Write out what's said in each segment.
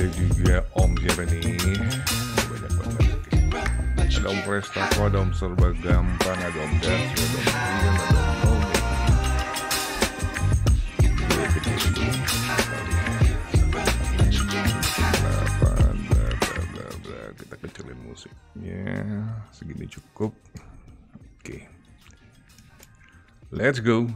ada juga Om siapa nih? Banyak banget. Ada Om Prestako, ada Om Serba Gampang, ada Om Darsi, ada Om Rian, ada Om Nomi. Gue kecil ini. Kita kecilin musiknya. Segini cukup. Oke. Let's go.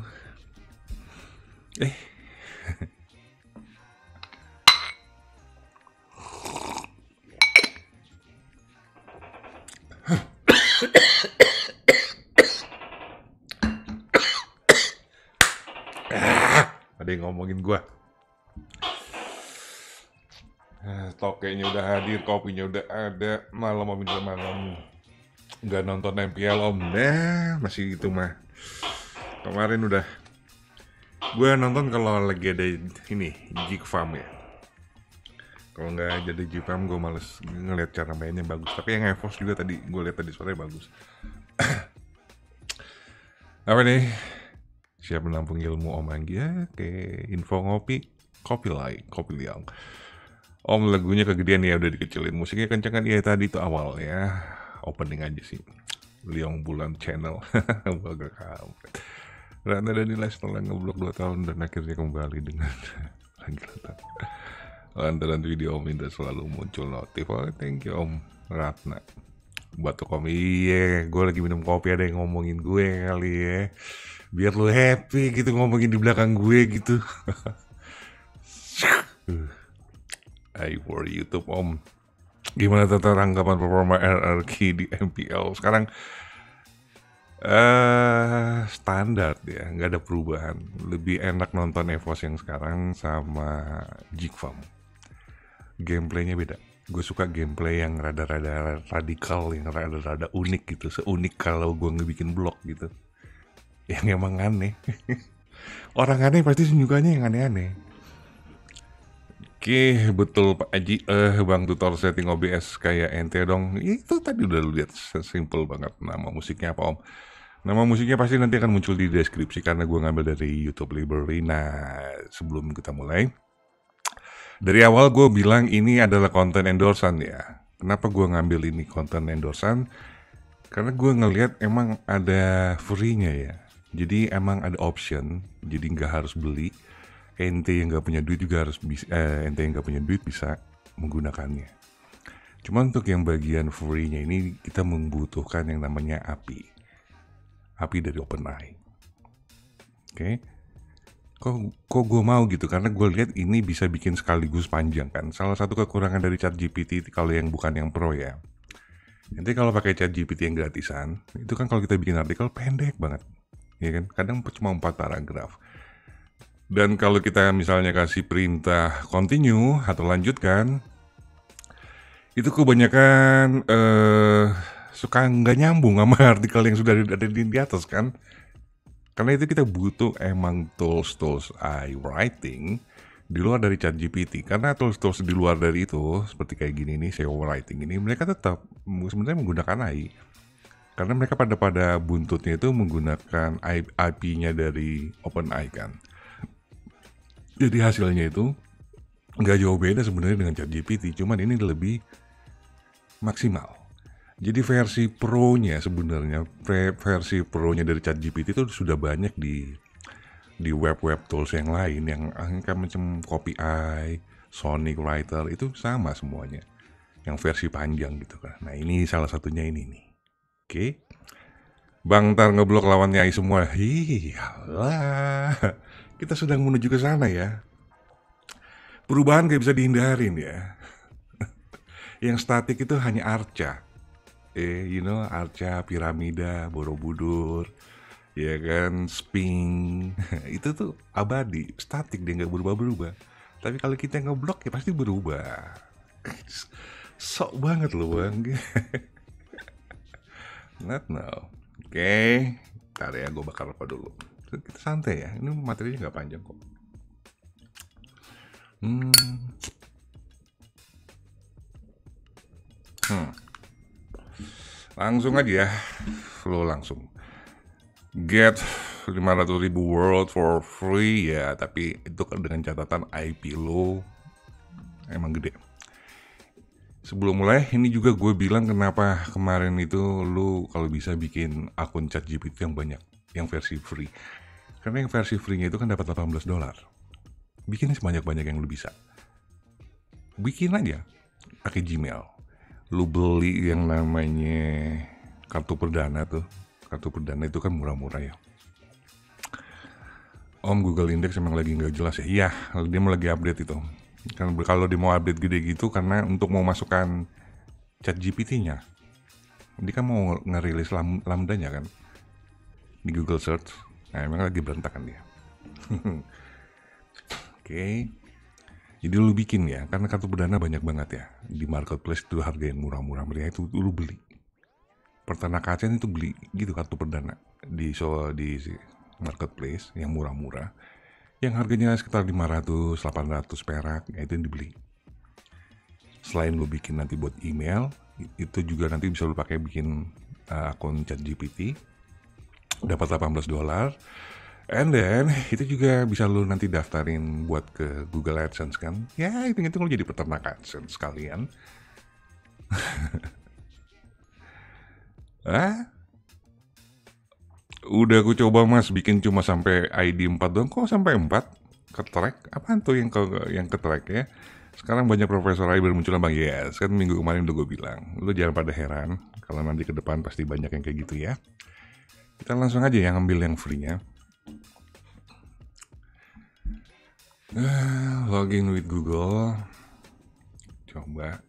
Ada yang ngomongin gua. Tokenya udah hadir, kopinya udah ada, malam nggak nonton MPL Om. Masih gitu mah. Kemarin udah gue nonton kalau lagi ada ini Jikfam ya. Kalau nggak jadi Jikfam gue males ngeliat cara mainnya bagus. Tapi yang EVOS juga tadi gue lihat tadi sore bagus. Apa nih? Siap menampung ilmu Om Anggi ya. Oke, info ngopi, kopi liang. Om lagunya kegedean ya, udah dikecilin. Musiknya kenceng kan ya, tadi itu awal ya. Opening aja sih. Liang Bulan Channel. Bagus kampret. Ratna dan nilai setelah ngeblok 2 tahun dan akhirnya kembali dengan lantaran video Om Indra selalu muncul notif. Oh, thank you Om Ratna. Batuk Om, iya, gue lagi minum kopi, ada yang ngomongin gue kali ya. Biar lu happy gitu ngomongin di belakang gue gitu. Hai for YouTube Om. Gimana tanggapan performa RRQ di MPL sekarang? Standar ya, nggak ada perubahan. Lebih enak nonton EVOS yang sekarang sama Jikfam. Gameplaynya beda. Gue suka gameplay yang rada-rada radikal, yang rada-rada unik gitu. Seunik kalau gue ngebikin blog gitu. Yang emang aneh. Orang aneh pasti sukanya yang aneh-aneh. Oke, betul Pak Aji. Bang tutor setting OBS kayak ente dong. Itu tadi udah lu lihat, simple banget. Nama musiknya apa Om? Nama musiknya pasti nanti akan muncul di deskripsi karena gue ngambil dari YouTube Library. Nah, sebelum kita mulai, dari awal gue bilang ini adalah konten endorsan ya. Kenapa gue ngambil ini konten endorsan? Karena gue ngelihat emang ada free-nya ya. Jadi emang ada option, jadi nggak harus beli. Ente yang nggak punya duit juga harus ente yang nggak punya duit bisa menggunakannya. Cuma untuk yang bagian free-nya ini kita membutuhkan yang namanya API dari OpenAI. Oke. Kok gue mau gitu, karena gue lihat ini bisa bikin sekaligus panjang kan. Salah satu kekurangan dari ChatGPT kalau yang bukan yang pro ya. Nanti kalau pakai ChatGPT yang gratisan, itu kan kalau kita bikin artikel pendek banget. Ya kan? Kadang cuma 4 paragraf. Dan kalau kita misalnya kasih perintah continue atau lanjutkan, itu kebanyakan suka nggak nyambung sama artikel yang sudah ada di atas kan. Karena itu kita butuh emang tools AI writing di luar dari ChatGPT. Karena tools di luar dari itu, seperti kayak gini nih, SEO writing ini, mereka tetap sebenarnya menggunakan AI. Karena mereka pada buntutnya itu menggunakan IP-nya dari OpenAI kan. Jadi hasilnya itu nggak jauh beda sebenarnya dengan ChatGPT, cuman ini lebih maksimal. Jadi versi pro-nya sebenarnya, versi pro-nya dari ChatGPT itu sudah banyak di web tools yang lain yang kayak macam CopyEye, Sonic Writer itu sama semuanya. Yang versi panjang gitu kan. Nah, ini salah satunya ini nih. Oke. Bang ntar ngeblok lawannya AI semua. Iyalah. Kita sedang menuju ke sana ya. Perubahan gak bisa dihindarin ya. Yang statik itu hanya Arca. Arca, Piramida, Borobudur, ya kan, Sphinx. Itu tuh abadi, statik, dia nggak berubah-berubah. Tapi kalau kita ngeblok ya pasti berubah. Sok banget loh bang. Not now. Oke. Ntar ya, gue bakar apa dulu. Kita santai ya, ini materinya nggak panjang kok. Langsung aja ya, lo langsung get 500.000 world for free ya, tapi itu dengan catatan IP lo emang gede. Sebelum mulai, ini juga gue bilang kenapa kemarin itu lu kalau bisa bikin akun ChatGPT yang banyak, yang versi free. Karena yang versi free-nya itu kan dapat $18. Bikin sebanyak-banyak yang lu bisa. Bikin aja pakai Gmail. Lu beli yang namanya kartu perdana tuh. Kartu perdana itu kan murah-murah ya. Om, Google Index emang lagi nggak jelas ya. Iya, dia mau lagi update itu. Kan kalau dia mau update gede gitu karena untuk mau masukkan chat GPT-nya. Dia kan mau ngerilis lambdanya kan di Google Search. Nah, emang lagi berantakan dia. Oke. Jadi lu bikin ya, karena kartu perdana banyak banget ya. Di marketplace itu harga yang murah-murah, mereka itu lu beli. Peternak ACN itu beli gitu kartu perdana di marketplace yang murah-murah. Yang harganya sekitar 500, 800 perak, ya itu yang dibeli. Selain lu bikin nanti buat email, itu juga nanti bisa lu pakai bikin akun ChatGPT, dapat $18. And then, itu juga bisa lu nanti daftarin buat ke Google AdSense kan. Ya, hitung-hitung lu jadi peternak AdSense sekalian. Udah aku coba mas, bikin cuma sampai ID 4 doang. Kok sampai 4? Ketrek? Apaan tuh yang ketrek ya? Sekarang banyak profesor AI bermunculan bang. Yes, kan minggu kemarin udah gue bilang. Lu jangan pada heran, kalau nanti ke depan pasti banyak yang kayak gitu ya. Kita langsung aja yang ambil yang free-nya. Login with Google. Coba.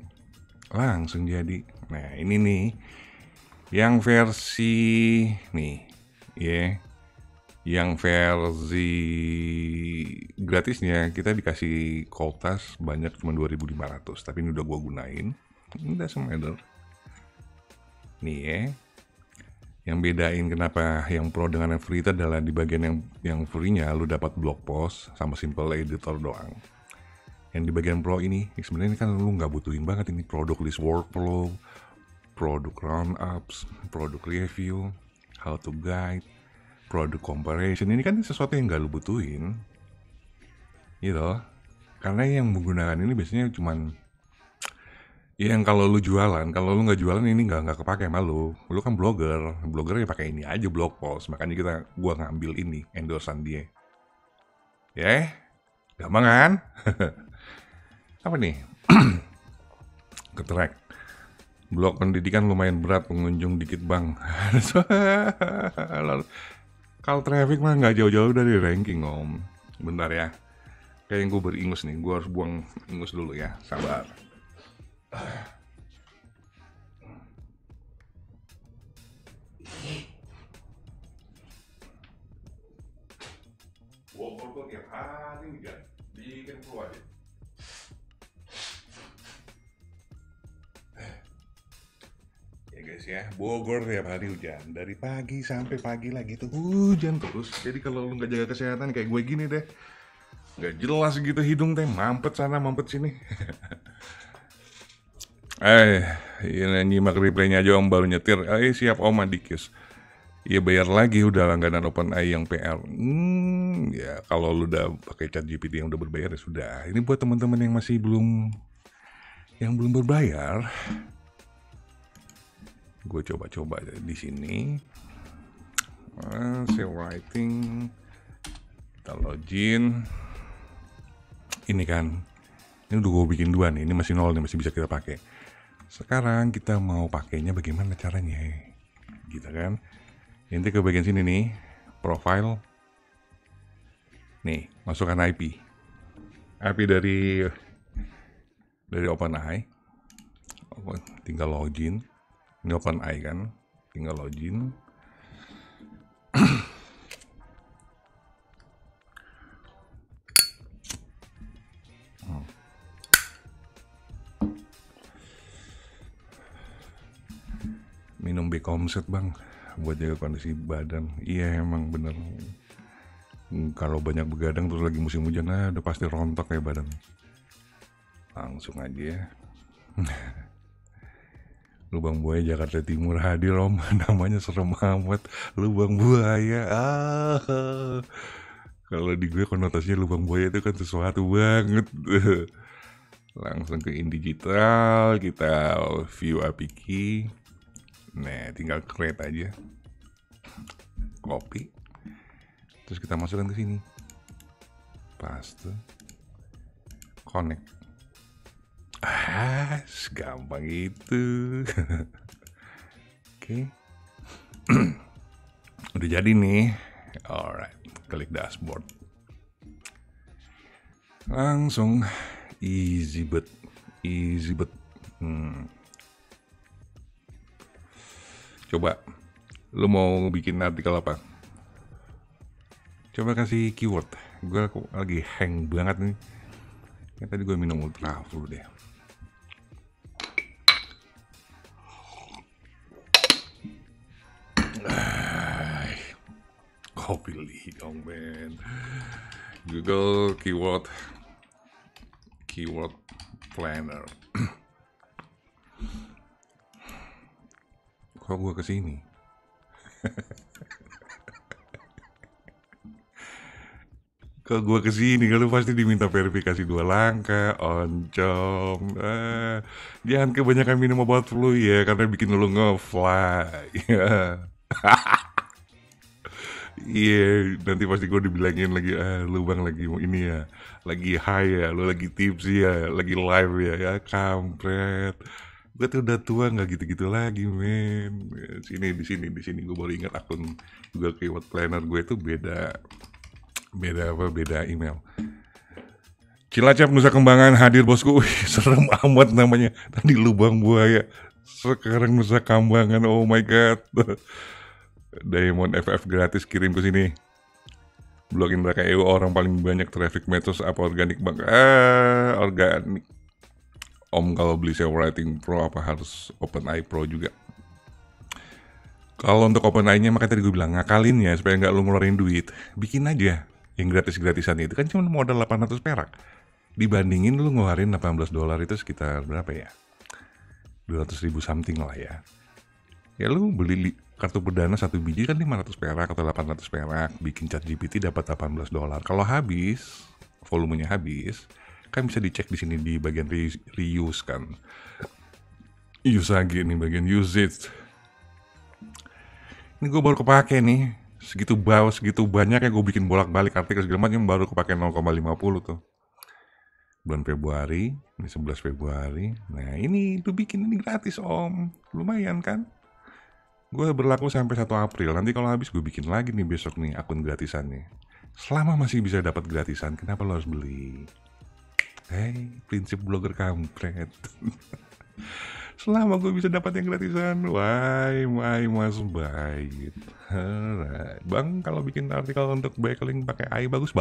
Langsung jadi. Nah ini nih. Yang versi nih. Ya, yang versi gratisnya kita dikasih kuotas banyak cuma 2.500, tapi ini udah gua gunain. Ini doesn't matter. Nih ya, yang bedain kenapa yang pro dengan yang free itu adalah di bagian yang free-nya lu dapat blog post sama simple editor doang. Yang di bagian pro ini sebenarnya kan lu nggak butuhin banget ini product list workflow, product roundups, product review, how to guide, product comparison. Ini kan sesuatu yang gak lu butuhin gitu. Karena yang menggunakan ini biasanya cuman yang kalau lu jualan, kalau lu nggak jualan ini nggak kepake sama lu kan blogger ya pakai ini aja blog post. Makanya gua ngambil ini endorsean dia ya. Gampang kan? Apa nih? Ketrek. Blog pendidikan lumayan berat, pengunjung dikit bang. Kalau traffic mah nggak jauh-jauh dari ranking om. Bentar ya. Kayak yang gue beringus nih, gue harus buang ingus dulu ya. Sabar. Bogor tuh tiap hari nih kan, bikin keluar deh. Ya guys ya, Bogor tiap hari hujan. Dari pagi sampai pagi lagi tuh hujan terus. Jadi kalau lu nggak jaga kesehatan kayak gue gini deh, nggak jelas gitu hidung teh, mampet sana mampet sini. Ini nyimak replaynya aja om baru nyetir. Siap om Adikis. Ya bayar lagi udah langganan OpenAI yang PR. Ya kalau lu udah pakai ChatGPT yang udah berbayar ya sudah. Ini buat teman-teman yang masih belum berbayar. Gue coba-coba di sini. Save writing. Kita login. Ini kan. Ini udah gue bikin 2 nih. Ini masih 0 nih, masih bisa kita pakai. Sekarang kita mau pakainya bagaimana caranya? Gitu kan. Nanti ke bagian sini nih, profile. Nih, masukkan IP dari OpenAI. Tinggal login. Ini OpenAI kan, tinggal login. Minum B-Comset bang, buat jaga kondisi badan. Iya emang bener. Kalau banyak begadang terus lagi musim hujan udah pasti rontok kayak badan. Langsung aja ya. Lubang Buaya Jakarta Timur hadir om. Namanya serem amat, Lubang Buaya. Kalau di gue konotasinya Lubang Buaya itu kan sesuatu banget. Langsung ke InDigital, kita view API key. Nah, tinggal create aja. Copy. Terus kita masukkan ke sini. Paste. Connect. Gampang itu. Oke. Udah jadi nih. Alright, klik dashboard. Langsung easy bet. Coba, lu mau bikin artikel apa? Coba kasih keyword. Gue lagi hang banget nih. Ya, tadi gue minum ultra dulu deh. Kopi dong, man. Google keyword planner. Kok gue kesini? Kalau gue kesini, kalau pasti diminta verifikasi 2 langkah, oncom. Jangan kebanyakan minum obat flu ya, karena bikin lu nge-fly. Iya, nanti pasti gue dibilangin lagi, lu bang lagi ini ya, lagi high ya, lu lagi tipsy ya, lagi live ya kampret. Gue tuh udah tua nggak gitu-gitu lagi, men. Di sini gue baru ingat akun Google Keyword Planner gue itu beda email. Cilacap Nusa Kembangan hadir bosku. Wih, serem amat namanya. Tadi lubang buaya, sekarang Nusa Kambangan. Oh my god. Diamond FF gratis kirim ke sini. Blog Indra KEU orang paling banyak traffic medsos apa organik bang? Organik. Om kalau beli SEO Writing Pro apa harus OpenAI Pro juga? Kalau untuk OpenAI-nya makanya tadi gue bilang ngakalin ya supaya nggak lu ngeluarin duit. Bikin aja yang gratis-gratisan itu kan cuma modal 800 perak. Dibandingin lu ngeluarin $18 itu sekitar berapa ya? 200.000 something lah ya. Ya lu beli kartu perdana 1 biji kan 500 perak atau 800 perak. Bikin ChatGPT dapat $18. Kalau habis, volumenya habis, kan bisa dicek di sini di bagian reuse kan. Use lagi nih bagian usage. Ini gue baru kepake nih. Segitu banyak ya gue bikin bolak-balik artikel segala macam baru kepake 0,50 tuh. Bulan Februari, ini 11 Februari. Nah ini lu bikin ini gratis om. Lumayan kan? Gue berlaku sampai 1 April. Nanti kalau habis gue bikin lagi nih besok nih akun gratisannya. Selama masih bisa dapat gratisan, kenapa lo harus beli? Hei, prinsip blogger kampret. Selama gue bisa dapat yang gratisan, why must buy it? Alright. Bang, kalau bikin artikel untuk backlink pakai AI bagus.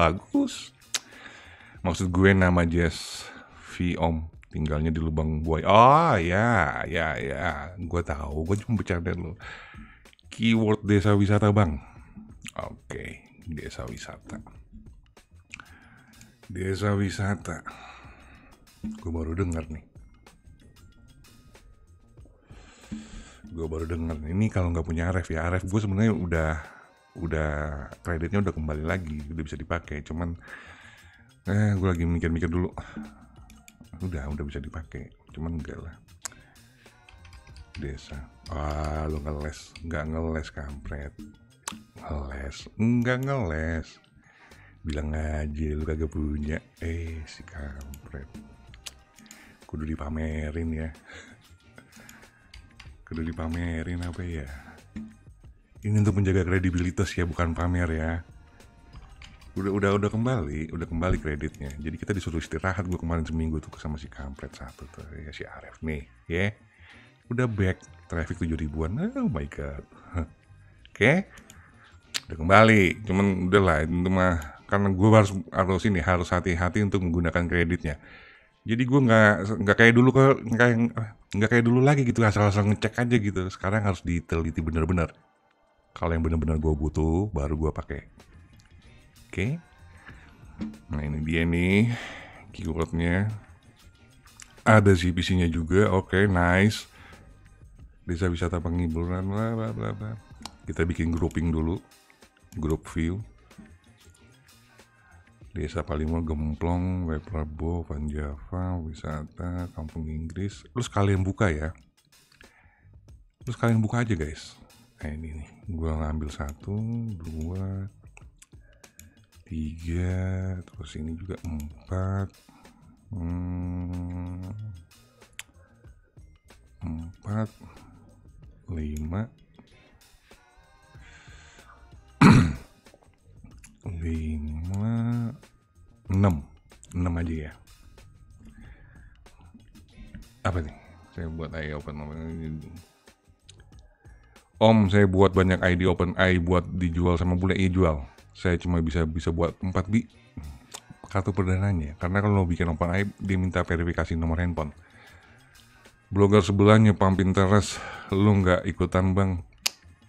Maksud gue nama Jess V Om. Tinggalnya di lubang buaya. Oh ya, gue tahu. Gue cuma bercanda lo. Keyword desa wisata bang. Oke, desa wisata. Gue baru dengar nih. Ini kalau nggak punya Aref ya. Aref gue sebenarnya udah kreditnya udah kembali lagi, udah bisa dipakai. Cuman gue lagi mikir-mikir dulu. Udah bisa dipakai, cuman enggak lah. Desa, lu ngeles, nggak ngeles kampret. Nggak ngeles. Bilang aja lu kagak punya, si kampret. Kudu dipamerin ya. Apa ya? Ini untuk menjaga kredibilitas ya, bukan pamer ya. Udah kembali kreditnya. Jadi kita disuruh istirahat. Gue kemarin seminggu tuh sama si kampret satu tuh ya, si Aref nih ya. Udah back traffic 7.000-an. Oh my god. Oke. Udah kembali. Cuman udahlah itu mah karena gue harus hati-hati untuk menggunakan kreditnya. Jadi gue nggak kayak dulu lagi gitu, asal-asal ngecek aja gitu. Sekarang harus diteliti benar-benar. Kalau yang benar-benar gue butuh baru gue pakai. Oke. Nah ini dia nih keywordnya. Ada CPC-nya juga. Oke, nice. Desa wisata penghiburan bla bla bla. Kita bikin grouping dulu. Group view. Desa Palimur, Gemplong, Web Rabo, Van Java, wisata, kampung Inggris. Lu sekalian buka ya. Lu sekalian buka aja guys. Nah ini nih, gua ngambil 1, 2, 3, terus ini juga 4, 4, 5, 6 aja ya. Apa nih? Saya buat ID open. Om, saya buat banyak ID open AI buat dijual sama bule. Iya jual. Saya cuma bisa buat 4 kartu perdananya. Karena kalau bikin open AI dia minta verifikasi nomor handphone. Blogger sebelahnya pump Pinterest, lu nggak ikutan bang?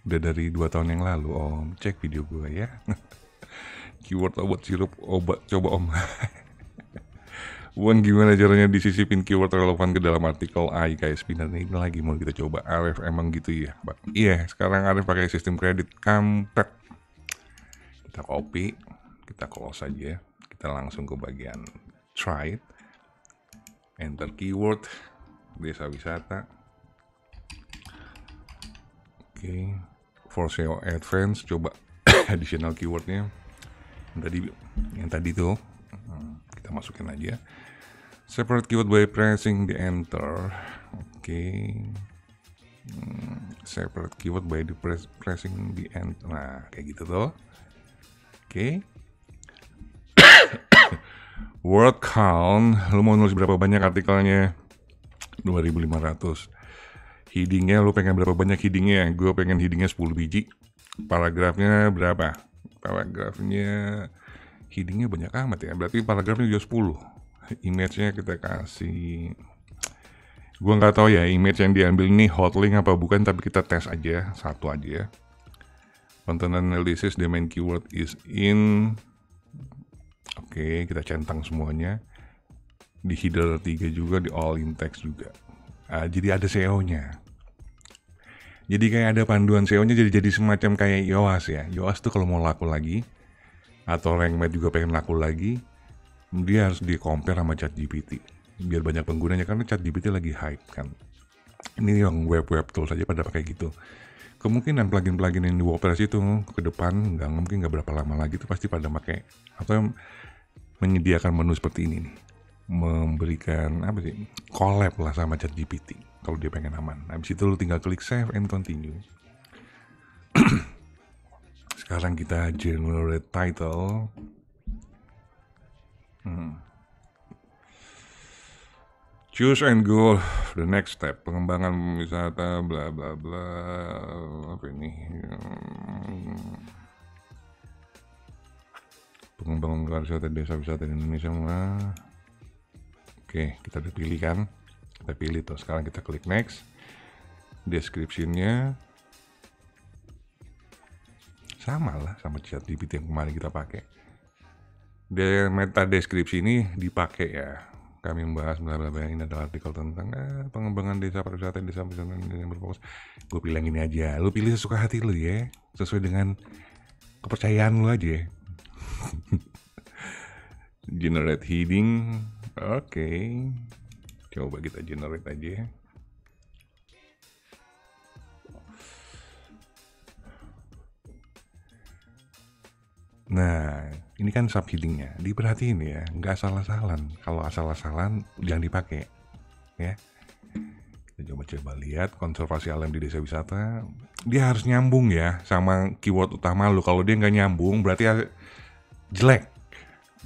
Udah dari 2 tahun yang lalu om. Cek video gue ya. Keyword obat sirup obat, coba om. Wan, gimana caranya disisipin keyword relevan ke dalam artikel AI kayak spinner ini lagi mau kita coba. Arif emang gitu ya bang? Iya, sekarang Arif pakai sistem kredit kampret. Kita copy, kita close aja, kita langsung ke bagian try it, enter keyword desa wisata. Oke, for SEO advance coba additional keywordnya yang tadi tuh kita masukin aja. Separate keyword by pressing the enter. Oke. Separate keyword by the pressing the enter. Nah, kayak gitu tuh. Oke. Word count. Lu mau nulis berapa banyak artikelnya? 2500. Headingnya lu pengen berapa banyak headingnya? Gue pengen headingnya 10 biji. Paragrafnya berapa? Paragrafnya headingnya banyak amat ya. Berarti paragrafnya juga 10. Image-nya kita kasih, gua nggak tahu ya image yang diambil ini hotlink apa bukan, tapi kita tes aja satu aja. Content analysis, the main keyword is in. Oke, kita centang semuanya. Di header 3 juga, di all in text juga. Jadi ada SEO-nya. Jadi kayak ada panduan SEO-nya, jadi semacam kayak Yoast ya. Yoast tuh kalau mau laku lagi, atau RankMate juga pengen laku lagi, dia harus di-compare sama ChatGPT biar banyak penggunanya, karena ChatGPT lagi hype kan. Ini yang web tools aja pada pakai gitu. Kemungkinan plugin yang di WordPress itu ke depan nggak berapa lama lagi tuh pasti pada pakai atau menyediakan menu seperti ini nih, memberikan apa sih, collab lah sama ChatGPT kalau dia pengen aman. Habis itu lu tinggal klik save and continue. Sekarang kita generate title. Choose and go the next step, pengembangan wisata bla bla bla. Apa ini? Pengembangan wisata desa wisata di Indonesia. Oke, kita udah pilih kan? Kita pilih tuh. Sekarang kita klik next. Description-nya sama lah sama ChatGPT yang kemarin kita pakai. Meta deskripsi ini dipakai ya. Kami membahas bla bla bla, ini adalah artikel tentang pengembangan desa pariwisata, desa yang berfokus. Gue pilih yang ini aja. Lu pilih sesuka hati lu ya, sesuai dengan kepercayaan lu aja. Generate heading. Oke. Coba kita generate aja. Nah, ini kan subheadingnya, diperhatiin ya, nggak asal-asalan. Kalau asal-asalan jangan dipakai, ya. Kita coba lihat konservasi alam di desa wisata, dia harus nyambung ya sama keyword utama lu. Kalau dia nggak nyambung, berarti jelek.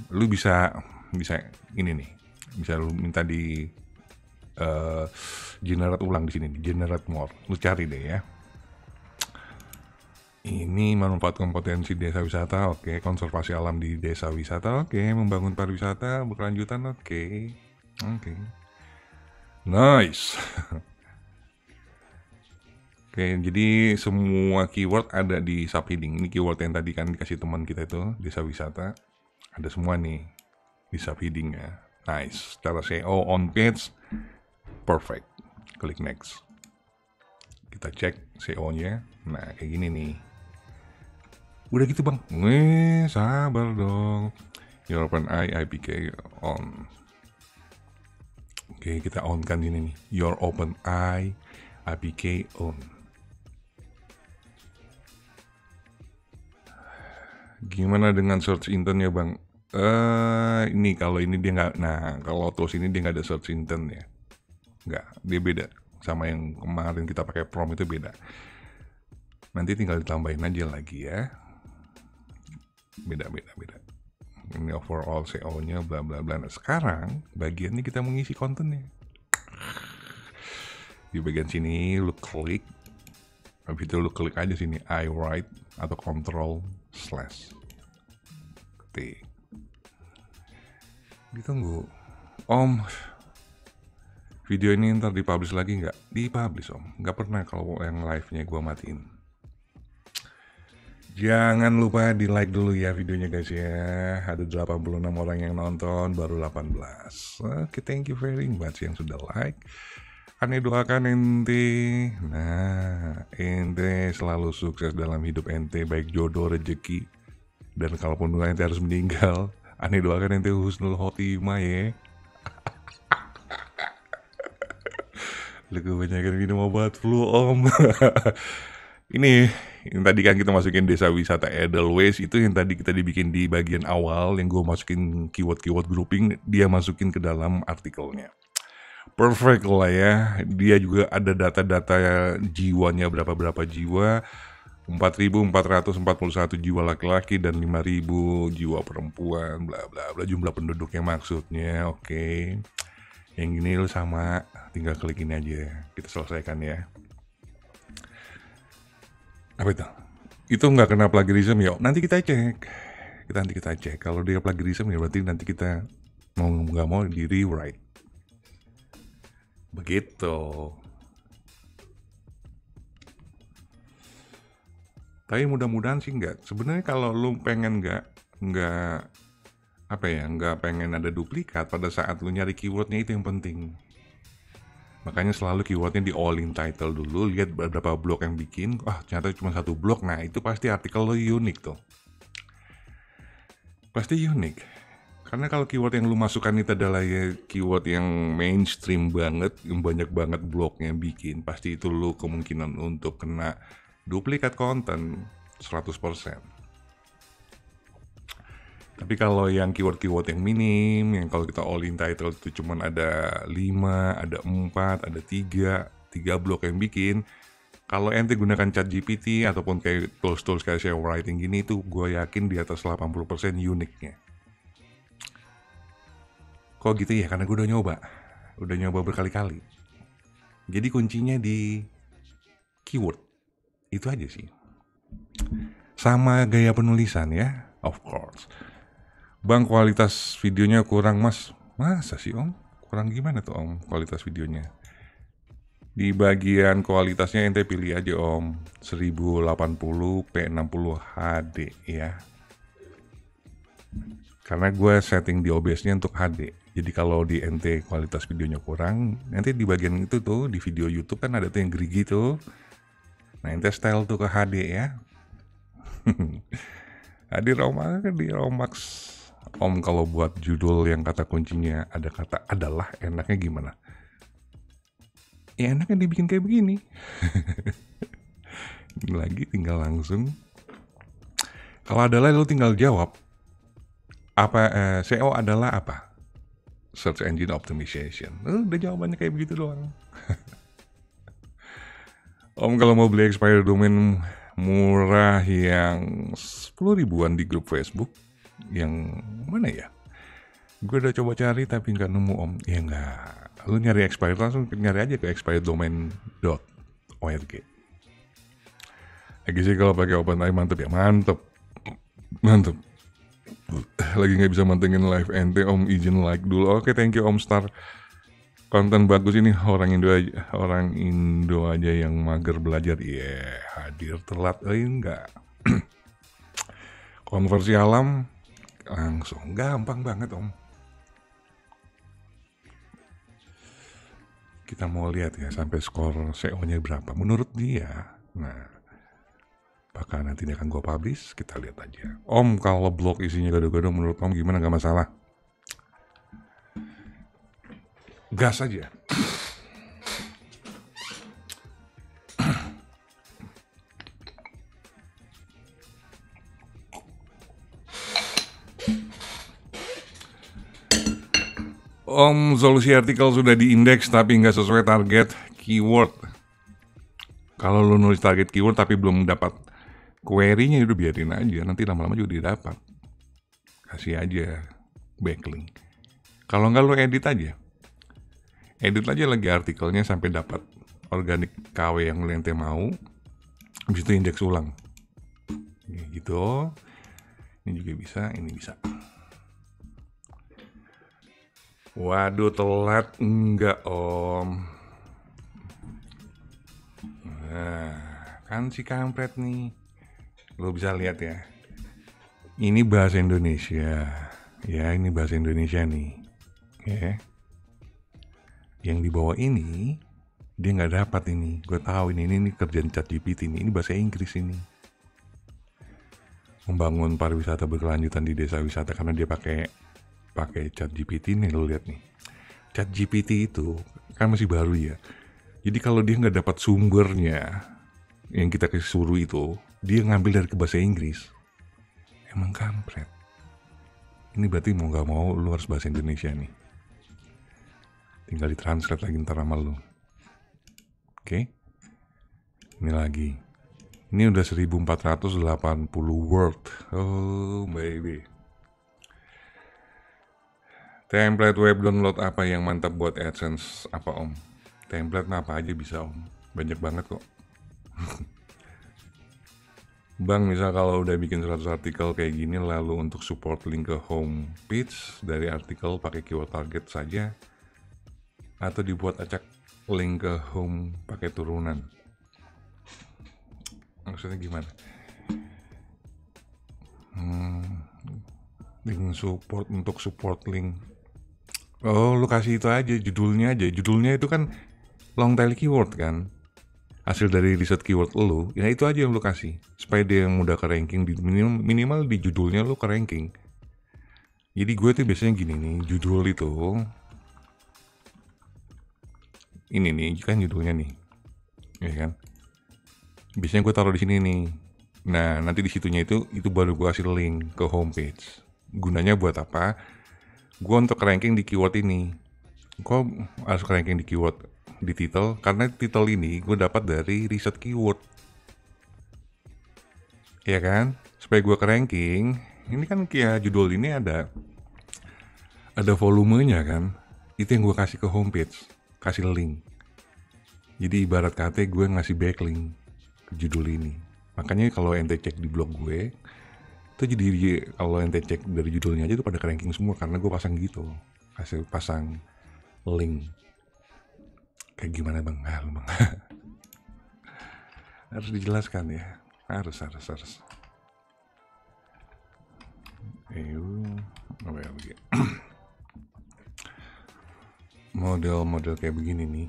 Lu bisa ini nih, bisa lu minta di generate ulang di sini, generate more. Lu cari deh ya. Ini memanfaatkan potensi desa wisata, oke. Konservasi alam di desa wisata, oke. Membangun pariwisata berkelanjutan, oke. Nice. Oke, jadi semua keyword ada di subheading. Ini keyword yang tadi kan dikasih teman kita itu, desa wisata. Ada semua nih di subheadingnya. Nice. Cara SEO on page, perfect. Klik next. Kita cek SEO-nya. Nah, kayak gini nih. Udah gitu bang, sabar dong. Your Open Eye IPK on. Oke, kita on kan ini nih. Your Open Eye IPK on. Gimana dengan search intent ya bang? Ini kalau ini dia nggak, nah kalau tools ini dia nggak ada search intent ya, nggak, dia beda sama yang kemarin kita pakai prompt itu beda. Nanti tinggal ditambahin aja lagi ya, beda. Ini overall SEO-nya bla bla bla. Nah, sekarang bagiannya kita mengisi kontennya. Di bagian sini lu klik, habis itu lu klik aja sini I write atau Ctrl/T. Ditunggu. Om, video ini ntar dipublish lagi nggak? Dipublish om, nggak pernah kalau yang live-nya gue matiin. Jangan lupa di like dulu ya videonya guys ya. Ada 86 orang yang nonton, baru 18. Oke, thank you very much yang sudah like. Ane doakan ente, nah ente selalu sukses dalam hidup ente, baik jodoh, rezeki, dan kalaupun ente harus meninggal, ane doakan ente husnul khotimah ya. Lu kebanyakan minum obat flu om. Ini yang tadi kan kita masukin desa wisata Edelweiss, itu yang tadi kita dibikin di bagian awal, yang gue masukin keyword grouping, dia masukin ke dalam artikelnya. Perfect lah ya, dia juga ada data-data jiwanya berapa jiwa, 4.441 jiwa laki-laki dan 5.000 jiwa perempuan, bla bla bla, jumlah penduduknya maksudnya. Oke. Yang gini lu sama, tinggal klik ini aja, kita selesaikan ya. Apa itu? Itu nggak kena plagiarism ya? Nanti kita cek. Nanti kita cek. Kalau dia plagiarism ya berarti nanti kita mau nggak mau di rewrite. Begitu. Tapi mudah-mudahan sih nggak. Sebenarnya kalau lu pengen nggak apa ya, nggak pengen ada duplikat pada saat lu nyari keywordnya, itu yang penting. Makanya selalu keywordnya di all in title dulu, lihat berapa blog yang bikin, ternyata cuma 1 blog, nah itu pasti artikel lo unik tuh. Pasti unik. Karena kalau keyword yang lu masukkan itu adalah ya keyword yang mainstream banget, yang banyak banget blognya bikin, pasti itu lu kemungkinan untuk kena duplikat konten 100%. Tapi kalau yang keyword-keyword yang minim, yang kalau kita all in title itu cuma ada 5, ada 4, ada 3 blog yang bikin. Kalau ente gunakan ChatGPT ataupun kayak tools-tools kayak SEO writing gini, itu gue yakin di atas 80% uniknya. Kok gitu ya? Karena gue udah nyoba berkali-kali. Jadi kuncinya di keyword. Itu aja sih. Sama gaya penulisan ya, of course. Bang, kualitas videonya kurang mas. Masa sih om? Kurang gimana tuh om kualitas videonya? Di bagian kualitasnya ente pilih aja om 1080 p60 HD ya. Karena gue setting di OBS-nya untuk HD. Jadi kalau di ente kualitas videonya kurang, nanti di bagian itu tuh di video YouTube kan ada tuh yang gerigi tuh. Nah ente style tuh ke HD ya. Di Romax. Om kalau buat judul yang kata kuncinya ada kata adalah, enaknya gimana? Ya enaknya dibikin kayak begini. Lagi tinggal langsung. Kalau adalah lu tinggal jawab. SEO adalah apa? Search Engine Optimization. Udah jawabannya kayak begitu doang. Om kalau mau beli expired domain murah yang 10 ribuan di grup Facebook, yang mana ya? Gue udah coba cari tapi nggak nemu om. Ya nggak. Lu nyari expired langsung nyari aja ke expireddomain.org. Lagi sih kalau pakai OpenAI mantep ya, mantep. Lagi nggak bisa mantengin live ente om, izin like dulu. Oke, thank you om Star. Konten bagus ini, orang Indo aja yang mager belajar. Hadir telat enggak. Konversi alam langsung, gampang banget om. Kita mau lihat ya sampai skor SEO-nya berapa menurut dia. Nah, apakah apakah nanti akan gue publish? Kita lihat aja. Om, kalau blog isinya gado-gado menurut Om gimana? Gak masalah. Gas aja. Om, solusi artikel sudah diindeks tapi nggak sesuai target keyword. Kalau lu nulis target keyword tapi belum dapat query-nya, udah biarin aja. Nanti lama-lama juga didapat. Kasih aja backlink. Kalau nggak lu edit aja. Edit aja lagi artikelnya sampai dapat organik KW yang lu ente mau. Habis itu indeks ulang. Ya, gitu. Ini juga bisa, ini bisa. Waduh, telat enggak Om. Nah, kan si kampret nih. Lo bisa lihat ya. Ini bahasa Indonesia. Ya, ini bahasa Indonesia nih. Ya. Yang di bawah ini dia nggak dapat ini. Gue tahu ini kerjaan ChatGPT ini. Ini bahasa Inggris ini. Membangun pariwisata berkelanjutan di desa wisata karena dia pakai ChatGPT nih, lo lihat nih. ChatGPT itu kan masih baru ya. Jadi kalau dia nggak dapat sumbernya yang kita kasih suruh itu, dia ngambil dari ke bahasa Inggris. Emang kampret. Ini berarti mau nggak mau lu harus bahasa Indonesia nih. Tinggal ditranslate lagi ntar sama lu. Oke. Ini lagi. Ini udah 1480 word. Oh baby. Template web download apa yang mantap buat AdSense? Apa Om? Template apa aja bisa Om. Banyak banget kok. Bang, misal kalau udah bikin 100 artikel kayak gini, lalu untuk support link ke home page dari artikel pakai keyword target saja, atau dibuat acak link ke home pakai turunan. Maksudnya gimana? Link support untuk support link. Oh, lu kasih itu aja, judulnya aja. Judulnya itu kan long tail keyword kan. Hasil dari riset keyword lu, ya itu aja yang lu kasih. Supaya dia mudah ke ranking, minimal di judulnya lu ke ranking. Jadi gue tuh biasanya gini nih, judul itu. Ini nih, kan judulnya nih. Ya kan? Biasanya gue taruh di sini nih. Nah, nanti di situnya itu baru gue kasih link ke homepage. Gunanya buat apa? Gue untuk ranking di keyword ini. Gue harus ranking di keyword di title, karena title ini gue dapat dari riset keyword. Ya kan? Supaya gue ke ranking, ini kan kayak judul ini ada volumenya kan. Itu yang gue kasih ke homepage, kasih link. Jadi ibarat kata gue ngasih backlink ke judul ini. Makanya kalau ente cek di blog gue, itu jadi kalau ente cek dari judulnya aja itu pada ranking semua karena gue pasang gitu, kasih pasang link. Kayak gimana bang? Bang. Harus dijelaskan ya, harus. Model kayak begini nih.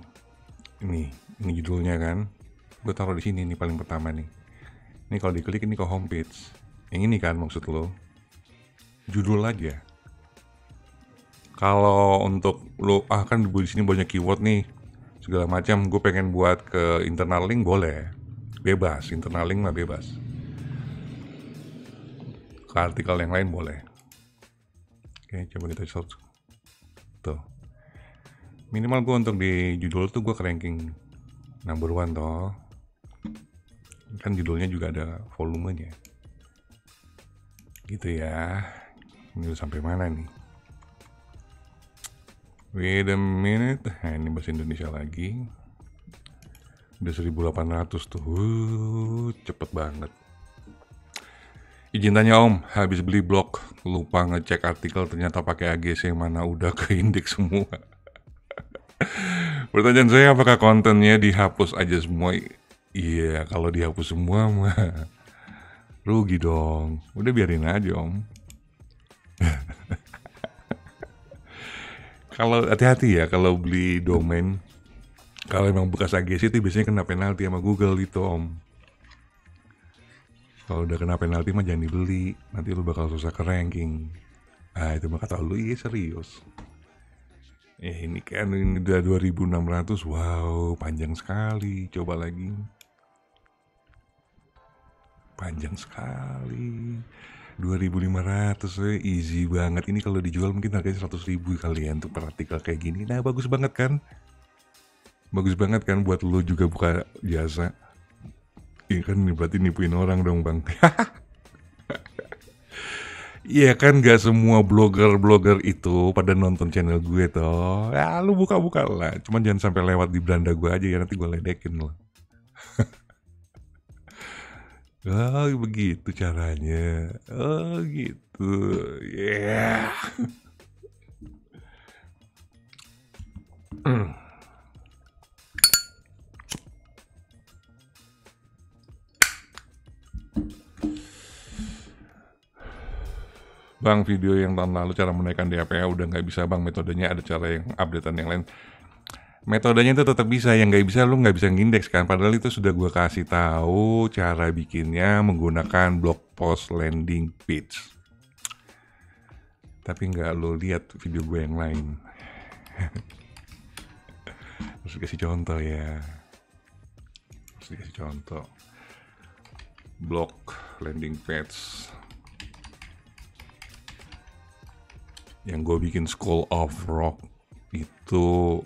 Ini judulnya kan. Gue taruh di sini nih paling pertama nih. Ini kalau diklik ini ke homepage. Yang ini kan maksud lo. Judul aja. Kalau untuk lo kan di sini banyak keyword nih. Segala macam, gue pengen buat ke internal link boleh. Bebas, internal link mah bebas. Ke artikel yang lain boleh. Oke, coba kita search. Tuh. Minimal gue untuk di judul tuh gue ke ranking number 1 toh. Kan judulnya juga ada volumenya. Gitu ya. Ini udah sampai mana nih? Wait a minute. Nah, ini bahasa Indonesia lagi. Udah 1800 tuh. Cepet banget. Izin tanya Om, habis beli blog lupa ngecek artikel ternyata pakai AGC mana udah ke indeks semua. Pertanyaan saya, apakah kontennya dihapus aja semua? Iya, kalau dihapus semua mah rugi dong. Udah biarin aja Om. Kalau hati-hati ya kalau beli domain, kalau emang bekas AGC itu biasanya kena penalti sama Google itu Om. Kalau udah kena penalti mah jangan dibeli, nanti lu bakal susah ke ranking. Itu mah kata lu, iya serius. Ini kan ini udah 2600, wow panjang sekali. Coba lagi. Panjang sekali. 2500 easy banget. Ini kalau dijual mungkin harganya 100.000 kali ya untuk artikel kayak gini. Nah bagus banget kan? Bagus banget kan buat lo juga buka jasa. Iya kan berarti nipuin orang dong bang. Iya kan gak semua blogger itu pada nonton channel gue toh. Ya lu buka-buka lah. Cuman jangan sampai lewat di beranda gue aja ya, nanti gue ledekin lo. Oh begitu caranya. Oh gitu. Ya. Yeah. Bang, video yang tahun lalu cara menaikkan DAPA udah nggak bisa bang, metodenya ada cara yang updatean yang lain. Metodenya itu tetap bisa, yang nggak bisa lu nggak bisa ngindeks kan, padahal itu sudah gue kasih tahu cara bikinnya menggunakan blog post landing page. Tapi nggak lo lihat video gue yang lain. Harus dikasih contoh ya. Harus dikasih contoh. Blog landing page. Yang gue bikin School of Rock itu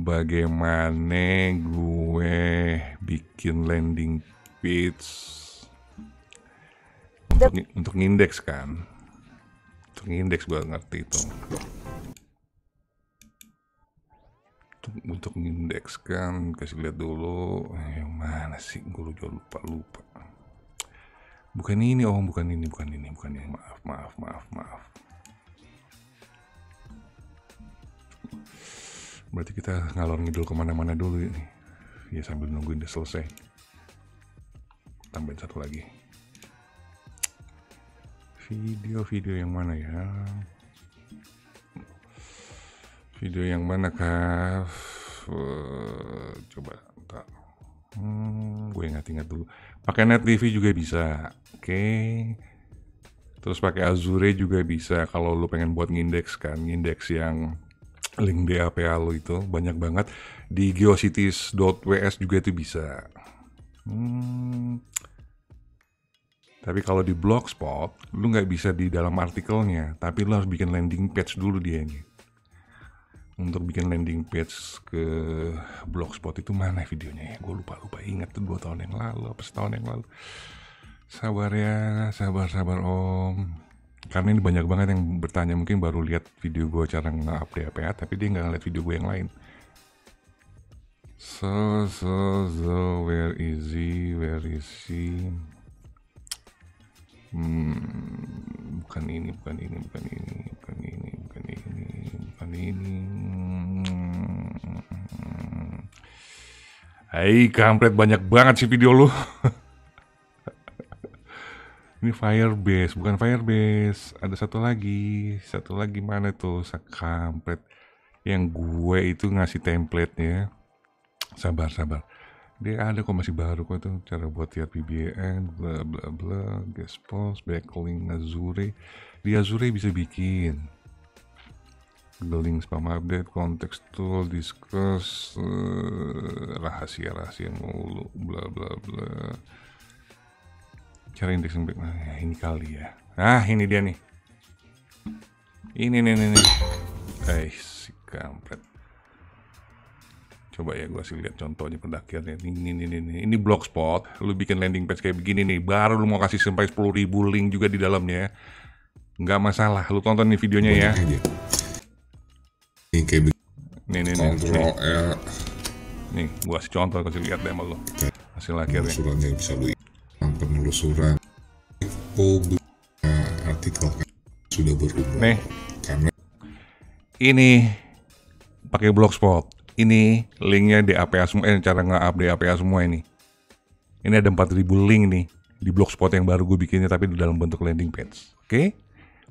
bagaimana gue bikin landing page untuk ngindeks kan, untuk ngindeks gue ngerti itu, untuk ngindeks kan. Kasih lihat dulu yang mana sih, gue lupa. Bukan ini om, bukan ini, maaf. Berarti kita ngalor ngidul kemana-mana dulu ini. Ya sambil nungguin dia selesai. Tambahin satu lagi. Video yang mana ya? Video yang mana kah? Coba bentar. Gue ingat dulu. Pakai Net TV juga bisa. Oke. Terus pakai Azure juga bisa kalau lu pengen buat ngindeks kan, ngindeks yang link DAPA lo itu banyak banget. Di geocities.ws juga itu bisa. Tapi kalau di Blogspot lu nggak bisa di dalam artikelnya, tapi lu harus bikin landing page dulu dia ini. Untuk bikin landing page ke Blogspot itu mana videonya ya? Gue lupa ingat tuh 2 tahun yang lalu, apa setahun yang lalu. Sabar ya, sabar om. Karena ini banyak banget yang bertanya, mungkin baru lihat video gue cara nge-update DAPA, tapi dia nggak ngeliat video gue yang lain. So, where is he? Bukan ini. Hai, kampret, banyak banget sih video lu. Ini Firebase, bukan Firebase. Ada satu lagi mana tuh, kampret. Yang gue itu ngasih template-nya. Sabar. Dia ada kok, masih baru kok tuh. Cara buat tiap PBN, bla bla bla, guest post, backlink Azure. Di Azure bisa bikin. The link spam update, context tool, discuss, rahasia mulu, bla bla bla. Cara indeks ini kali ya. Ini dia nih. Ini. Si kampret. Coba ya gue kasih lihat contohnya pendakiannya. Ini Blogspot. Lu bikin landing page kayak begini nih. Baru lu mau kasih sampai 10.000 link juga di dalamnya. Nggak masalah. Lu tonton nih videonya ya. Ini kayak begini. Nih, gue kasih contoh, kasih lihat deh sama lu. Hasil akhirnya. Suratnya bisa lu penelusuran artikel sudah berubah. Nih, karena ini pakai Blogspot. Ini linknya DAPA semua, cara nge-update DAPA semua ini. Ini ada 4.000 link nih di Blogspot yang baru gue bikinnya, tapi di dalam bentuk landing page. Oke?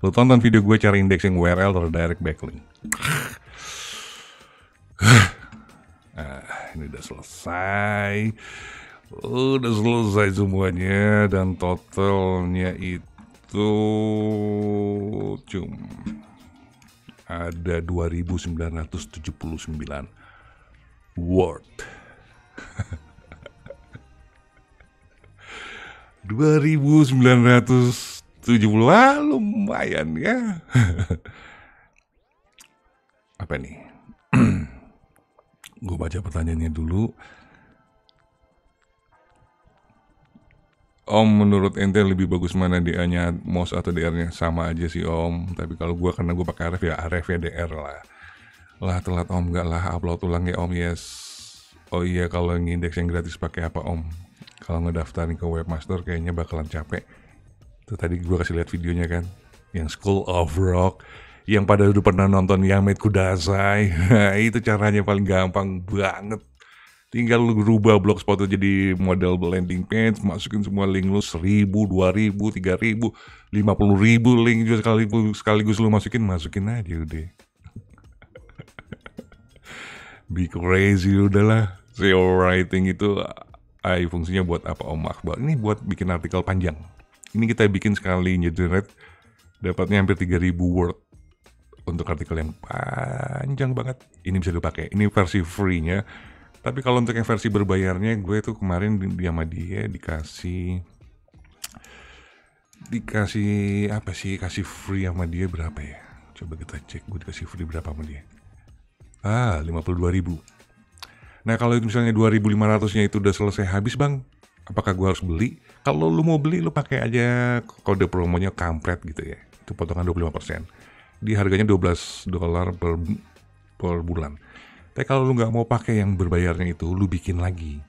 Lu tonton video gue cara indexing URL atau direct backlink. Ini udah selesai. Udah selesai semuanya dan totalnya itu ada 2.979 word. 2.970, lumayan ya. Apa nih? Gue baca pertanyaannya dulu. Om, menurut ente lebih bagus mana, DA-nya MOS atau DR-nya? Sama aja sih Om, tapi kalau gue karena gue pakai RF ya RF ya DR lah. Lah telat Om, nggak lah, upload ulang ya Om. Yes. Oh iya, kalau ngindeks yang gratis pakai apa Om? Kalau ngedaftarin ke Webmaster kayaknya bakalan capek. Tuh tadi gue kasih lihat videonya kan, yang School of Rock, yang pada udah pernah nonton Yamete Kudasai. Nah, itu caranya paling gampang banget. Tinggal lu rubah blogspot jadi model landing page, masukin semua link lu 1.000, 2.000, 3.000, 50.000 link juga sekaligus lu masukin aja udah. Be crazy udahlah. SEO writing itu fungsinya buat apa Om Akbar? Ini buat bikin artikel panjang. Ini kita bikin sekali generate dapatnya hampir 3.000 word untuk artikel yang panjang banget. Ini bisa dipakai. Ini versi free-nya. Tapi kalau untuk yang versi berbayarnya, gue tuh kemarin sama dia dikasih apa sih? Kasih free sama dia berapa ya? Coba kita cek gue dikasih free berapa sama dia. 52.000. Nah kalau misalnya 2.500-nya itu udah selesai habis bang, apakah gue harus beli? Kalau lu mau beli, lu pakai aja kode promonya kampret gitu ya. Itu potongan 25%. Di harganya $12 per bulan. Tapi kalau lu nggak mau pakai yang berbayarnya itu, lu bikin lagi.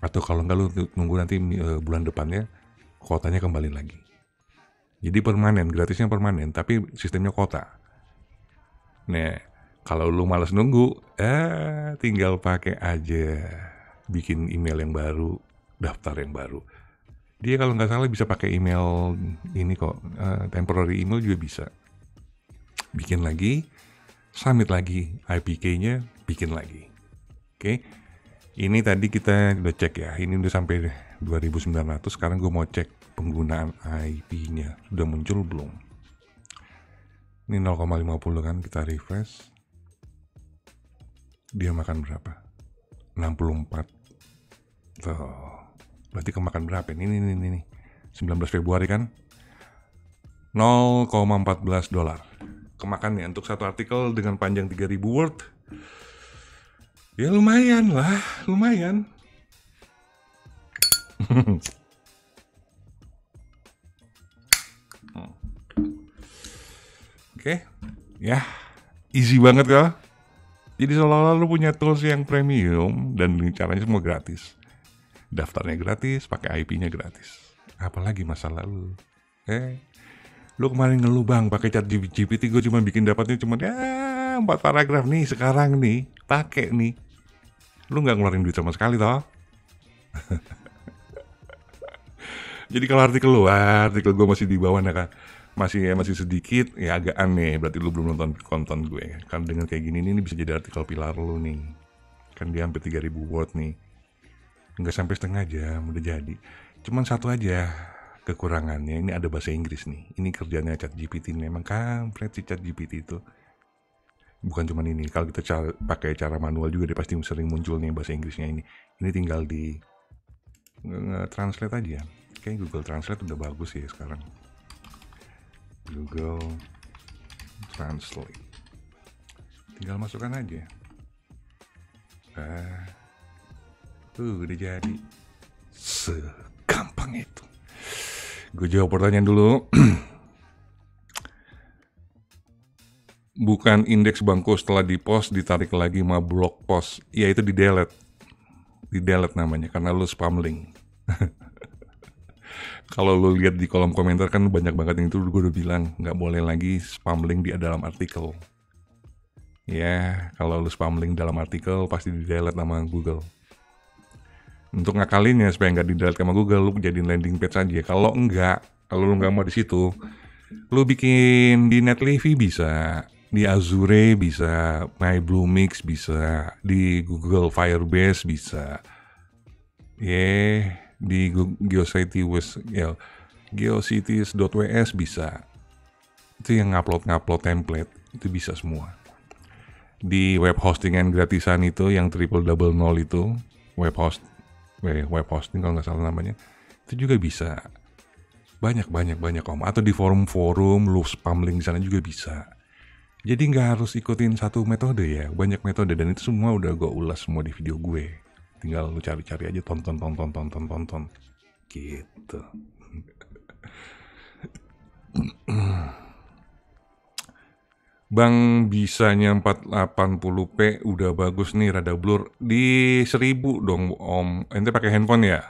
Atau kalau nggak, lu nunggu nanti bulan depannya kuotanya kembali lagi. Jadi permanen, gratisnya permanen, tapi sistemnya kuota. Nah, kalau lu malas nunggu, tinggal pakai aja, bikin email yang baru, daftar yang baru. Dia kalau nggak salah bisa pakai email ini kok, temporary email juga bisa. Bikin lagi, submit lagi, IPK-nya bikin lagi. Oke. Ini tadi kita udah cek ya, ini udah sampai 2.900, sekarang gue mau cek penggunaan IP-nya. Udah muncul belum? Ini 0,50 kan, kita refresh. Dia makan berapa? 64. Tuh. Berarti kemakan berapa? Ini. 19 Februari kan? $0,14. Kemakan ya untuk satu artikel dengan panjang 3.000 word. Ya lumayan lah, lumayan. Oke, ya easy banget kah? Jadi seolah-olah lu punya tools yang premium dan caranya semua gratis. Daftarnya gratis, pakai IP-nya gratis. Apalagi masalah lu? Lu kemarin ngeluh bang, pakai ChatGPT gue cuma bikin dapatnya cuma 4 paragraf nih sekarang nih, pakai nih. Lu nggak ngeluarin duit sama sekali toh? Jadi kalau artikel gue masih di bawah kan, masih sedikit, ya agak aneh. Berarti lu belum nonton konten gue. Kan dengan kayak gini ini bisa jadi artikel pilar lu nih. Kan dia hampir 3.000 word nih. Nggak sampai setengah jam udah jadi. Cuman satu aja kekurangannya, ini ada bahasa Inggris nih. Ini kerjanya ChatGPT, memang kampret si ChatGPT itu. Bukan cuma ini, kalau kita pakai cara manual juga dia pasti sering muncul nih bahasa Inggrisnya ini. Ini tinggal di translate aja. Kayaknya Google Translate udah bagus ya sekarang. Google Translate. Tinggal masukkan aja. Udah jadi. Segampang itu. Gue jawab pertanyaan dulu. Bukan indeks bangku setelah di-post ditarik lagi sama blog post. Ya itu di-delete. Di-delete namanya karena lu spam link. Kalau lu lihat di kolom komentar kan banyak banget yang itu gue udah bilang nggak boleh lagi spam link di dalam artikel. Ya, kalau lu spam link dalam artikel pasti di-delete sama Google. Untuk ngakalinnya supaya nggak di-delete sama Google, lu jadiin landing page aja. Kalau lu nggak mau di situ, lu bikin di Netlify bisa, di Azure bisa, My Bluemix bisa, di Google Firebase bisa. Di Geocities, ya, geocities.ws bisa. Itu yang ngupload template, itu bisa semua. Di web hostingan gratisan itu yang triple double nol itu, web hosting kalau nggak salah namanya, itu juga bisa. Banyak om. Atau di forum-forum lu spam link di sana juga bisa. Jadi nggak harus ikutin satu metode ya, banyak metode, dan itu semua udah gue ulas semua di video gue. Tinggal lu cari-cari aja, tonton gitu. Bang, bisanya 480p udah bagus nih, rada blur. Di 1000 dong om. Ente pakai handphone ya?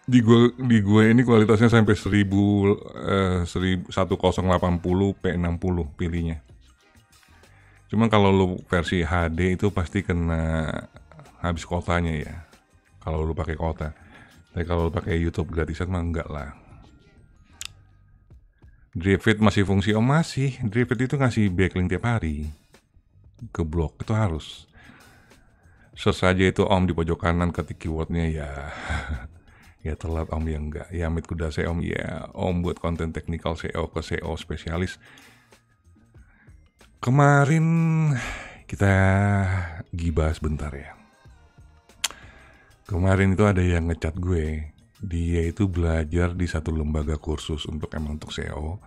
Di gue ini kualitasnya sampai 1080p 60 pilihnya. Cuma kalau lu versi HD itu pasti kena habis kotanya ya. Kalau lu pakai kota. Tapi kalau lu pakai YouTube gratisan mah enggak lah. Drive masih fungsi om, masih. Drive itu ngasih backlink tiap hari ke blog, itu harus. Search aja itu om di pojok kanan, ketik keywordnya ya. Ya telat om ya enggak. Ya Amit Kudase om ya. Om buat konten teknikal SEO ke SEO spesialis. Kemarin kita gibah sebentar ya. Kemarin itu ada yang ngecat gue. Dia itu belajar di satu lembaga kursus untuk SEO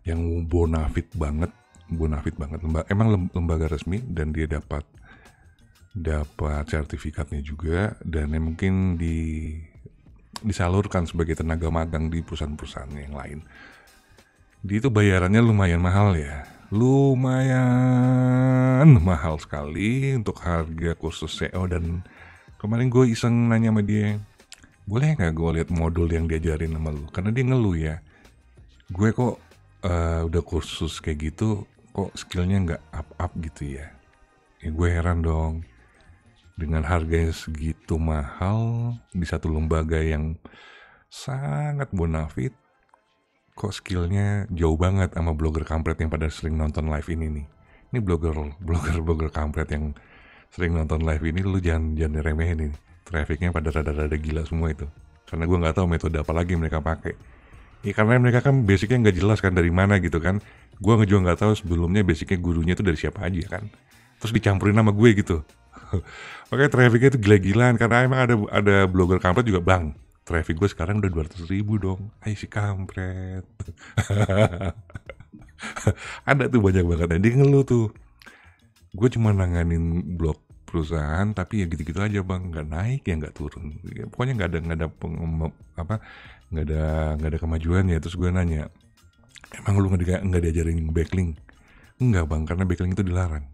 yang bonafit banget. Emang lembaga resmi, dan dia dapat sertifikatnya juga, dan mungkin disalurkan sebagai tenaga magang di perusahaan-perusahaan yang lain. Dia itu bayarannya lumayan mahal ya. Lumayan mahal sekali untuk harga kursus SEO. Dan kemarin gue iseng nanya sama dia, boleh nggak gue lihat modul yang diajarin sama lu? Karena dia ngeluh ya, gue kok udah kursus kayak gitu, kok skillnya nggak up gitu ya. Gue heran dong, dengan harganya segitu mahal di satu lembaga yang sangat bonafit, kok skillnya jauh banget sama blogger kampret yang pada sering nonton live ini nih. Ini blogger kampret yang sering nonton live ini, lu jangan remehin ini. Trafficnya pada rada-rada gila semua itu. Karena gue nggak tahu metode apa lagi mereka pakai. Ya karena mereka kan basicnya nggak jelas kan dari mana gitu kan. Gue juga nggak tahu sebelumnya basicnya gurunya itu dari siapa aja kan. Terus dicampurin sama gue gitu. Makanya trafficnya itu gila-gilaan. Karena emang ada blogger kampret juga, bang, traffic gue sekarang udah 200.000 dong. Ay si kampret. Ada tuh banyak banget. Dia ngeluh tuh, gue cuma nanganin blog perusahaan tapi ya gitu-gitu aja bang, nggak naik ya nggak turun ya, pokoknya nggak ada kemajuan ya. Terus gue nanya, emang lu nggak diajarin backlink? Enggak bang, karena backlink itu dilarang.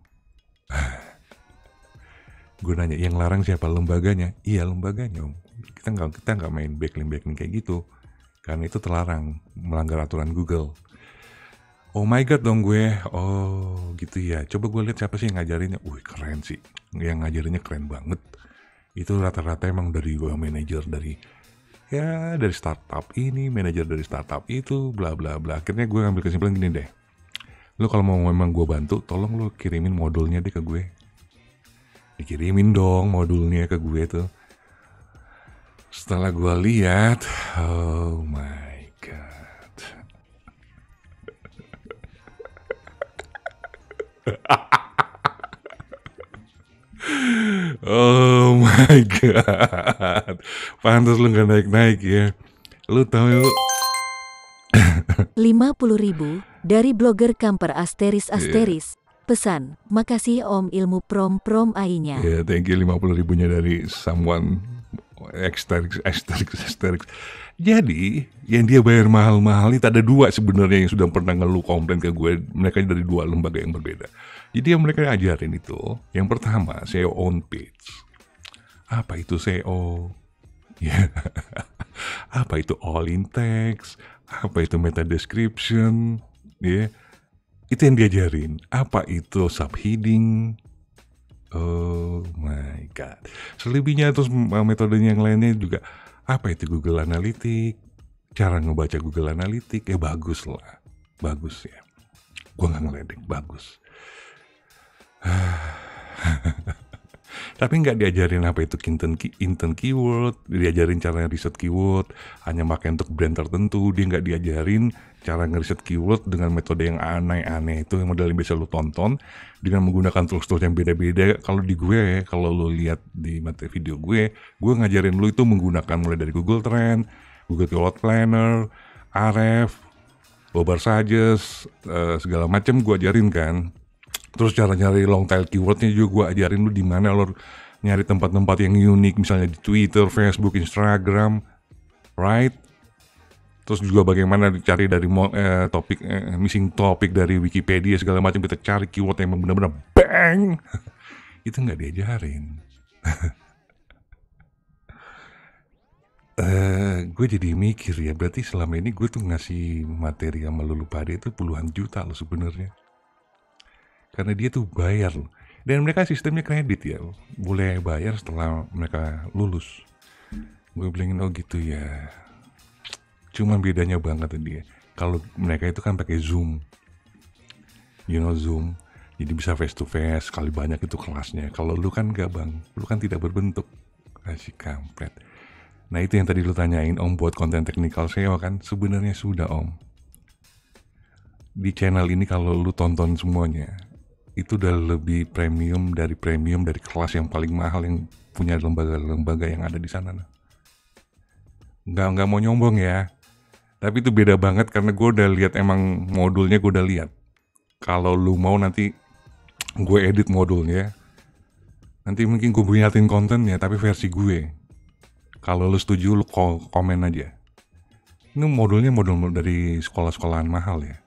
Gue nanya, yang larang siapa? Lembaganya? Iya lembaganya om, kita nggak main backlink kayak gitu karena itu terlarang, melanggar aturan Google. Oh my god dong gue. Oh gitu ya. Coba gue lihat siapa sih yang ngajarinnya. Wih keren sih. Yang ngajarinnya keren banget. Itu rata-rata emang dari manajer dari startup ini, manajer dari startup itu, bla bla bla. Akhirnya gue ngambil kesimpulan gini deh. Lu kalau mau memang gue bantu, tolong lu kirimin modulnya deh ke gue. Dikirimin dong modulnya ke gue tuh. Setelah gue lihat, oh my god. Oh my god. Pantas lu gak naik-naik ya. Lu tahu ya, 50.000 dari blogger Kamper ***. Pesan, makasih om ilmu prom AI-nya. Ya, thank you 50.000-nya dari someone Asterix. Jadi, yang dia bayar mahal-mahal itu ada dua sebenarnya yang sudah pernah ngeluh komplain ke gue. Mereka dari dua lembaga yang berbeda. Jadi yang mereka ajarin itu, yang pertama SEO on page. Apa itu SEO? Ya. Apa itu all in text? Apa itu meta description? Ya. Itu yang diajarin. Apa itu subheading? Oh my god. Selebihnya terus metodenya yang lainnya juga. Apa itu Google Analytics? Cara ngebaca Google Analytics? Ya bagus lah. Bagus ya. Gue gak ngeledek, bagus. Tapi nggak diajarin apa itu intent keyword, diajarin cara riset keyword, hanya pakai untuk brand tertentu. Dia nggak diajarin cara ngeriset keyword dengan metode yang aneh-aneh itu yang model yang bisa lu tonton dengan menggunakan tools-tools yang beda-beda. Kalau di gue, kalau lu lihat di materi video gue ngajarin lu itu menggunakan mulai dari Google Trend, Google Keyword Planner, Ahrefs, Bobar Suggest, segala macam gue ajarin kan. Terus cara nyari long tail keywordnya juga gue ajarin lu di mana lo nyari tempat-tempat yang unik, misalnya di Twitter, Facebook, Instagram, right? Terus juga bagaimana dicari dari topik missing topik dari Wikipedia segala macam, kita cari keyword yang benar-benar bang. Itu nggak diajarin. Gue jadi mikir ya, berarti selama ini gue tuh ngasih materi sama lu pada itu puluhan juta loh sebenarnya. Karena dia tuh bayar loh. Dan mereka sistemnya kredit ya. Boleh bayar setelah mereka lulus. Gue bilangin, oh gitu ya. Cuma bedanya banget dia. Kalau mereka itu kan pakai Zoom. You know Zoom. Jadi bisa face to face. Sekali banyak itu kelasnya. Kalau lu kan gak bang. Lu kan tidak berbentuk. Asik kampret. Nah itu yang tadi lu tanyain om buat konten technical SEO kan. Sebenarnya sudah om. Di channel ini kalau lu tonton semuanya, itu udah lebih premium dari kelas yang paling mahal yang punya lembaga-lembaga yang ada di sana. Nggak mau nyombong ya, tapi itu beda banget karena gue udah lihat emang modulnya, gue udah lihat. Kalau lu mau nanti gue edit modulnya, nanti mungkin gue buatin kontennya tapi versi gue. Kalau lu setuju lu komen aja. Ini modulnya modul dari sekolah-sekolahan mahal ya.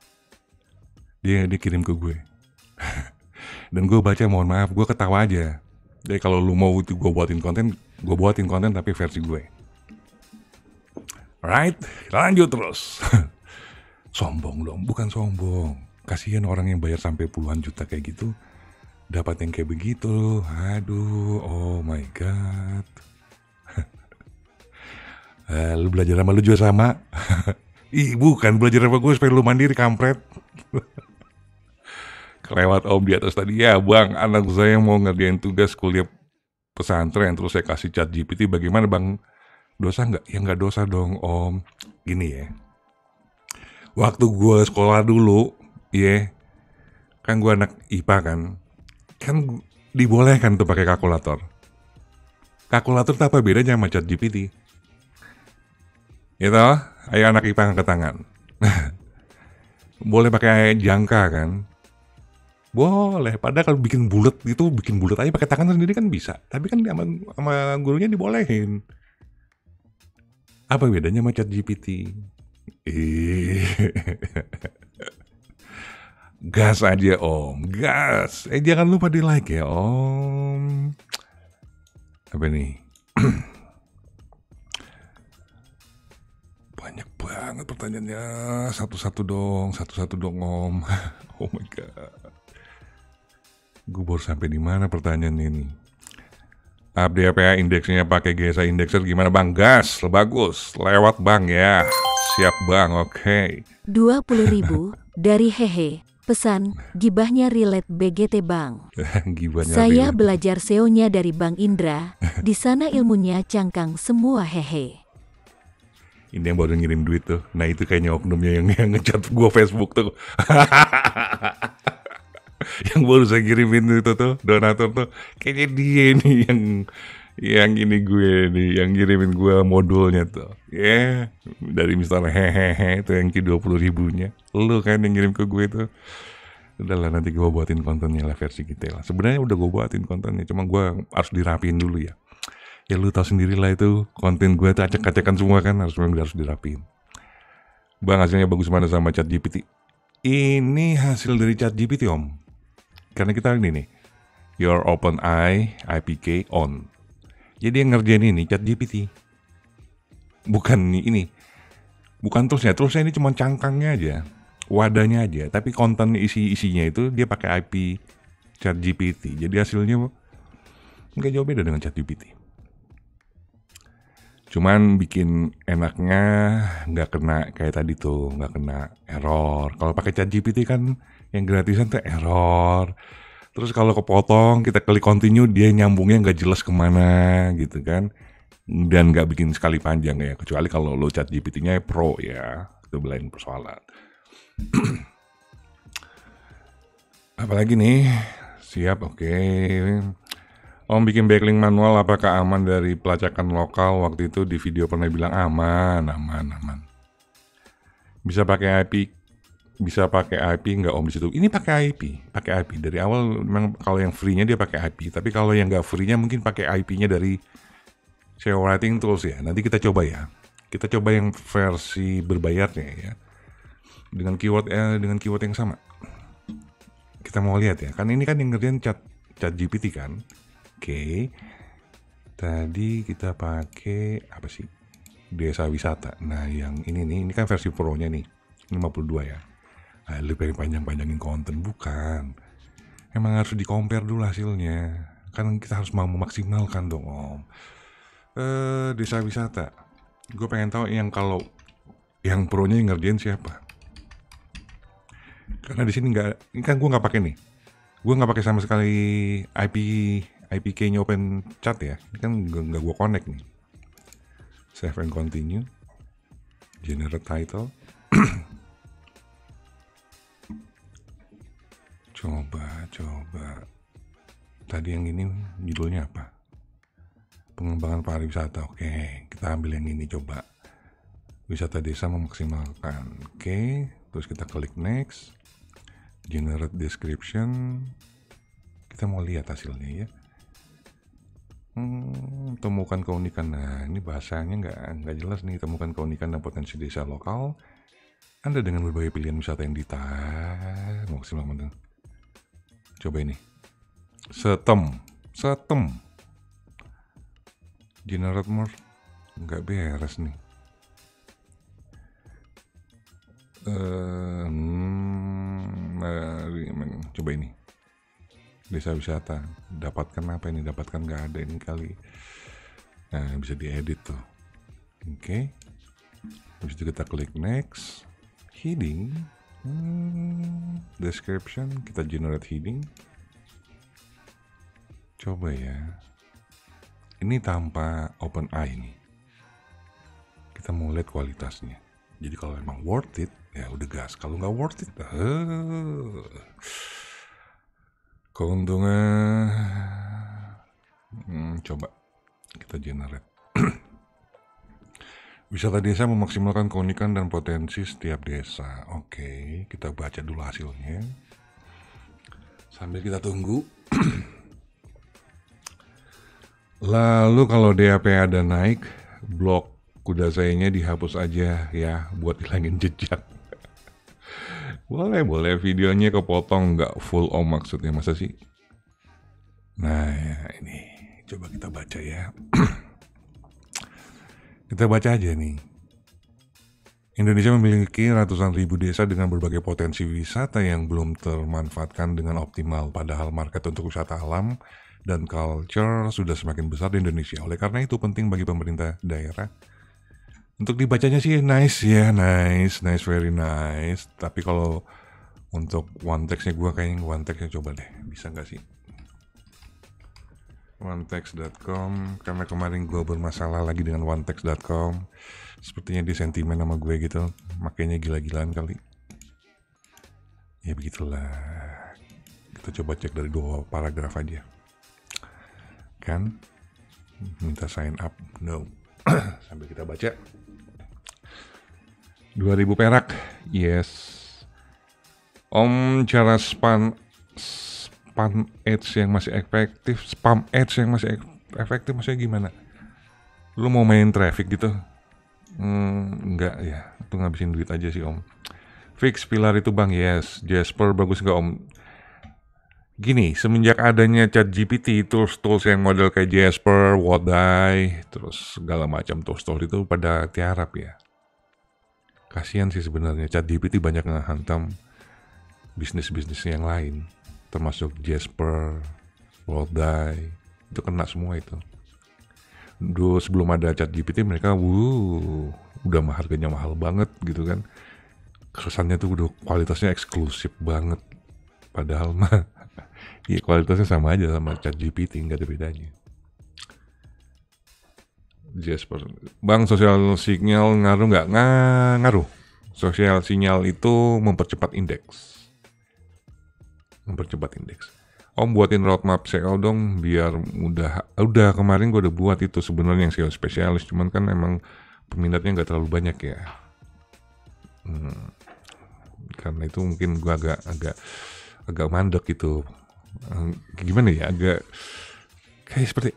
Dia kirim ke gue. Dan gue baca, mohon maaf, gue ketawa aja. Jadi kalau lu mau itu gue buatin konten tapi versi gue. Alright, lanjut terus. Sombong dong, bukan sombong. Kasihan orang yang bayar sampai puluhan juta kayak gitu, dapat yang kayak begitu. Aduh, oh my god. Lu belajar sama lu juga sama. Ih, bukan belajar sama gue supaya lu mandiri, kampret. Kelewat om di atas tadi, ya bang, anak saya mau ngerjain tugas kuliah pesantren, terus saya kasih ChatGPT, bagaimana bang? Dosa nggak? Ya nggak dosa dong om. Gini ya, waktu gue sekolah dulu, kan gue anak IPA kan dibolehkan tuh pakai kalkulator. Kalkulator tuh apa bedanya sama ChatGPT? Ya toh, ayo anak IPA angkat tangan. Boleh pakai jangka kan? Boleh, padahal kalau bikin bulat aja pakai tangan sendiri kan bisa. Tapi kan sama gurunya dibolehin. Apa bedanya sama ChatGPT? Gas aja om, gas. Jangan lupa di like ya om. Apa nih? Banyak banget pertanyaannya. Satu-satu dong om. Oh my god. Gue baru sampai di mana pertanyaan ini? Update APA indeksnya pakai GSA Indexer gimana bang? Gas, bagus, lewat bang ya. Siap bang, oke. 20.000 dari Hehe. Pesan, gibahnya relate BGT bang. Gibahnya Saya relate. belajar SEO-nya dari Bang Indra. Di sana ilmunya cangkang semua hehe. Ini yang baru ngirim duit tuh. Nah itu kayaknya oknumnya yang ngechat gue Facebook tuh. Yang baru saya kirimin itu tuh, donatur tuh, kayaknya dia nih yang ini gue nih, yang kirimin gue modulnya tuh. Dari misalnya hehehe itu yang 20.000-nya. Lu kan yang kirim ke gue tuh. Udahlah nanti gue buatin kontennya lah versi kita lah. Sebenarnya udah gue buatin kontennya, cuma gue harus dirapiin dulu ya. Ya lu tahu sendiri lah itu, konten gue tuh acak-acakan semua kan, harus dirapiin. Bang hasilnya bagus mana sama ChatGPT? Ini hasil dari ChatGPT om. Karena kita ini nih, your OpenAI IPK on. Jadi yang ngerjain ini ChatGPT. Bukan ini. Bukan toolsnya ini cuma cangkangnya aja. Wadahnya aja. Tapi konten isinya itu dia pakai IP ChatGPT. Jadi hasilnya nggak jauh beda dengan ChatGPT. Cuman bikin enaknya nggak kena kayak tadi tuh, nggak kena error. Kalau pakai ChatGPT kan yang gratisan tuh error. Terus kalau kepotong, kita klik continue, dia nyambungnya nggak jelas kemana gitu kan. Dan nggak bikin sekali panjang ya. Kecuali kalau lo chat GPT-nya pro ya. Itu lain persoalan. Apalagi nih? Siap, oke. Om bikin backlink manual apakah aman dari pelacakan lokal? Waktu itu di video pernah bilang aman. Bisa pakai IP nggak Om di situ? Ini pakai IP dari awal. Memang kalau yang free-nya dia pakai IP, tapi kalau yang nggak free-nya mungkin pakai IP-nya dari SEO Writing Tools ya. Nanti kita coba ya. Kita coba yang versi berbayarnya ya. Dengan keyword yang sama. Kita mau lihat ya. Kan ini kan yang ngerjain chat GPT kan. Oke. Tadi kita pakai apa sih? Desa wisata. Nah, yang ini kan versi pro-nya nih. 52 ya. Nah, lu pengen panjang-panjangin konten bukan. Emang harus di-compare dulu hasilnya. Kan kita harus mau memaksimalkan dong, Om. Desa wisata. Gue pengen tahu kalau yang pro-nya yang ngerjain siapa. Karena di sini ini kan gue nggak pakai nih. Gue nggak pakai sama sekali IPK-nya Open Chat ya. Ini kan nggak gue connect nih. Save and continue. Generate title. Coba. Tadi yang ini judulnya apa? Pengembangan pariwisata. Oke, kita ambil yang ini coba. Wisata desa memaksimalkan. Oke, terus kita klik next. Generate description. Kita mau lihat hasilnya ya. Temukan keunikan. Nah, ini bahasanya nggak jelas nih. Temukan keunikan dan potensi desa lokal. Anda dengan berbagai pilihan wisata yang maksimalkan. Coba ini. Setem. Generate more. Nggak beres nih. Coba ini. Desa wisata. Dapatkan apa ini? Dapatkan nggak ada ini kali. Nah, bisa diedit tuh. Oke. Habis itu kita klik next. Heading. Description. Kita generate heading. Coba ya. Ini tanpa OpenAI nih. Kita mau lihat kualitasnya. Jadi kalau emang worth it, ya udah gas. Kalau nggak worth it, keuntungan. Coba kita generate. Wisata desa memaksimalkan keunikan dan potensi setiap desa. Oke, kita baca dulu hasilnya. Sambil kita tunggu. Lalu kalau DAP ada naik, blok kuda sayanya dihapus aja ya buat hilangin jejak. boleh videonya kepotong nggak full Om maksudnya, masa sih? Nah ya ini coba kita baca ya. Kita baca aja nih. Indonesia memiliki ratusan ribu desa dengan berbagai potensi wisata yang belum termanfaatkan dengan optimal, padahal market untuk wisata alam dan culture sudah semakin besar di Indonesia. Oleh karena itu penting bagi pemerintah daerah untuk dibacanya sih nice, very nice. Tapi kalau untuk one text-nya gue kayaknya one text-nya coba deh, bisa nggak sih? onetext.com, karena kemarin gue bermasalah lagi dengan onetext.com. Sepertinya dia sentimen sama gue gitu, makanya gila-gilaan kali. Ya begitulah. Kita coba cek dari 2 paragraf aja. Kan minta sign up, no. Sambil kita baca. 2.000 perak, yes. Om, cara spam ads yang masih efektif maksudnya gimana? Lu mau main traffic gitu? Enggak ya, itu ngabisin duit aja sih Om. Fix pilar itu bang, yes. Jasper bagus nggak Om? Gini, semenjak adanya ChatGPT, tools yang model kayak Jasper, Wodai, terus segala macam tools itu pada tiarap ya. Kasian sih sebenarnya, ChatGPT banyak ngehantam bisnis yang lain, termasuk Jasper, Wodai, itu kena semua itu. Dulu sebelum ada ChatGPT mereka, udah harganya mahal banget gitu kan. Kesannya tuh udah kualitasnya eksklusif banget. Padahal mah Ya kualitasnya sama aja sama ChatGPT, nggak ada bedanya. Jasper, Bang, sosial signal ngaruh nggak? Ngaruh. Sosial sinyal itu mempercepat indeks. Om buatin roadmap SEO dong biar udah kemarin gue udah buat itu sebenarnya yang SEO spesialis, cuman kan emang peminatnya nggak terlalu banyak ya. Karena itu mungkin gue agak mandek gitu. Gimana ya, agak kayak seperti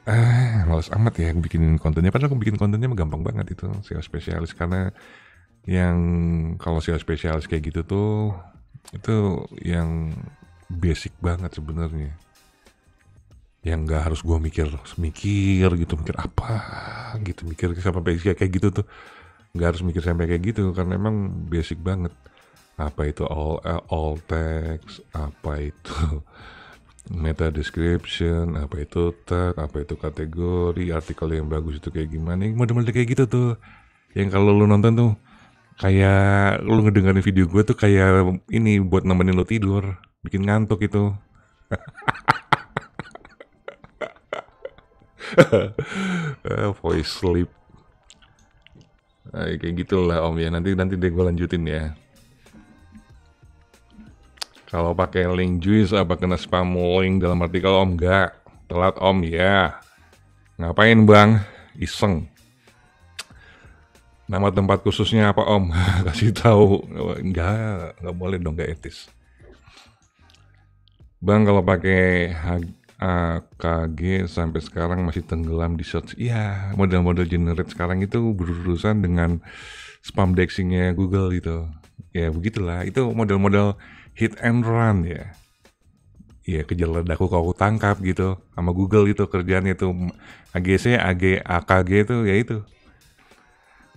males amat ya bikin kontennya, padahal bikin kontennya gampang banget itu SEO spesialis, karena yang kalau SEO spesialis kayak gitu tuh itu yang basic banget sebenarnya, yang nggak harus gue mikir apa gitu, mikir sampai kayak gitu tuh nggak harus mikir sampai kayak gitu, karena emang basic banget. Apa itu all text, apa itu meta description, apa itu tag, apa itu kategori, artikel yang bagus itu kayak gimana, model-model kayak gitu tuh, yang kalau lu nonton tuh kayak lu ngedengerin video gue tuh kayak ini buat nemenin lu tidur, bikin ngantuk itu. Voice sleep. Kayak gitulah Om ya. Nanti deh gue lanjutin ya. Kalau pakai link juice apa kena spam link dalam artikel Om? Enggak. Telat Om ya. Ngapain Bang? Iseng. Nama tempat khususnya apa Om? Kasih tahu. Enggak boleh dong, enggak etis. Bang, kalau pakai AKG sampai sekarang masih tenggelam di search. Iya, model-model generate sekarang itu berurusan dengan spam indexingnya Google gitu. Ya begitulah, itu model-model hit and run ya. Ya kejar ledaku kau tangkap gitu sama Google itu kerjaannya itu. AKG itu ya itu.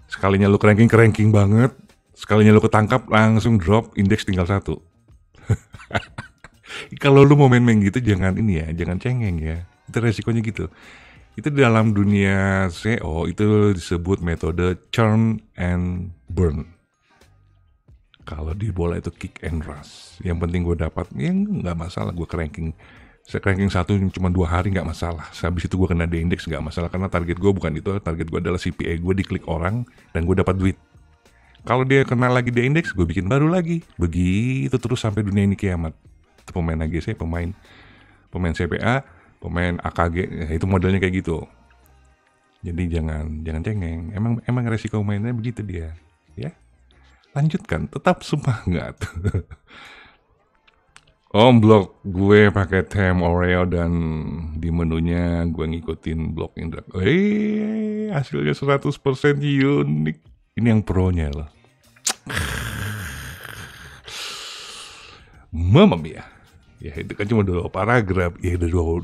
Sekalinya lu ranking banget, sekalinya lu ketangkap langsung drop, indeks tinggal 1. Kalau lu mau main-main gitu jangan cengeng ya. Itu resikonya gitu. Itu dalam dunia SEO itu disebut metode churn and burn. Kalau di bola itu kick and rush. Yang penting gue dapat, ya nggak masalah gue ranking 1 cuma 2 hari nggak masalah. Habis itu gue kena D-index nggak masalah, karena target gue bukan itu. Target gue adalah CPA gue diklik orang dan gue dapat duit. Kalau dia kena lagi D-index, gue bikin baru lagi. Begitu terus sampai dunia ini kiamat. Pemain AGC, pemain CPA, pemain AKG, ya itu modelnya kayak gitu. Jadi jangan cengeng. Emang resiko mainnya begitu dia, ya. Lanjutkan, tetap semangat. Om blog gue pakai theme Oreo dan di menunya gue ngikutin blog Indra. Hasilnya 100% unik. Ini yang pro-nya loh. Mamma mia. Ya itu kan cuma 2 paragraf. Ya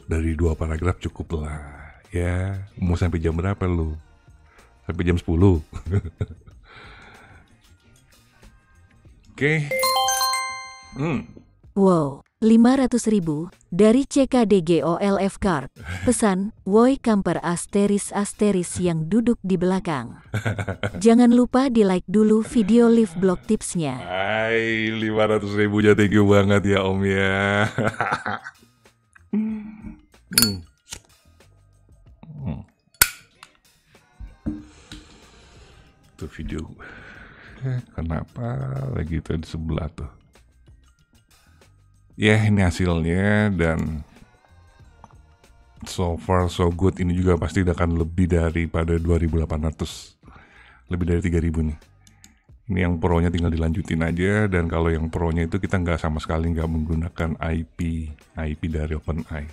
dari 2 paragraf cukup lah. Ya mau sampai jam berapa lu? Sampai jam 10. Oke. Wow, 500.000 dari CKDGOLF Card. Pesan, woi kamper asteris yang duduk di belakang. Jangan lupa di like dulu video live blog tipsnya. 500.000 aja, thank you banget ya Om ya. Itu video. Kenapa lagi itu di sebelah tuh? Ya ini hasilnya dan so far so good. Ini juga pasti akan lebih daripada 2.800, lebih dari 3.000 nih. Ini yang pro-nya tinggal dilanjutin aja. Dan kalau yang pro-nya itu kita sama sekali nggak menggunakan IP dari OpenAI.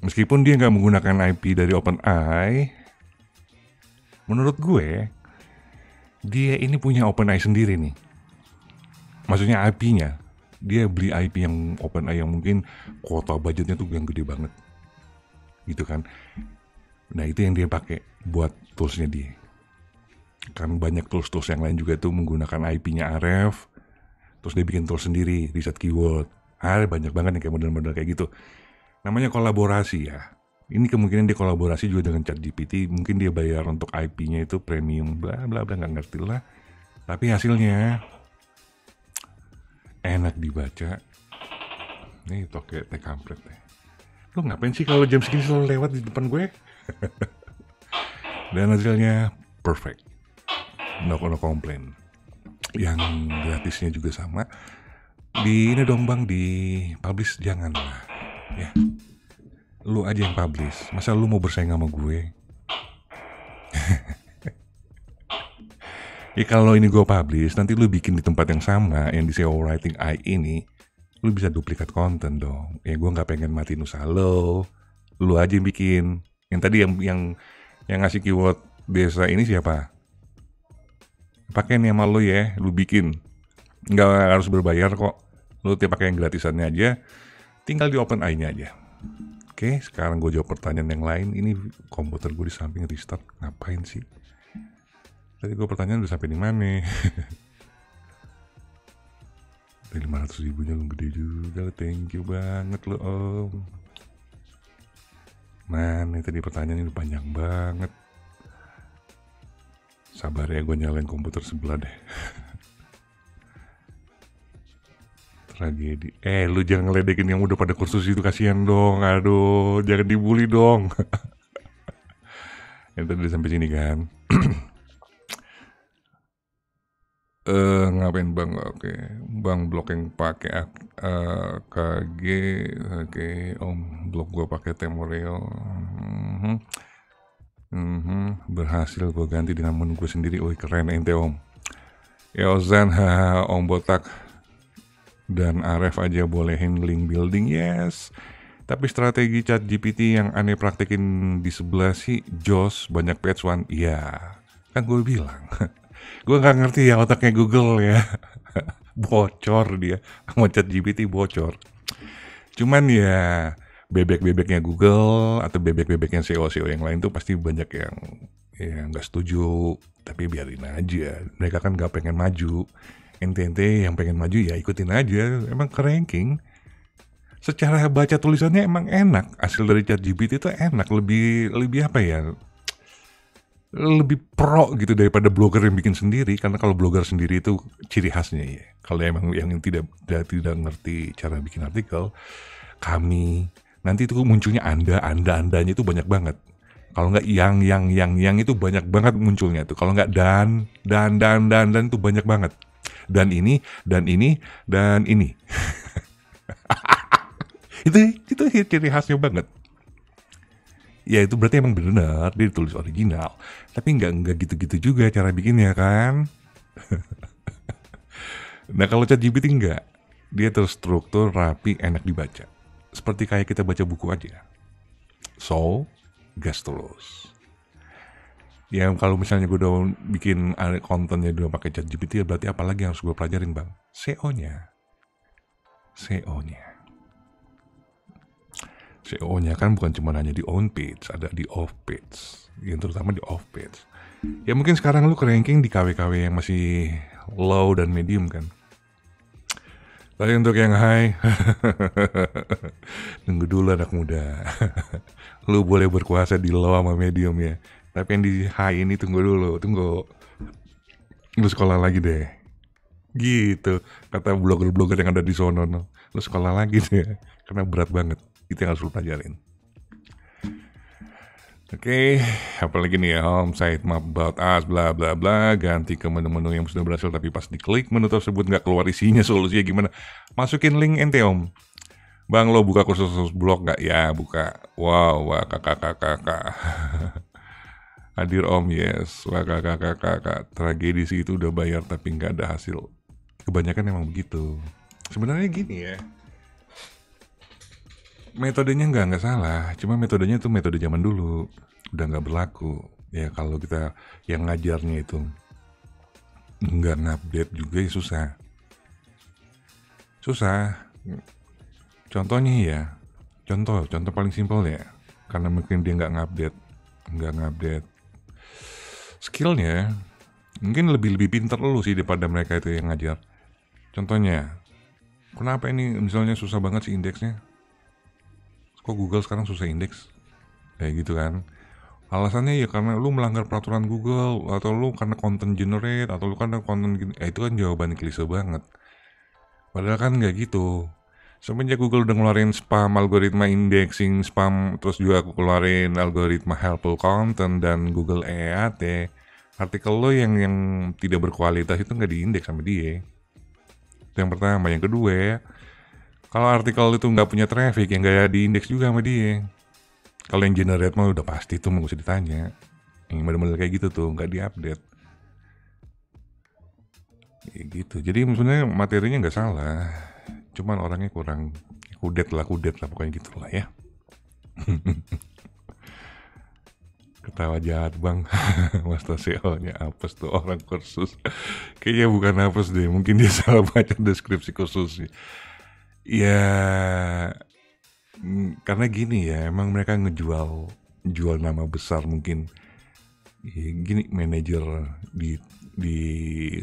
Meskipun dia nggak menggunakan IP dari OpenAI, menurut gue dia ini punya OpenAI sendiri nih. Maksudnya IP-nya. Dia beli IP yang OpenAI yang mungkin kuota budgetnya tuh yang gede banget, gitu kan. Nah itu yang dia pakai buat toolsnya dia. Kan banyak tools yang lain juga tuh menggunakan IP-nya Ahrefs, terus dia bikin tools sendiri, riset keyword. Banyak banget yang kayak model-model kayak gitu. Namanya kolaborasi ya. Ini kemungkinan dia kolaborasi juga dengan ChatGPT. Mungkin dia bayar untuk IP-nya itu premium, bla bla bla, nggak ngerti lah. Tapi hasilnya enak dibaca, Nih toke teh kampret deh. Lu ngapain sih kalau jam segini selalu lewat di depan gue? Dan hasilnya perfect. No complain. Yang gratisnya juga sama. Di ini dong bang, di publish jangan lah. Ya. Lu aja yang publish. Masa lu mau bersaing sama gue? Ya kalau ini gue publish, nanti lu bikin di tempat yang sama, yang di SEO Writing AI ini, lu bisa duplikat konten dong. Ya gue nggak pengen matiin usaha lo. Lu aja yang bikin. Yang tadi yang ngasih keyword desa ini siapa? Pakai nih sama lu ya, lu bikin. Nggak harus berbayar kok. Lu pakai yang gratisannya aja. Tinggal di open AI-nya aja. Oke, sekarang gue jawab pertanyaan yang lain. Ini komputer gue di samping restart. Ngapain sih? Tadi gue pertanyaan udah sampai di mana? Dari 500.000-nya lu gede juga. Thank you banget lo om. Mana tadi pertanyaan ini panjang banget. Sabar ya, gue nyalain komputer sebelah deh. Tragedi. Lu jangan ngeledekin yang udah pada kursus itu, kasihan dong. Aduh, jangan dibully dong. Yang tadi sampai sini kan. Ngapain bang? Oke, bang blok yang pakai KG. Oke, om blok gue pakai Temoreo. Berhasil gue ganti di nama gue sendiri. Wih keren ente om. Ozan, haha, om botak dan Aref aja bolehin link building, yes. Tapi strategi ChatGPT yang aneh praktekin di sebelah sih Jos banyak patch one. Iya, kan gue bilang. Gue nggak ngerti ya otaknya Google ya. Bocor dia, sama ChatGPT bocor. Cuman ya bebek-bebeknya Google atau bebek-bebeknya SEO yang lain tuh pasti banyak yang nggak setuju. Tapi biarin aja, mereka kan nggak pengen maju. Ente-ente yang pengen maju ya ikutin aja. Emang ke ranking. Secara baca tulisannya emang enak. Hasil dari ChatGPT itu enak, lebih apa ya? Lebih pro gitu daripada blogger yang bikin sendiri. Karena kalau blogger sendiri itu ciri khasnya ya. Kalau emang yang tidak ngerti cara bikin artikel, kami nanti itu munculnya andanya itu banyak banget. Kalau nggak yang itu banyak banget munculnya tuh. Kalau nggak dan itu banyak banget. Dan ini itu ciri khasnya banget. Ya itu berarti emang benar dia ditulis original. Tapi nggak gitu-gitu juga cara bikinnya kan. Nah kalau ChatGPT enggak, dia terstruktur, rapi, enak dibaca. Seperti kayak kita baca buku aja. So, gas terus. Ya kalau misalnya gue udah bikin kontennya udah pakai ChatGPT, ya berarti apa lagi yang harus gue pelajarin bang? SEO-nya. SEO-nya kan bukan cuma hanya di on page, ada di off page. Yang terutama di off page. Ya mungkin sekarang lu ke ranking di KW-KW yang masih low dan medium kan. Tapi untuk yang high, tunggu dulu anak muda. Lu boleh berkuasa di low sama medium ya. Tapi yang di high ini tunggu dulu. Lu sekolah lagi deh. Gitu, kata blogger-blogger yang ada di sono. Lu sekolah lagi deh, karena berat banget. Itu yang harus lu pelajarin. Oke, apalagi nih ya, home site map about us, bla bla bla, ganti ke menu-menu yang sudah berhasil tapi pas diklik menu tersebut nggak keluar isinya, solusinya gimana? Masukin link ente om. Bang lo buka kursus blog nggak? Ya buka. Wow, wah kakak. Hadir om, yes. Wah kakak. Tragedi sih itu udah bayar tapi nggak ada hasil. Kebanyakan emang begitu. Sebenarnya gini ya. Metodenya nggak salah, cuma metodenya itu metode zaman dulu, udah nggak berlaku. Ya kalau kita yang ngajarnya itu nggak ngupdate juga ya susah. Contohnya ya, contoh paling simpel ya, karena mungkin dia nggak ngupdate skillnya, mungkin lebih pintar lu sih daripada mereka itu yang ngajar. Contohnya, kenapa ini misalnya susah banget sih indeksnya? Kok Google sekarang susah indeks? Kayak gitu kan. Alasannya ya karena lu melanggar peraturan Google, atau lu karena content generate, atau lu karena content itu kan jawaban klise banget. Padahal kan nggak gitu. Semenjak Google udah ngeluarin spam, algoritma indexing spam, terus juga aku keluarin algoritma helpful content dan Google EAT, artikel lo yang tidak berkualitas itu nggak diindeks sama dia. Itu yang pertama. Yang kedua ya, kalau artikel itu nggak punya traffic, yang nggak diindeks juga sama dia. Kalau yang generate mah udah pasti tuh nggak usah ditanya. Yang bener-bener kayak gitu tuh nggak diupdate. Kayak gitu. Jadi sebenarnya materinya nggak salah, cuman orangnya kurang kudet lah pokoknya gitu lah ya. Ketawa jahat bang. Master SEO nya apes tuh orang kursus. Kayaknya bukan apes deh, mungkin dia salah baca deskripsi kursusnya. Ya karena gini ya, emang mereka jual nama besar mungkin. Ya, gini, manajer di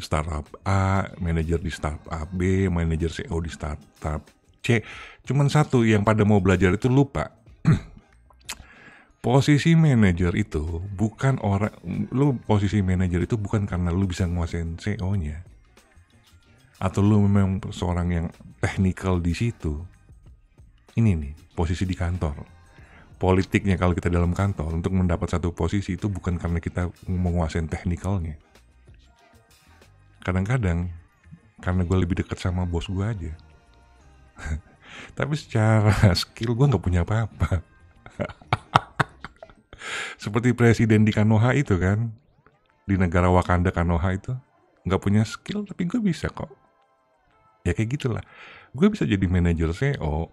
startup A, manajer di startup B, manajer SEO di startup C. Cuman satu yang pada mau belajar itu lupa. Posisi manajer itu bukan posisi manajer itu bukan karena lu bisa nguasain SEO-nya. Atau lu memang seorang yang teknikal di situ. Ini nih, posisi di kantor. Politiknya kalau kita dalam kantor, untuk mendapat satu posisi itu bukan karena kita menguasain teknikalnya. Kadang-kadang karena gue lebih dekat sama bos gue aja. Tapi secara skill gue gak punya apa-apa. Seperti presiden di Konoha itu kan, di negara Wakanda Konoha itu, gak punya skill tapi gue bisa kok. Ya kayak gitulah. Gue bisa jadi manajer SEO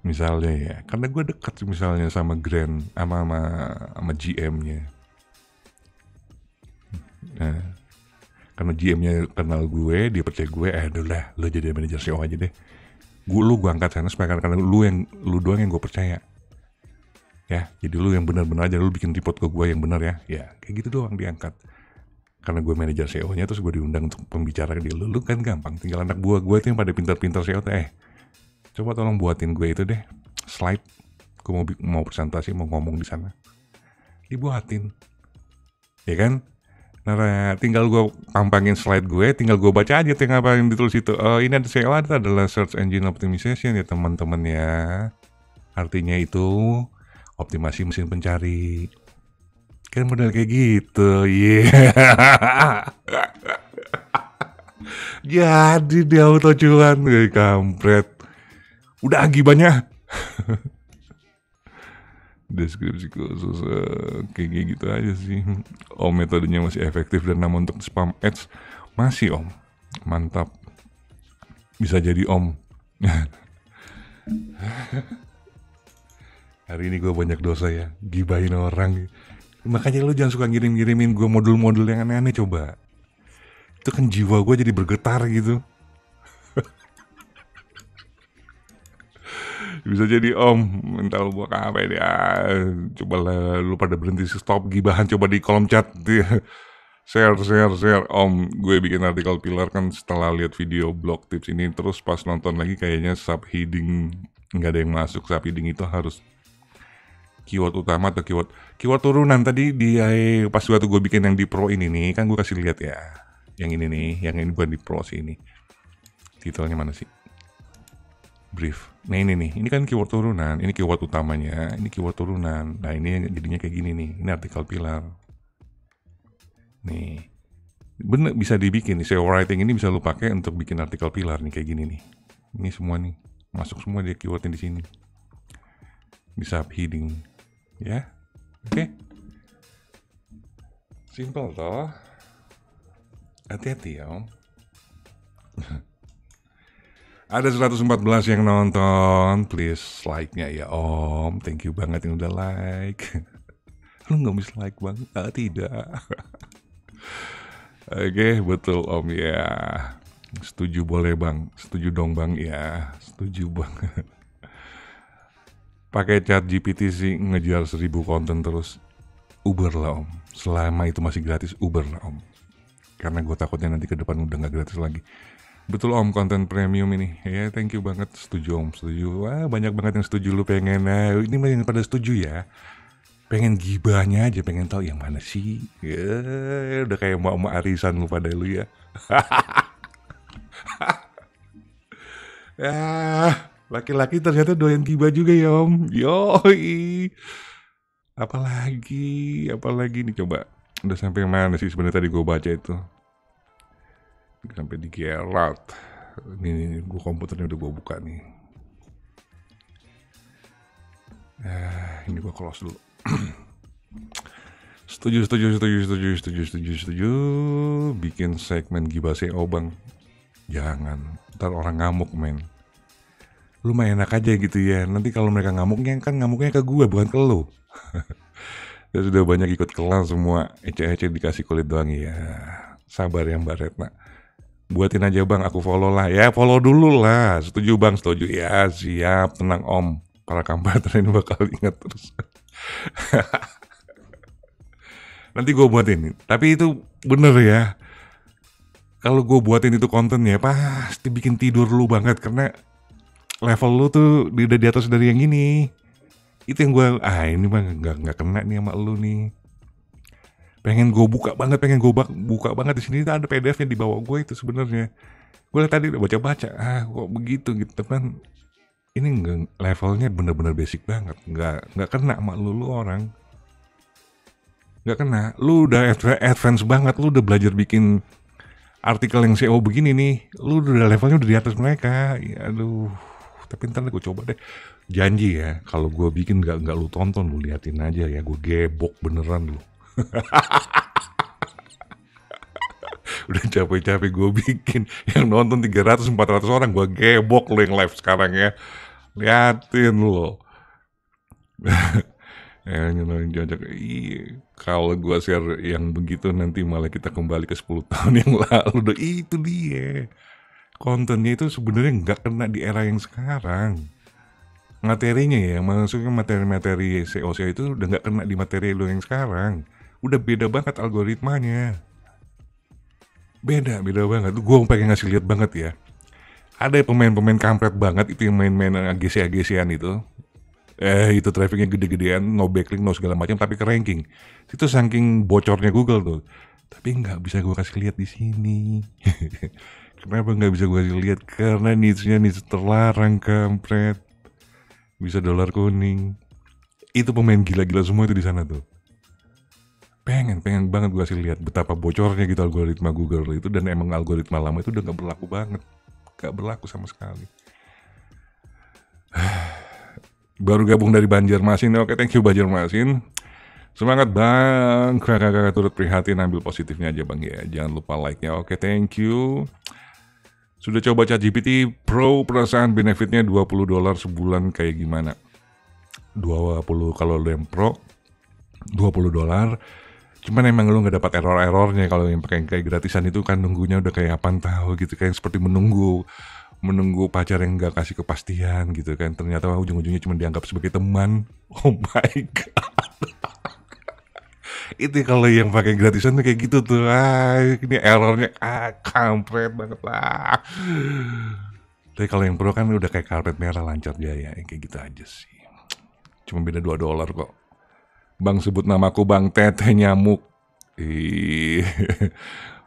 misalnya ya, karena gue dekat misalnya sama Grand, sama GM-nya. Nah, karena GM-nya kenal gue, dia percaya gue, udah lo jadi manajer SEO aja deh. Lu gue angkat sana supaya karena lu doang yang gue percaya. Ya, jadi lu yang benar-benar aja, lu bikin report ke gue yang benar ya. Ya, kayak gitu doang diangkat. Karena gue manajer SEO-nya, terus gue diundang untuk pembicara di lu kan gampang. Tinggal anak buah gue tuh yang pada pintar-pintar SEO tuh, coba tolong buatin gue itu deh, slide. Gue mau presentasi, mau ngomong di sana. Dibuatin. Ya kan? Nah, tinggal gue tampangin slide gue, tinggal gue baca aja tuh apa yang ditulis itu. Ini ada SEO, itu adalah Search Engine Optimization ya teman-teman ya. Artinya itu optimasi mesin pencari. Kan model kayak gitu, Jadi dia auto cuan, kampret. Udah gibahnya. Deskripsi khusus kayak gitu aja sih. Om, metodenya masih efektif dan nama untuk spam ads masih om. Mantap. Bisa jadi om. Hari ini gue banyak dosa ya, gibahin orang. Makanya lu jangan suka ngirim-ngirimin gue modul-modul yang aneh-aneh coba. Itu kan jiwa gue jadi bergetar gitu. Bisa jadi om, mental gue apa ya? Coba lah, lu pada berhenti stop gibahan, coba di kolom chat. Share om. Gue bikin artikel pilar kan setelah lihat video blog tips ini, terus pas nonton lagi kayaknya subheading nggak ada yang masuk. Subheading itu harus keyword utama atau keyword turunan. Tadi di pas waktu gue bikin yang di pro ini nih, kan gue kasih lihat ya, yang ini nih, yang ini bukan di pro sih ini. Titelnya mana sih? Brief. Nah ini kan keyword turunan, ini keyword utamanya, ini keyword turunan. Nah ini jadinya kayak gini nih, ini artikel pilar. Nih, bener bisa dibikin nih, SEO writing ini bisa lu pakai untuk bikin artikel pilar nih kayak gini nih. Ini semua nih, masuk semua dia keywordnya di sini. Bisa heading, ya, oke. Simple toh. Hati-hati ya om. Ada 114 yang nonton, please like-nya ya om. Thank you banget yang udah like. Lu gak bisa like bang? Tidak. Oke, betul om ya. Setuju boleh bang, setuju dong bang ya. Setuju bang. Pakai chat GPT sih ngejar 1000 konten terus. Uber lah om. Selama itu masih gratis, Uber lah om. Karena gue takutnya nanti ke depan udah gak gratis lagi. Betul om, konten premium ini. Ya, thank you banget. Setuju om, setuju. Wah, banyak banget yang setuju. Lu pengen, ini mah yang pada setuju ya. Pengen gibahnya aja, pengen tahu yang mana sih. Ya, udah kayak mau arisan lu pada lu ya. Laki-laki ternyata doyan gibah juga ya om. Yoi. Apalagi nih coba. Udah sampai mana sih sebenarnya tadi gue baca itu? Sampai di Geralt. Nih, gue komputernya udah gue buka nih. Ini gue close dulu. Setuju. Bikin segmen gibah SEO bang. Jangan, ntar orang ngamuk men. Lu mah enak aja gitu ya. Nanti kalau mereka ngamuknya kan ngamuknya ke gue bukan ke lu. Ya sudah banyak ikut kelas semua. Ece-ece dikasih kulit doang ya. Sabar ya Mbak Retna. Buatin aja bang, aku follow lah. Ya follow dulu lah. Setuju bang, setuju. Ya siap, tenang om. Para kampret ini bakal ingat terus. Nanti gue buatin. Tapi itu bener ya. Kalau gue buatin itu kontennya pasti bikin tidur lu banget. Karena level lu tuh udah di atas dari yang ini. Itu yang gue, ini mah nggak kena nih sama lu nih. Pengen gue buka banget di sini ada PDF-nya di bawah gue itu sebenarnya. Gue tadi udah baca-baca, kok begitu gitu kan. Ini levelnya bener-bener basic banget, nggak kena sama lu orang. Nggak kena, lu udah advance banget, lu udah belajar bikin artikel yang SEO begini nih, lu udah levelnya udah di atas mereka. Ya, aduh, tapi ntar gue coba deh. Janji ya, kalau gue bikin nggak lu tonton, lu liatin aja ya, gue gebok beneran lu. Udah capek-capek gue bikin, yang nonton 300-400 orang, gue gebok lu yang live sekarang ya. Liatin lo. Kalau gue share yang begitu nanti malah kita kembali ke 10 tahun yang lalu. Itu dia. Kontennya itu sebenarnya nggak kena di era yang sekarang. Materinya ya, maksudnya materi-materi SEO itu udah nggak kena di materi lo yang sekarang. Udah beda banget algoritmanya. Beda banget. Gue pengen ngasih lihat banget ya. Ada pemain-pemain kampret banget itu yang main-main AGC-AGC-an itu. Itu trafficnya gede-gedean, no backlink, no segala macam, tapi ke ranking. Itu saking bocornya Google tuh. Tapi nggak bisa gue kasih lihat di sini. Kenapa nggak bisa gue kasih lihat? Karena niche-nya niche terlarang kampret. Bisa dolar kuning. Itu pemain gila-gila semua itu di sana tuh. Pengen banget gue kasih lihat betapa bocornya gitu algoritma Google itu, dan emang algoritma lama itu udah nggak berlaku banget. Gak berlaku sama sekali. Baru gabung dari Banjarmasin. Oke, thank you Banjarmasin. Semangat bang. Kakak-kakak turut prihatin, ambil positifnya aja bang ya. Jangan lupa like-nya. Oke, thank you. Sudah coba ChatGPT Pro, perasaan benefitnya $20 sebulan kayak gimana? 20 kalau lo yang Pro, $20. Cuman emang lu nggak dapat error-errornya. Kalau yang pakai kayak gratisan itu kan nunggunya udah kayak apaan tahu gitu, kayak seperti menunggu pacar yang nggak kasih kepastian gitu kan. Ternyata ujung-ujungnya cuma dianggap sebagai teman. Oh my god. Itu kalau yang pakai gratisan tuh kayak gitu tuh. Ini errornya kampret banget lah. Tapi kalau yang Pro kan udah kayak karpet merah, lancar jaya, kayak gitu aja sih. Cuma beda $2 kok. Bang sebut namaku Bang Teteh Nyamuk.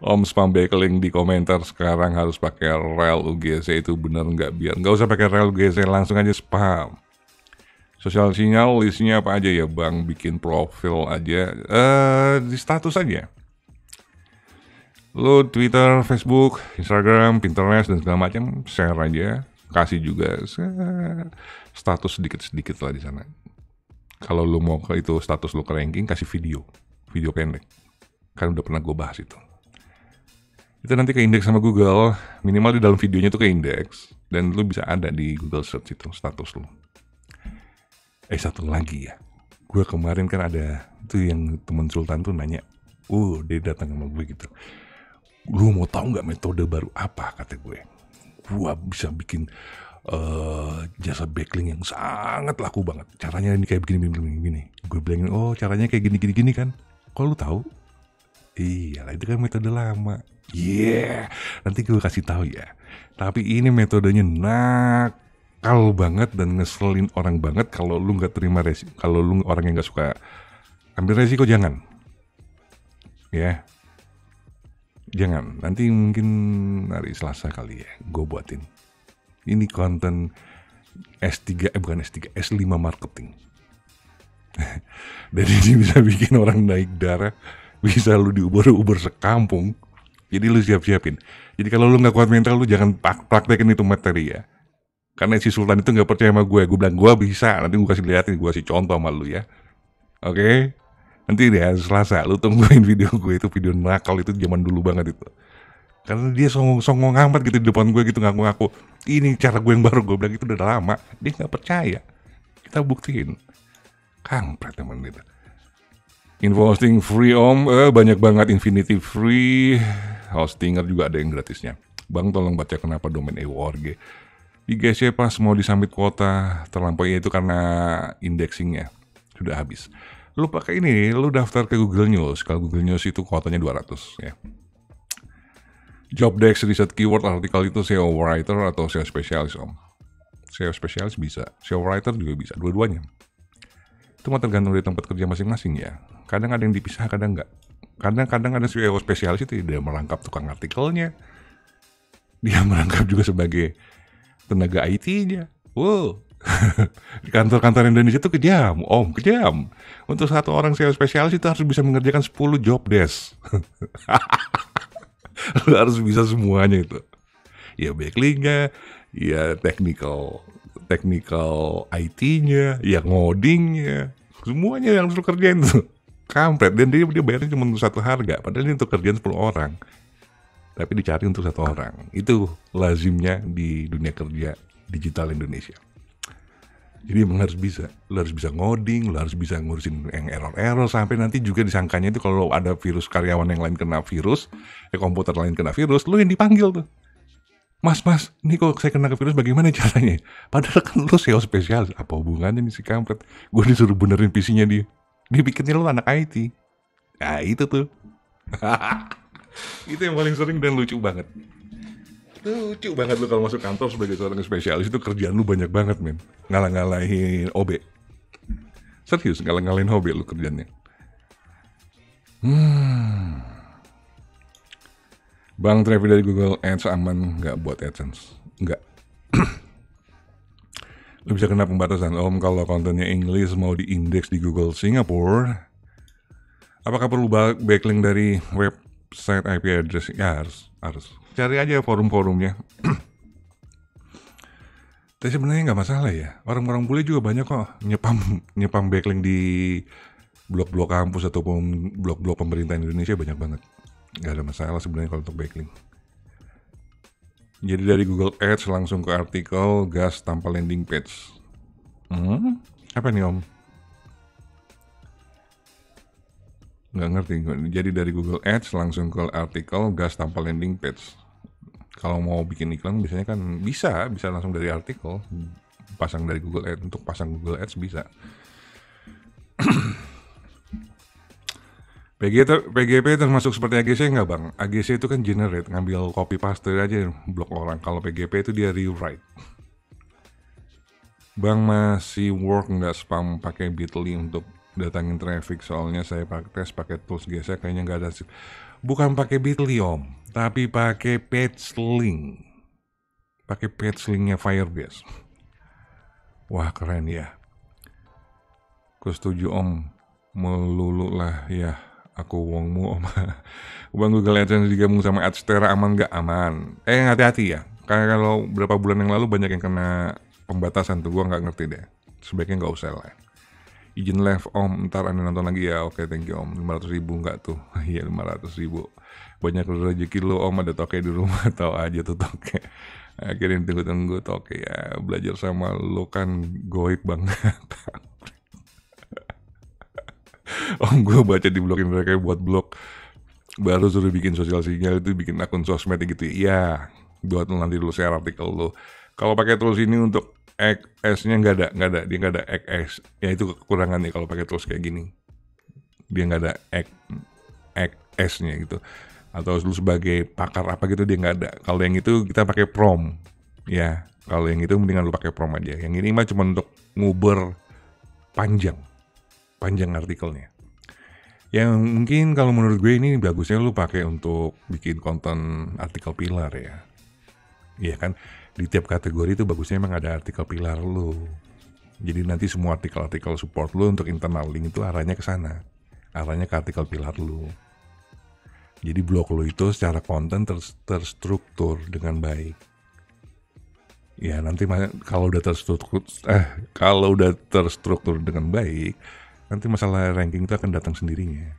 Om spam backlink di komentar sekarang harus pakai rel UGC, itu bener nggak? Biar nggak usah pakai rel UGC, langsung aja spam. Sosial sinyal isinya apa aja ya bang? Bikin profil aja, di status aja. Lo Twitter, Facebook, Instagram, Pinterest dan segala macam share aja. Kasih juga status sedikit-sedikit lah di sana. Kalau lu mau ke itu status lu ke ranking, kasih video pendek. Kan udah pernah gue bahas itu. Itu nanti ke indeks sama Google, minimal di dalam videonya tuh ke indeks, dan lu bisa ada di Google Search itu status lu. Satu lagi ya, gue kemarin kan ada itu yang temen Sultan tuh nanya, dia datang sama gue gitu, lu mau tahu nggak metode baru apa, kata gue bisa bikin jasa backlink yang sangat laku banget. Caranya ini kayak begini. Gue bilangin, caranya kayak gini kan. Kok lu tahu? Iya, itu kan metode lama. Nanti gue kasih tahu ya. Tapi ini metodenya nakal banget dan ngeselin orang banget kalau lu nggak terima resiko. Kalau lu orang yang nggak suka ambil resiko, jangan. Ya, jangan. Nanti mungkin hari Selasa kali ya, gue buatin. Ini konten S3, bukan S3, S5 marketing. Dan ini bisa bikin orang naik darah, bisa lu diuber-uber sekampung. Jadi lu siap-siapin. Jadi kalau lu gak kuat mental, lu jangan praktekin itu materi ya. Karena si Sultan itu gak percaya sama gue bilang gue bisa, nanti gue kasih liatin, gue kasih contoh sama lu ya. Oke? Nanti deh Selasa, lu tungguin video gue itu, video nakal itu zaman dulu banget itu. Karena dia songong amat gitu di depan gue gitu, ngaku-ngaku ini cara gue yang baru. Gue bilang itu udah lama, dia gak percaya. Kita buktiin. Kampret teman itu. Info hosting free om, banyak banget. Infinity free, Hostinger juga ada yang gratisnya. Bang tolong baca kenapa domain .org di GC pas mau disambit kuota terlampaui, itu karena indexingnya sudah habis. Lu pakai ini, lu daftar ke Google News. Kalau Google News itu kuotanya 200 ya. Jobdesk, riset keyword, artikel itu SEO writer atau SEO spesialis om. SEO spesialis bisa, SEO writer juga bisa, dua-duanya. Itu mah tergantung dari tempat kerja masing-masing ya. Kadang ada yang dipisah, kadang enggak. Kadang ada SEO spesialis itu dia merangkap tukang artikelnya. Dia merangkap juga sebagai tenaga IT-nya. Wow. Di kantor-kantor Indonesia itu kejam, om, kejam. Untuk satu orang SEO spesialis itu harus bisa mengerjakan 10 job desk. Lu harus bisa semuanya itu. Ya backlink-nya, ya technical IT-nya, ya ngodingnya, semuanya yang harus lu kerjain tuh. Kampret. Dan dia bayarnya cuma untuk satu harga, padahal ini untuk kerjaan 10 orang. Tapi dicari untuk satu orang. Itu lazimnya di dunia kerja digital Indonesia. Jadi emang harus bisa. Lu harus bisa ngoding, lu harus bisa ngurusin yang error-error, sampai nanti juga disangkanya itu kalau ada virus, karyawan yang lain kena virus, komputer lain kena virus, lu yang dipanggil tuh. Mas, ini kok saya kena virus, bagaimana caranya? Padahal kan lu SEO spesialis. Apa hubungannya nih si kampret? Gue disuruh benerin PC-nya dia. Dia pikirnya lu anak IT. Nah itu tuh. Itu yang paling sering dan lucu banget. Lucu banget lu kalau masuk kantor sebagai seorang spesialis, itu kerjaan lu banyak banget men. Ngalah-ngalahin OB. Serius, ngalah-ngalahin OB lu kerjanya. Bang, traffic dari Google Ads aman nggak buat AdSense? Nggak. Lu bisa kena pembatasan om kalau kontennya English mau diindeks di Google Singapura. Apakah perlu backlink dari website IP address? Ya harus. Cari aja forum-forumnya. Tapi sebenarnya nggak masalah ya. Orang-orang bule juga banyak kok nyepam backlink di blog-blog kampus ataupun blog-blog pemerintah Indonesia, banyak banget. Nggak ada masalah sebenarnya kalau untuk backlink. Jadi dari Google Ads langsung ke artikel gas tanpa landing page. Apa nih om? Nggak ngerti. Jadi dari Google Ads langsung ke artikel gas tanpa landing page. Kalau mau bikin iklan biasanya kan bisa langsung dari artikel, pasang dari Google Ads. Untuk pasang Google Ads bisa. PGP termasuk seperti AGC nggak bang? AGC itu kan generate, ngambil copy paste aja blog orang. Kalau PGP itu dia rewrite. Bang masih work nggak spam pakai Bitly untuk datangin traffic? Soalnya saya tes pakai tools GC kayaknya nggak ada. Bukan pakai Bitly om, tapi pakai page link. Pakai page linknya Firebase. Wah keren ya. Aku setuju om, melulu lah ya. Aku wongmu om. Bang, Google AdSense digabung sama Adstera aman nggak? Aman. Hati-hati ya. Kayak kalau berapa bulan yang lalu banyak yang kena pembatasan tuh, gua nggak ngerti deh. Sebaiknya nggak usah lah. Izin live om, ntar anda nonton lagi ya. Oke, thank you om. 500.000 nggak tuh? Iya 500.000. Banyak rezeki lo om, ada toke di rumah. Tahu aja tuh toke. Akhirnya tunggu-tunggu toke ya. Belajar sama lo kan goib banget. Om, gue baca di blogin mereka buat blog baru suruh bikin sosial sinyal, itu bikin akun sosmed gitu ya. Iya, buat nanti dulu share artikel lo. Kalau pakai tools ini untuk XS-nya nggak ada, dia nggak ada XS. Ya itu kekurangannya kalau pakai tools kayak gini. Dia nggak ada XS-nya gitu. Atau lu sebagai pakar apa gitu dia nggak ada. Kalau yang itu kita pakai prom. Ya, kalau yang itu mendingan lu pakai prom aja. Yang ini mah cuma untuk nguber panjang artikelnya. Yang mungkin kalau menurut gue ini bagusnya lu pakai untuk bikin konten artikel pilar ya. Iya kan, di tiap kategori itu bagusnya emang ada artikel pilar lu. Jadi nanti semua artikel-artikel support lu untuk internal link itu arahnya ke sana. Arahnya ke artikel pilar lu. Jadi blog lu itu secara konten terstruktur dengan baik. Ya nanti kalau udah terstruktur dengan baik, nanti masalah ranking itu akan datang sendirinya.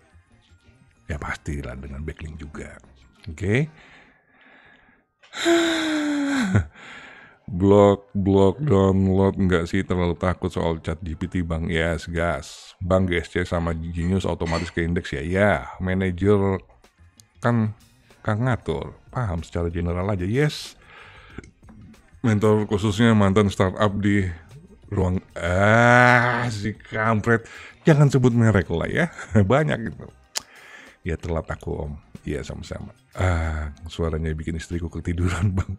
Ya pastilah dengan backlink juga. Oke? Blog download nggak sih terlalu takut soal ChatGPT Bang? Yes, gas. Bang GSC sama Genius otomatis ke indeks ya? Ya, manajer kan ngatur. Paham secara general aja, yes. Mentor khususnya mantan startup di ruang... si kampret. Jangan sebut merek lah ya. Banyak gitu. Ya telat aku om. Iya sama-sama. Suaranya bikin istriku ketiduran bang.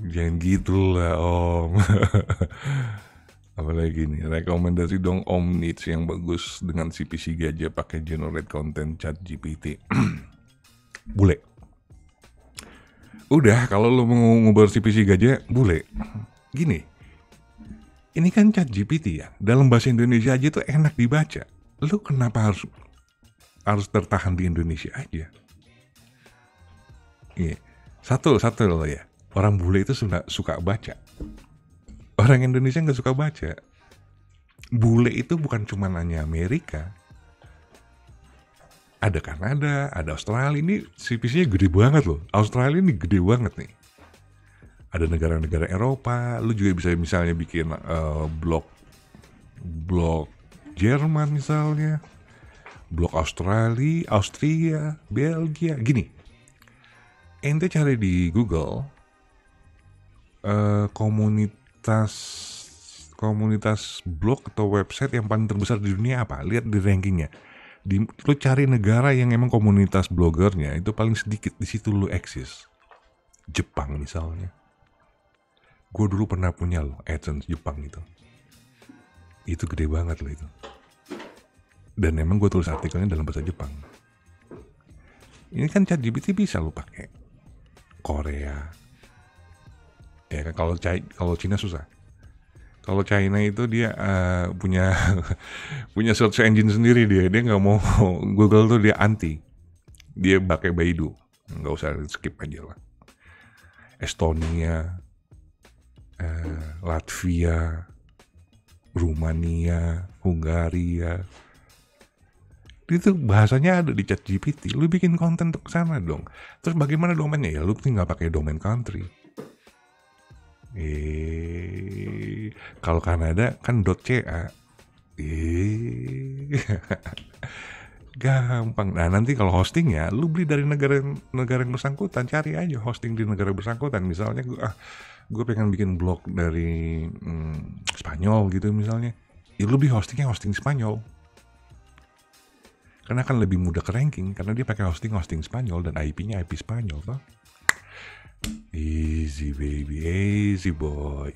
Jangan gitulah om. Apalagi nih, rekomendasi dong om niche yang bagus dengan CPC Gajah pakai generate content ChatGPT. Bule. Udah, kalau lo mau ngobrol CPC Gajah, bule. Gini, ini kan ChatGPT ya, dalam bahasa Indonesia aja tuh enak dibaca. Lo kenapa harus tertahan di Indonesia aja? Iya, satu loh ya. Orang bule itu suka baca. Orang Indonesia nggak suka baca. Bule itu bukan cuma nanya Amerika. Ada Kanada, ada Australia. Ini CPC-nya gede banget loh. Australia ini gede banget nih. Ada negara-negara Eropa. Lu juga bisa misalnya bikin blog Jerman misalnya. Blog Australia, Belgia. Gini. Ente cari di Google komunitas blog atau website yang paling terbesar di dunia apa? Lihat di rankingnya. Lu cari negara yang emang komunitas blogernya itu paling sedikit, di situ lu eksis. Jepang misalnya. Gue dulu pernah punya loh AdSense Jepang itu. Itu gede banget loh itu. Dan emang gue tulis artikelnya dalam bahasa Jepang. Ini kan ChatGPT bisa lu pakai. Korea. Ya kan kalau Cina susah. Kalau China itu dia punya search engine sendiri dia nggak mau Google tuh dia anti. Dia pakai Baidu. Nggak usah skip aja lah. Estonia, Latvia, Rumania, Hungaria. Itu bahasanya ada di ChatGPT. Lu bikin konten ke sana dong. Terus bagaimana domainnya? Ya lu tinggal pakai domain country. Kalau Kanada kan .ca. Gampang. Nah nanti kalau hostingnya, lu beli dari negara yang bersangkutan. Cari aja hosting di negara bersangkutan. Misalnya gue pengen bikin blog dari Spanyol gitu misalnya. Ya lu beli hosting Spanyol. Karena akan lebih mudah ke ranking karena dia pakai hosting Spanyol dan IP-nya IP Spanyol toh. Easy baby, easy boy.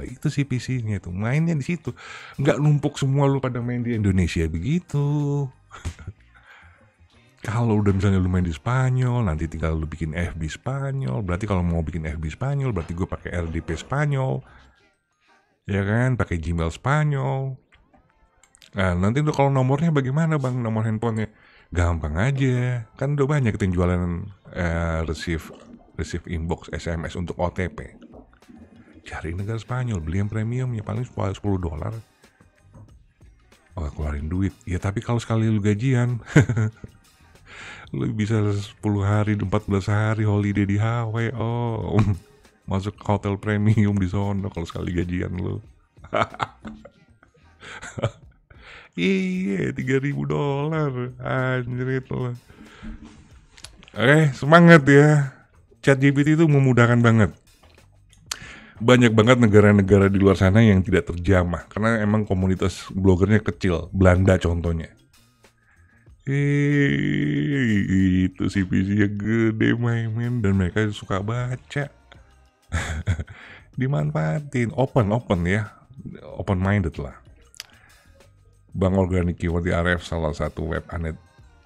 Itu CPC-nya tuh. Mainnya di situ. Nggak numpuk semua lu pada main di Indonesia begitu. Kalau udah misalnya lu main di Spanyol, nanti tinggal lu bikin FB Spanyol. Berarti kalau mau bikin FB Spanyol, berarti gue pakai RDP Spanyol. Ya kan, pakai Gmail Spanyol. Nah, nanti tuh kalau nomornya bagaimana bang, nomor handphonenya? Gampang aja, kan udah banyak yang jualan receive inbox SMS untuk OTP. Cari negara Spanyol, beli yang premium ya paling $10. Oh, keluarin duit. Ya tapi kalau sekali lu gajian, lu bisa 10 hari, 14 hari holiday di Hawaii. Oh, masuk hotel premium di sono kalau sekali gajian lu. Iya, $3.000. Anjir lah. Oke, semangat ya. ChatGPT itu memudahkan banget. Banyak banget negara-negara di luar sana yang tidak terjamah. Karena emang komunitas blogernya kecil. Belanda contohnya. Itu CPC-nya gede main dan mereka suka baca. Dimanfaatin. Open ya. Open minded lah. Bang, organic keyword di RF salah satu web anet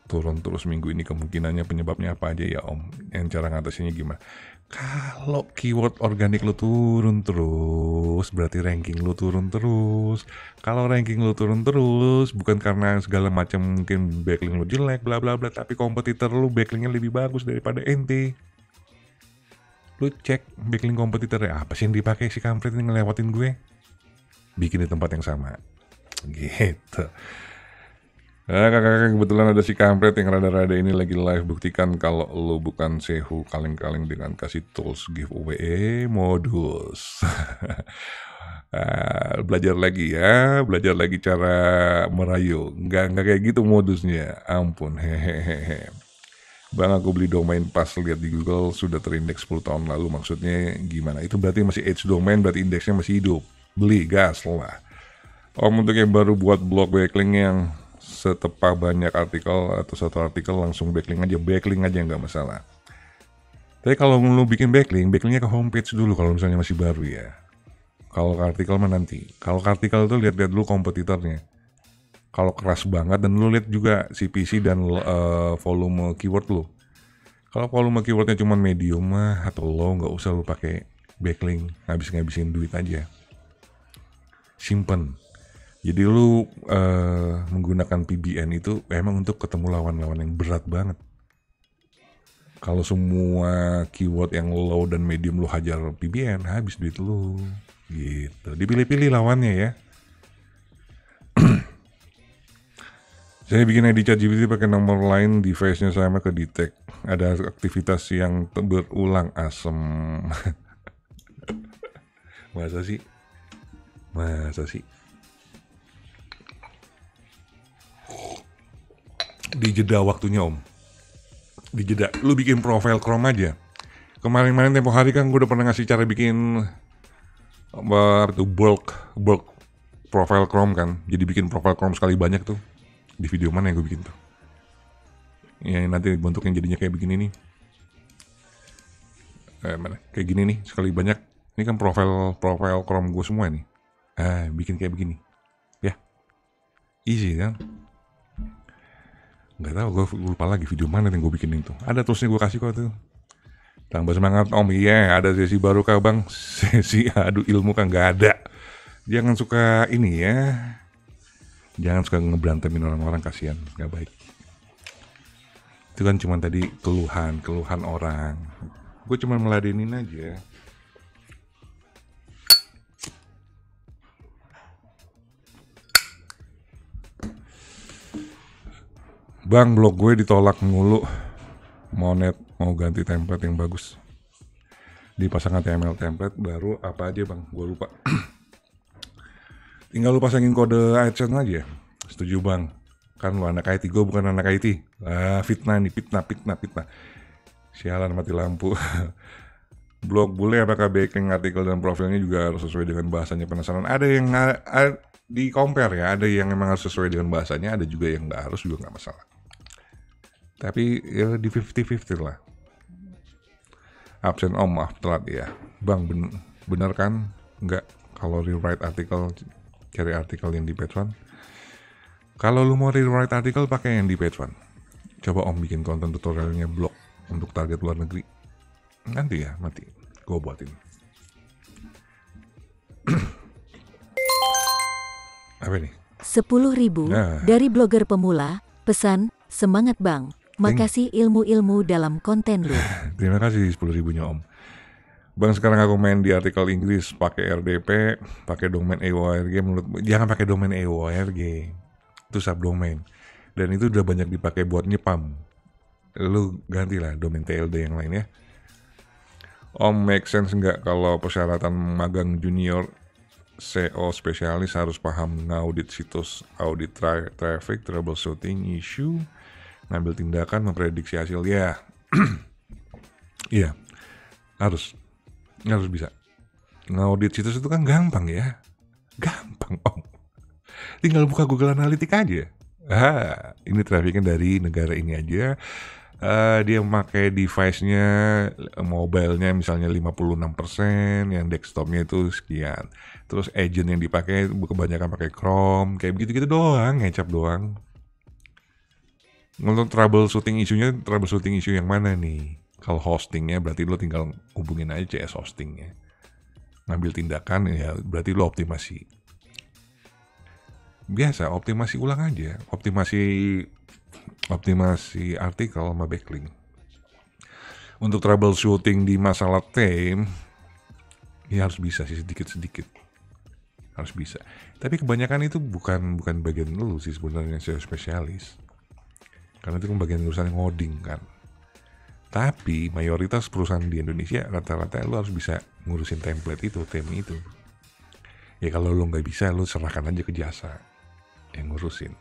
turun terus minggu ini, kemungkinannya penyebabnya apa aja ya Om? Yang cara ngatasinnya gimana? Kalau keyword organik lu turun terus, berarti ranking lu turun terus. Kalau ranking lu turun terus, bukan karena segala macam mungkin backlink lu jelek, bla bla bla, tapi kompetitor lu backlinknya lebih bagus daripada ente. Lu cek backlink kompetitornya, apa sih yang dipakai si kampret ini ngelewatin gue? Bikin di tempat yang sama. Gitu. Nah, kakak-kakak, kebetulan ada si kampret yang rada-rada ini lagi live. Buktikan kalau lu bukan sehu kaleng-kaleng dengan kasih tools giveaway modus. Belajar lagi ya, belajar lagi cara merayu. Nggak kayak gitu modusnya, ampun, hehehe. Bang, aku beli domain pas lihat di Google sudah terindeks 10 tahun lalu, maksudnya gimana? Itu berarti masih age domain, berarti indeksnya masih hidup. Beli, gas lah. Om, untuk yang baru buat blog backlink yang setepah banyak artikel atau satu artikel langsung backlink aja nggak masalah. Tapi kalau lu bikin backlinknya ke homepage dulu kalau misalnya masih baru ya. Kalau ke artikel mah nanti. Kalau ke artikel tuh lihat dulu kompetitornya. Kalau keras banget, dan lu lihat juga CPC dan volume keyword lu. Kalau volume keywordnya cuma medium mah atau low, nggak usah lu pakai backlink, ngabisin duit aja. Simpen. Jadi lu menggunakan PBN itu emang untuk ketemu lawan-lawan yang berat banget. Kalau semua keyword yang low dan medium lu hajar PBN, habis duit lu. Gitu. Dipilih-pilih lawannya ya. Saya bikin ID ChatGPT pakai nomor lain, device-nya sama ke detect. Ada aktivitas yang berulang, asem. Masa sih? Dijeda waktunya Om. Dijeda. Lu bikin profile Chrome aja. Kemarin tempo hari kan gue udah pernah ngasih cara bikin bulk profile Chrome kan. Jadi bikin profile Chrome sekali banyak tuh. Di video mana yang gue bikin tuh? Ya nanti bentuknya jadinya kayak begini nih. Mana? Kayak gini nih, sekali banyak. Ini kan profile Chrome gue semua nih. Bikin kayak begini. Ya. Easy kan? Nggak tahu, gue lupa lagi video mana yang gue bikin itu. Ada terusnya gue kasih kok tuh. Tambah semangat Om. Iya, ada sesi baru kah Bang? Sesi adu ilmu kan nggak ada. Jangan suka ini ya. Jangan suka ngeberantemin orang-orang, kasihan, nggak baik. Itu kan cuma tadi keluhan orang. Gue cuma meladenin aja. Bang, blog gue ditolak mulu. Mau ganti template yang bagus. Dipasang HTML template baru apa aja Bang? Gue lupa. Tinggal lu pasangin kode AdSense aja. Setuju Bang. Kan lu anak IT, gue bukan anak IT. Fitnah. Sialan mati lampu. Blog bule apakah backlink artikel dan profilnya juga harus sesuai dengan bahasanya? Penasaran. Ada yang di compare ya. Ada yang memang harus sesuai dengan bahasanya. Ada juga yang nggak harus, juga nggak masalah. Tapi ya di 50-50 lah. Absen Om, maaf telat ya. Bang, bener kan? Nggak. Kalau rewrite artikel, cari artikel yang di page 1. Kalau lu mau rewrite artikel, pakai yang di page 1. Coba Om bikin konten tutorialnya blog untuk target luar negeri. Nanti ya, mati. Gue buatin. Apa nih? 10.000 dari blogger pemula. Pesan, semangat Bang. Makasih ilmu-ilmu dalam konten lu. Terima kasih 10.000-nya Om. Bang, sekarang aku main di artikel Inggris pakai RDP, pakai domain EORG. Jangan pakai domain EORG, itu subdomain. Dan itu udah banyak dipakai buat nyepam. Lu gantilah domain TLD yang lain ya. Om, make sense nggak kalau persyaratan magang junior SEO spesialis harus paham ngaudit situs, audit traffic, troubleshooting issue, ngambil tindakan, memprediksi hasil ya. Iya, harus bisa. Ngaudit situs itu kan gampang ya. Gampang Om. Tinggal buka Google Analytics aja. Ini trafficnya dari negara ini aja. Dia memakai device-nya, mobile-nya misalnya 56%, yang desktop-nya itu sekian. Terus agent yang dipakai kebanyakan pakai Chrome, kayak begitu-gitu doang, ngecap doang. Untuk troubleshooting isu yang mana nih? Kalau hostingnya berarti lo tinggal hubungin aja CS hostingnya. Ngambil tindakan ya berarti lo optimasi. Biasa optimasi ulang aja, optimasi artikel sama backlink. Untuk troubleshooting di masalah theme, ya harus bisa sih sedikit-sedikit. Harus bisa. Tapi kebanyakan itu bukan bagian lu sih sebenarnya spesialis. Karena itu kan bagian urusan ngoding kan. Tapi mayoritas perusahaan di Indonesia rata-rata lu harus bisa ngurusin template itu, theme itu. Ya kalau lu nggak bisa, lu serahkan aja ke jasa yang ngurusin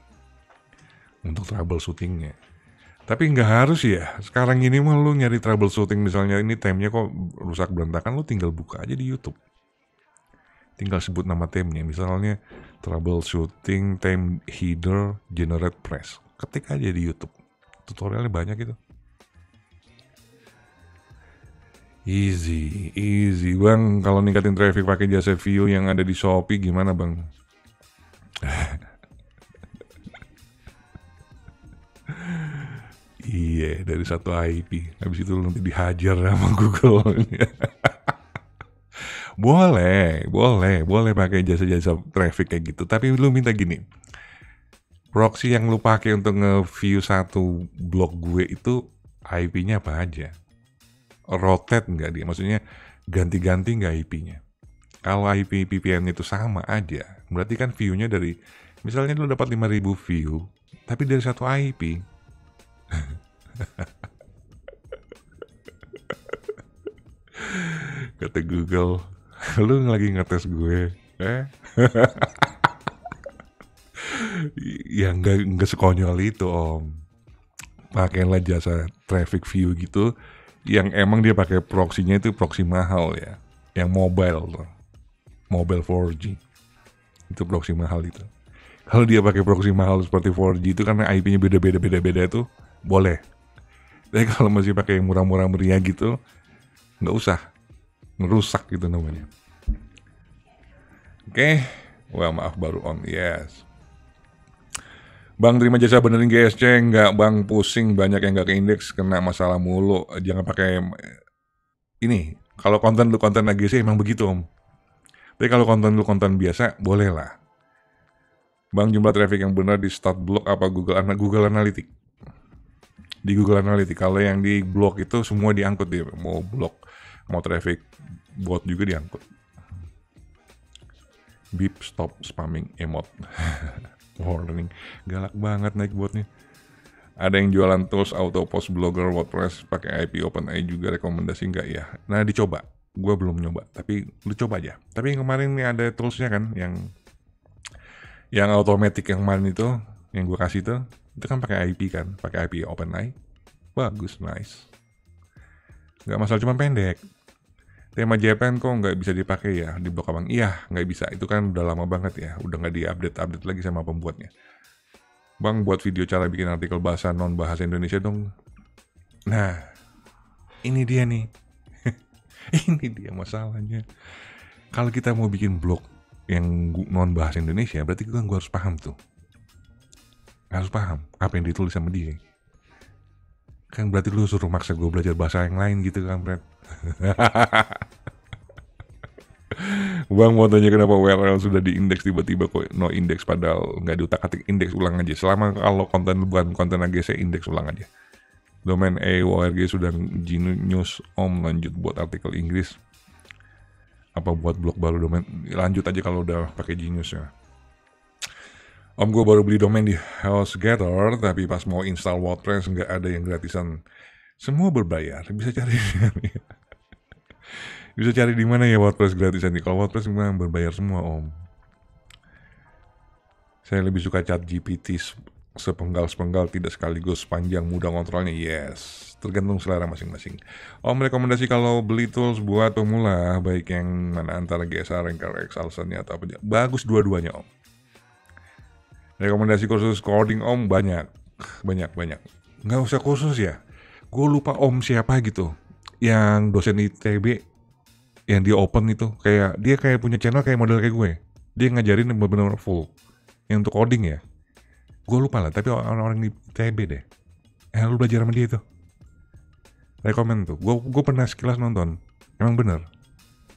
untuk troubleshootingnya. Tapi nggak harus ya. Sekarang ini mah lu nyari troubleshooting misalnya ini theme-nya kok rusak berantakan, lu tinggal buka aja di YouTube. Tinggal sebut nama theme-nya, misalnya troubleshooting theme header generate press. Ketik aja di YouTube. Tutorialnya banyak itu. Easy bang. Kalau ningkatin traffic pakai jasa view yang ada di Shopee gimana bang? Iya, dari satu IP. Habis itu nanti dihajar sama Google. boleh pakai jasa-jasa traffic kayak gitu. Tapi lu minta gini. Proxy yang lu pakai untuk nge-view satu blog gue itu IP-nya apa aja? Rotate nggak dia? Maksudnya ganti-ganti nggak IP-nya? Kalau IP VPN itu sama aja, berarti kan view-nya dari, misalnya lu dapat 5.000 view, tapi dari satu IP. Kata Google, lu lagi ngetes gue, ya nggak sekonyol itu om. Pakailah jasa traffic view gitu, yang emang dia pakai proxy-nya itu proxy mahal ya, yang mobile 4G, itu proxy mahal itu. Kalau dia pakai proxy mahal seperti 4G itu karena IP-nya beda itu boleh. Tapi kalau masih pakai yang murah-murah meriah gitu, nggak usah, ngerusak gitu namanya. Oke. Wah maaf baru on, yes. Bang terima jasa benerin GSC, nggak bang pusing banyak yang nggak ke indeks kena masalah mulu. Jangan pakai ini. Kalau konten AGC emang begitu om. Tapi kalau konten biasa boleh lah. Bang jumlah traffic yang benar di start blog apa Google Analytics? Di Google Analytics. Kalau yang di blog itu semua diangkut dia. Mau blog, mau traffic bot juga diangkut. Beep stop spamming emote. Warning, galak banget naik botnya. Ada yang jualan tools auto post blogger WordPress pakai IP OpenAI juga, rekomendasi nggak ya? Nah dicoba, gue belum nyoba, tapi lu coba aja. Tapi yang kemarin nih ada toolsnya kan, yang automatic yang kemarin itu, yang gue kasih itu kan pakai IP kan, pakai IP OpenAI, bagus, nice. Nggak masalah cuma pendek. Tema Japan kok nggak bisa dipakai ya di blog abang? Iya, nggak bisa. Itu kan udah lama banget ya. Udah nggak diupdate lagi sama pembuatnya. Bang, buat video cara bikin artikel bahasa non-bahasa Indonesia dong. Nah, ini dia nih. Ini dia masalahnya. Kalau kita mau bikin blog yang non-bahasa Indonesia, berarti kan gue harus paham tuh. Harus paham apa yang ditulis sama dia. Kan berarti lu suruh maksa gue belajar bahasa yang lain gitu kan, Brad. Bang mau tanya kenapa URL sudah diindeks tiba-tiba kok no indeks padahal nggak diutak-atik, indeks ulang aja. Selama kalau konten bukan konten AGC indeks ulang aja. Domain org sudah Genius om, lanjut buat artikel Inggris. Apa buat blog baru domain? Lanjut aja kalau udah pakai Genius ya. Om gue baru beli domain di HouseGator, tapi pas mau install WordPress nggak ada yang gratisan. Semua berbayar. Bisa cari di mana ya WordPress gratisan nih? Kalau WordPress memang berbayar semua om. Saya lebih suka ChatGPT sepenggal-sepenggal, tidak sekaligus panjang, mudah kontrolnya. Yes, tergantung selera masing-masing. Om rekomendasi kalau beli tools buat pemula, baik yang mana antara GSR, Ranker, Excelsior atau apa? Bagus dua-duanya om. Rekomendasi kursus coding om banyak. Nggak usah kursus ya. Gue lupa om siapa gitu, yang dosen ITB, yang dia open itu, kayak dia kayak punya channel kayak model kayak gue. Dia ngajarin bener-bener full, yang untuk coding ya. Gue lupa lah, tapi orang-orang di ITB deh. Lu belajar sama dia tuh. Rekomen tuh. Gue pernah sekilas nonton. Emang bener,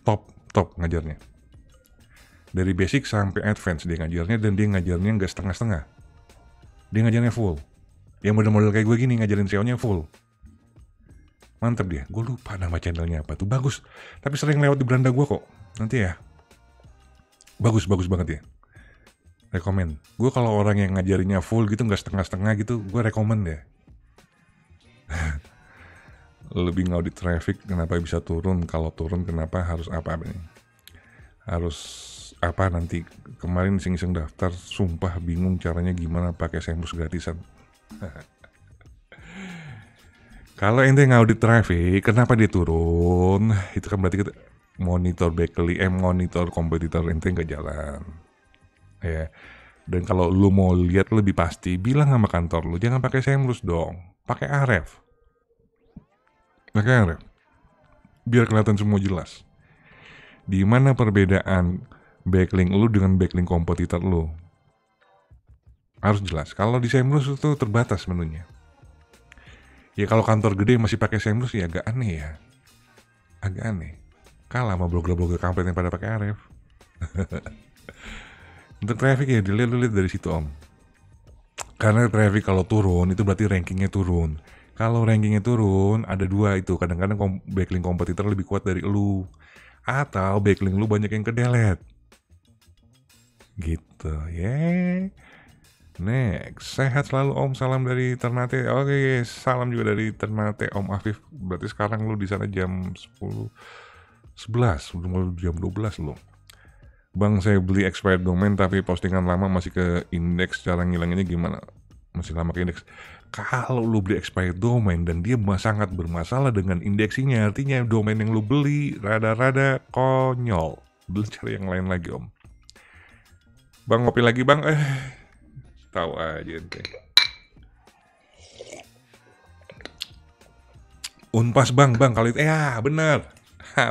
top ngajarnya. Dari basic sampai advance dia ngajarnya, dan dia ngajarnya nggak setengah-setengah. Dia ngajarnya full. Yang model-model kayak gue gini ngajarin SEO-nya full. Mantep dia. Gue lupa nama channelnya apa tuh. Bagus. Tapi sering lewat di beranda gue kok. Nanti ya. Bagus banget ya. Rekomen. Gue kalau orang yang ngajarinnya full gitu, nggak setengah-setengah gitu, gue rekomen deh. Lebih ngaudit traffic, kenapa bisa turun? Kalau turun kenapa harus apa nih? Harus apa nanti? Kemarin iseng-iseng daftar, sumpah bingung caranya gimana pakai SEMrush gratisan. Kalau ente ngaudit traffic, kenapa dia turun? Itu kan berarti kita monitor backlink, monitor kompetitor ente nggak jalan. Ya. Dan kalau lu mau lihat lebih pasti, bilang sama kantor lu, jangan pakai SEMrush dong, pakai Ahrefs. Pakai Ahrefs. Biar kelihatan semua jelas. Di mana perbedaan backlink lu dengan backlink kompetitor lu? Harus jelas. Kalau di SEMrush itu terbatas menunya. Ya kalau kantor gede masih pakai SEMrush ya agak aneh ya. Agak aneh. Kalah sama blogger-blogger kampret yang pada pakai Ahrefs. Untuk traffic ya dilihat dari situ om. Karena traffic kalau turun itu berarti rankingnya turun. Kalau rankingnya turun ada dua itu. Kadang-kadang backlink kompetitor lebih kuat dari lu. Atau backlink lu banyak yang ke-delete. Gitu ya. Next, sehat selalu om, salam dari Ternate. Oke, salam juga dari Ternate om Afif. Berarti sekarang lu di sana jam 11, udah jam 12 lu. Bang, saya beli expired domain tapi postingan lama masih ke indeks, cara ngilanginnya gimana? Masih lama ke indeks. Kalau lu beli expired domain dan dia sangat bermasalah dengan indeksinya, artinya domain yang lu beli rada-rada konyol. Belum cari yang lain lagi om. Bang, ngopi lagi bang? Tahu aja ente. Unpas bang kali itu. Ya bener.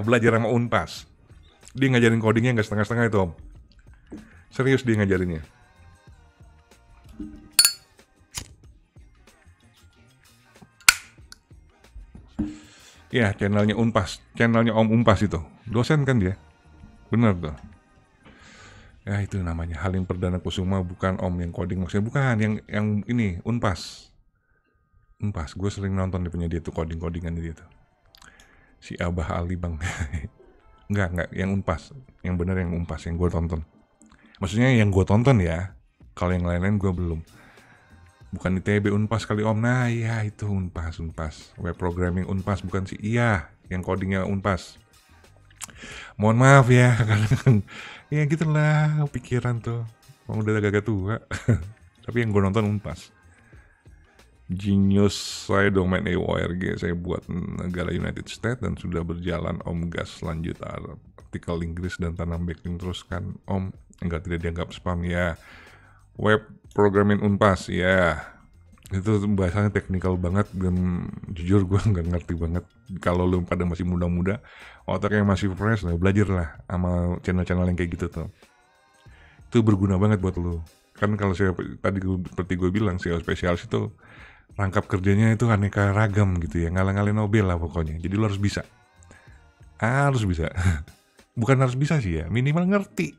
Belajar sama Unpas. Dia ngajarin codingnya nggak setengah-setengah itu om. Serius dia ngajarinnya. Ya channelnya Unpas. Channelnya om Unpas itu. Dosen kan dia. Bener tuh. Ya itu namanya Halim Perdana Kusuma, bukan om yang coding maksudnya, bukan yang ini Unpas. Gue sering nonton dia punya dia tuh codingan dia tuh. Si Abah Ali bang. Enggak yang Unpas, yang bener yang Unpas yang gue tonton. Maksudnya yang gue tonton ya. Kalau yang lain-lain gue belum. Bukan ITB Unpas kali om. Nah iya itu Unpas. Web programming Unpas bukan sih. Iya yang codingnya Unpas. Mohon maaf ya, kadang ya gitulah pikiran tuh. Udah agak tua. Tapi yang gue nonton Unpas. Genius, saya domain EORG, saya buat negara United States dan sudah berjalan om, gas lanjut artikel Inggris dan tanam backlink terus kan om. Enggak, tidak dianggap spam ya. Web programming Unpas ya. Itu bahasanya teknikal banget dan jujur gue nggak ngerti banget. Kalau lu pada masih muda-muda, otaknya masih fresh, lah belajar lah sama channel-channel yang kayak gitu tuh. Itu berguna banget buat lu. Kan kalau saya tadi seperti gue bilang, SEO spesialis itu rangkap kerjanya itu aneka ragam gitu ya, ngalah-ngalahin Nobel lah pokoknya. Jadi lu harus bisa. Harus bisa. Bukan harus bisa sih ya, minimal ngerti.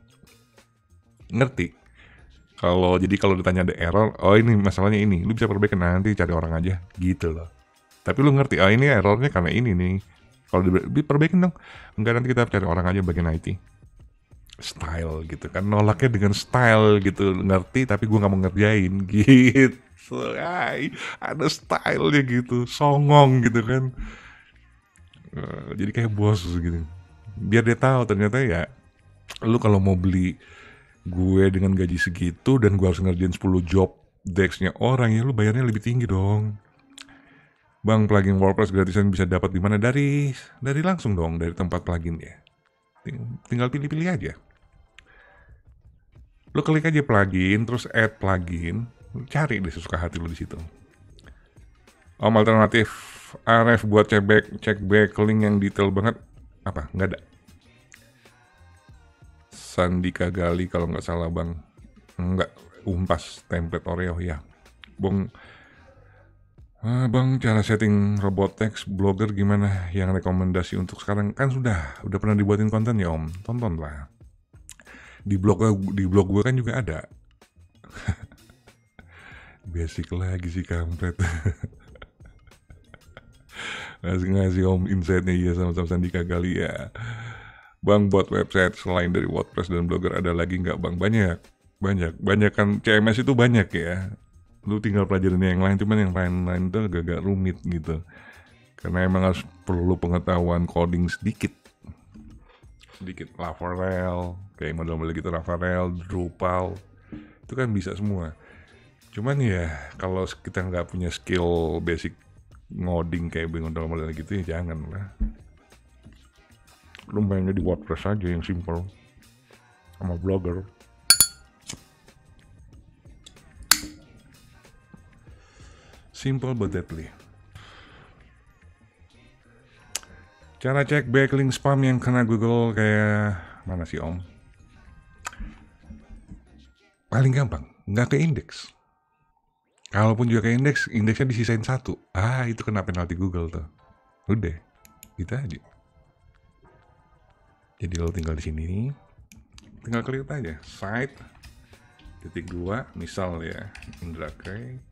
Kalau ditanya ada error, oh ini masalahnya ini, lu bisa perbaikin nanti cari orang aja gitu loh. Tapi lu ngerti, oh ini errornya karena ini nih. Kalau diperbaikin dong, enggak nanti kita cari orang aja bagian IT. Style gitu kan, nolaknya dengan style gitu, ngerti tapi gue nggak mau ngerjain gitu. Ada stylenya gitu, songong gitu kan. Jadi kayak bos gitu. Biar dia tahu ternyata ya, lu kalau mau beli gue dengan gaji segitu dan gue harus ngerjain 10 job desk-nya orang, ya lu bayarnya lebih tinggi dong. Bang, plugin WordPress gratisan bisa dapat di mana? Dari langsung dong, dari tempat plugin ya. Tinggal pilih-pilih aja. Lu klik aja plugin, terus add plugin, cari deh sesuka hati lu di situ. Om alternatif Aref buat cek backlink yang detail banget. Apa? Nggak ada. Sandika Gali kalau nggak salah bang. Nggak. Umpas template Oreo ya. Bang, cara setting robot text blogger gimana? Yang rekomendasi untuk sekarang kan udah pernah dibuatin konten ya om. Tonton lah. Di blog gue kan juga ada. Basic lagi sih kampret. ngasih om insight-nya ya sama-sama Sandika Gali ya. Bang, buat website selain dari WordPress dan Blogger ada lagi nggak bang? Banyak kan CMS itu banyak ya. Lu tinggal pelajarin yang lain, cuman yang lain-lain tuh agak rumit gitu. Karena emang harus perlu pengetahuan coding sedikit Laravel, kayak model-model gitu Laravel, Drupal, itu kan bisa semua. Cuman ya kalau kita nggak punya skill basic ngoding kayak model-model gitu ya jangan lah. Lu mainnya di WordPress aja yang simple sama Blogger. Simple but deadly. Cara cek backlink spam yang kena Google kayak mana sih om? Paling gampang, nggak ke indeks. Kalaupun juga ke indeks, indeksnya disisain 1. Itu kena penalti Google tuh. Udah, gitu aja. Jadi lo tinggal di sini, tinggal klik aja site .2 misal ya indrake.eu.org.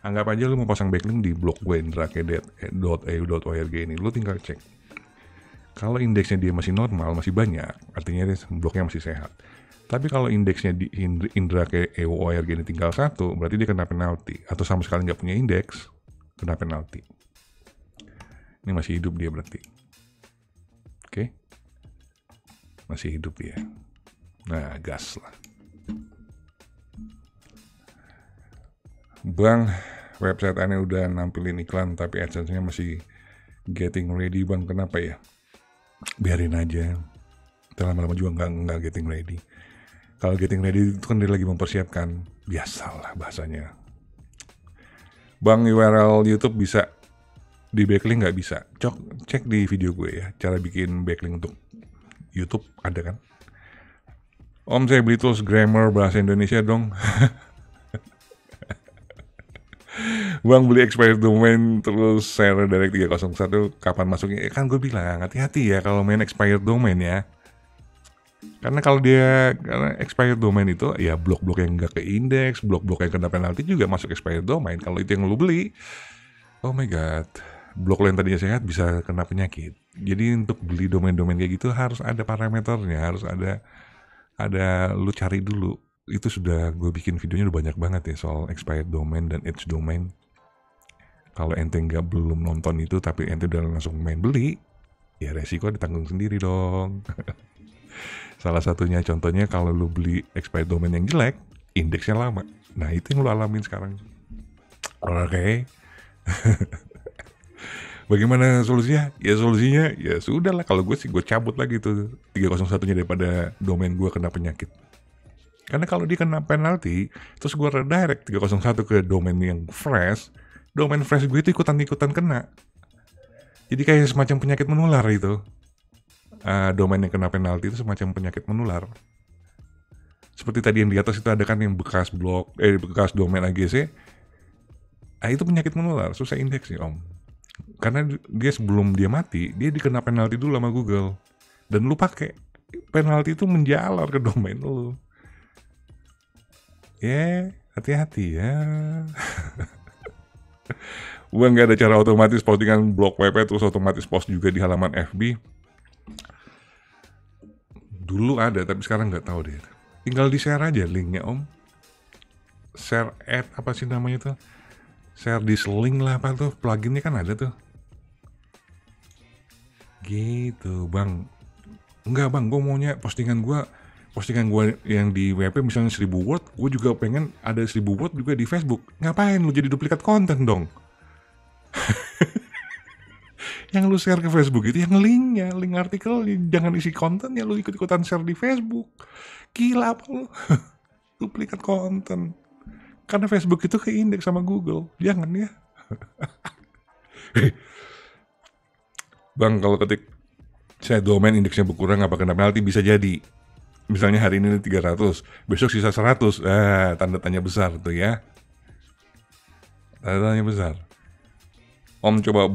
Anggap aja lu mau pasang backlink di blog gue indrake.eu.org ini. Lu tinggal cek. Kalau indeksnya dia masih normal, masih banyak, artinya blognya masih sehat. Tapi kalau indeksnya di indrake.eu.org ini tinggal 1, berarti dia kena penalti. Atau sama sekali nggak punya indeks, kena penalti. Ini masih hidup dia berarti. Oke? Masih hidup dia. Nah, gas lah. Bang, website aneh udah nampilin iklan tapi AdSense-nya masih getting ready bang. Kenapa ya? Biarin aja. Lama-lama juga nggak getting ready. Kalau getting ready itu kan dia lagi mempersiapkan. Biasalah bahasanya. Bang, URL YouTube bisa di backlink nggak bisa? Cek di video gue ya. Cara bikin backlink untuk YouTube ada kan? Om, saya beli tools grammar bahasa Indonesia dong. Bang, beli expired domain terus share direct 301 kapan masuknya? Kan gue bilang hati-hati ya kalau main expired domain ya. Karena expired domain itu ya blok-blok yang nggak ke indeks, blok-blok yang kena penalti juga masuk expired domain. Kalau itu yang lu beli, oh my god, blok lo yang tadinya sehat bisa kena penyakit. Jadi untuk beli domain-domain kayak gitu harus ada parameternya, harus ada lu cari dulu. Itu sudah gue bikin videonya udah banyak banget ya soal expired domain dan edge domain. Kalau ente belum nonton itu tapi ente udah langsung main beli, ya resiko ditanggung sendiri dong. Salah satunya contohnya kalau lu beli expired domain yang jelek, indeksnya lama. Nah itu yang lu alamin sekarang. Oke. Bagaimana solusinya? Ya solusinya ya sudah lah, kalau gue sih gue cabut lagi tuh 301-nya daripada domain gue kena penyakit. Karena kalau dia kena penalti, terus gue redirect 301 ke domain yang fresh, domain fresh gue itu ikutan kena. Jadi kayak semacam penyakit menular itu. Domain yang kena penalti itu semacam penyakit menular. Seperti tadi yang di atas itu ada kan yang bekas bekas domain AGC. Itu penyakit menular, susah indeks ya om. Karena dia sebelum dia mati, dia dikena penalti dulu sama Google. Dan lu pakai penalti itu menjalar ke domain lu. Hati-hati ya. Gua nggak ada cara otomatis postingan blog WP terus otomatis post juga di halaman FB. Dulu ada, tapi sekarang nggak tahu deh. Tinggal di share aja linknya om. Share apa sih namanya tuh? Share this link lah apa tuh, pluginnya kan ada tuh. Gitu bang. Enggak bang, gue maunya postingan gue yang di WP misalnya 1000 word, gue juga pengen ada 1000 word juga di Facebook. Ngapain lu jadi duplikat konten dong? Yang lu share ke Facebook itu yang linknya, link artikel, jangan isi konten ya lu ikut-ikutan share di Facebook. Gila apa lu? Duplikat konten. Karena Facebook itu keindeks sama Google. Jangan ya. Bang, kalau ketik saya domain indeksnya berkurang apa kena penalti, bisa jadi. Misalnya hari ini 300, besok sisa 100. Tanda tanya besar tuh ya. Tanda tanya besar. Om coba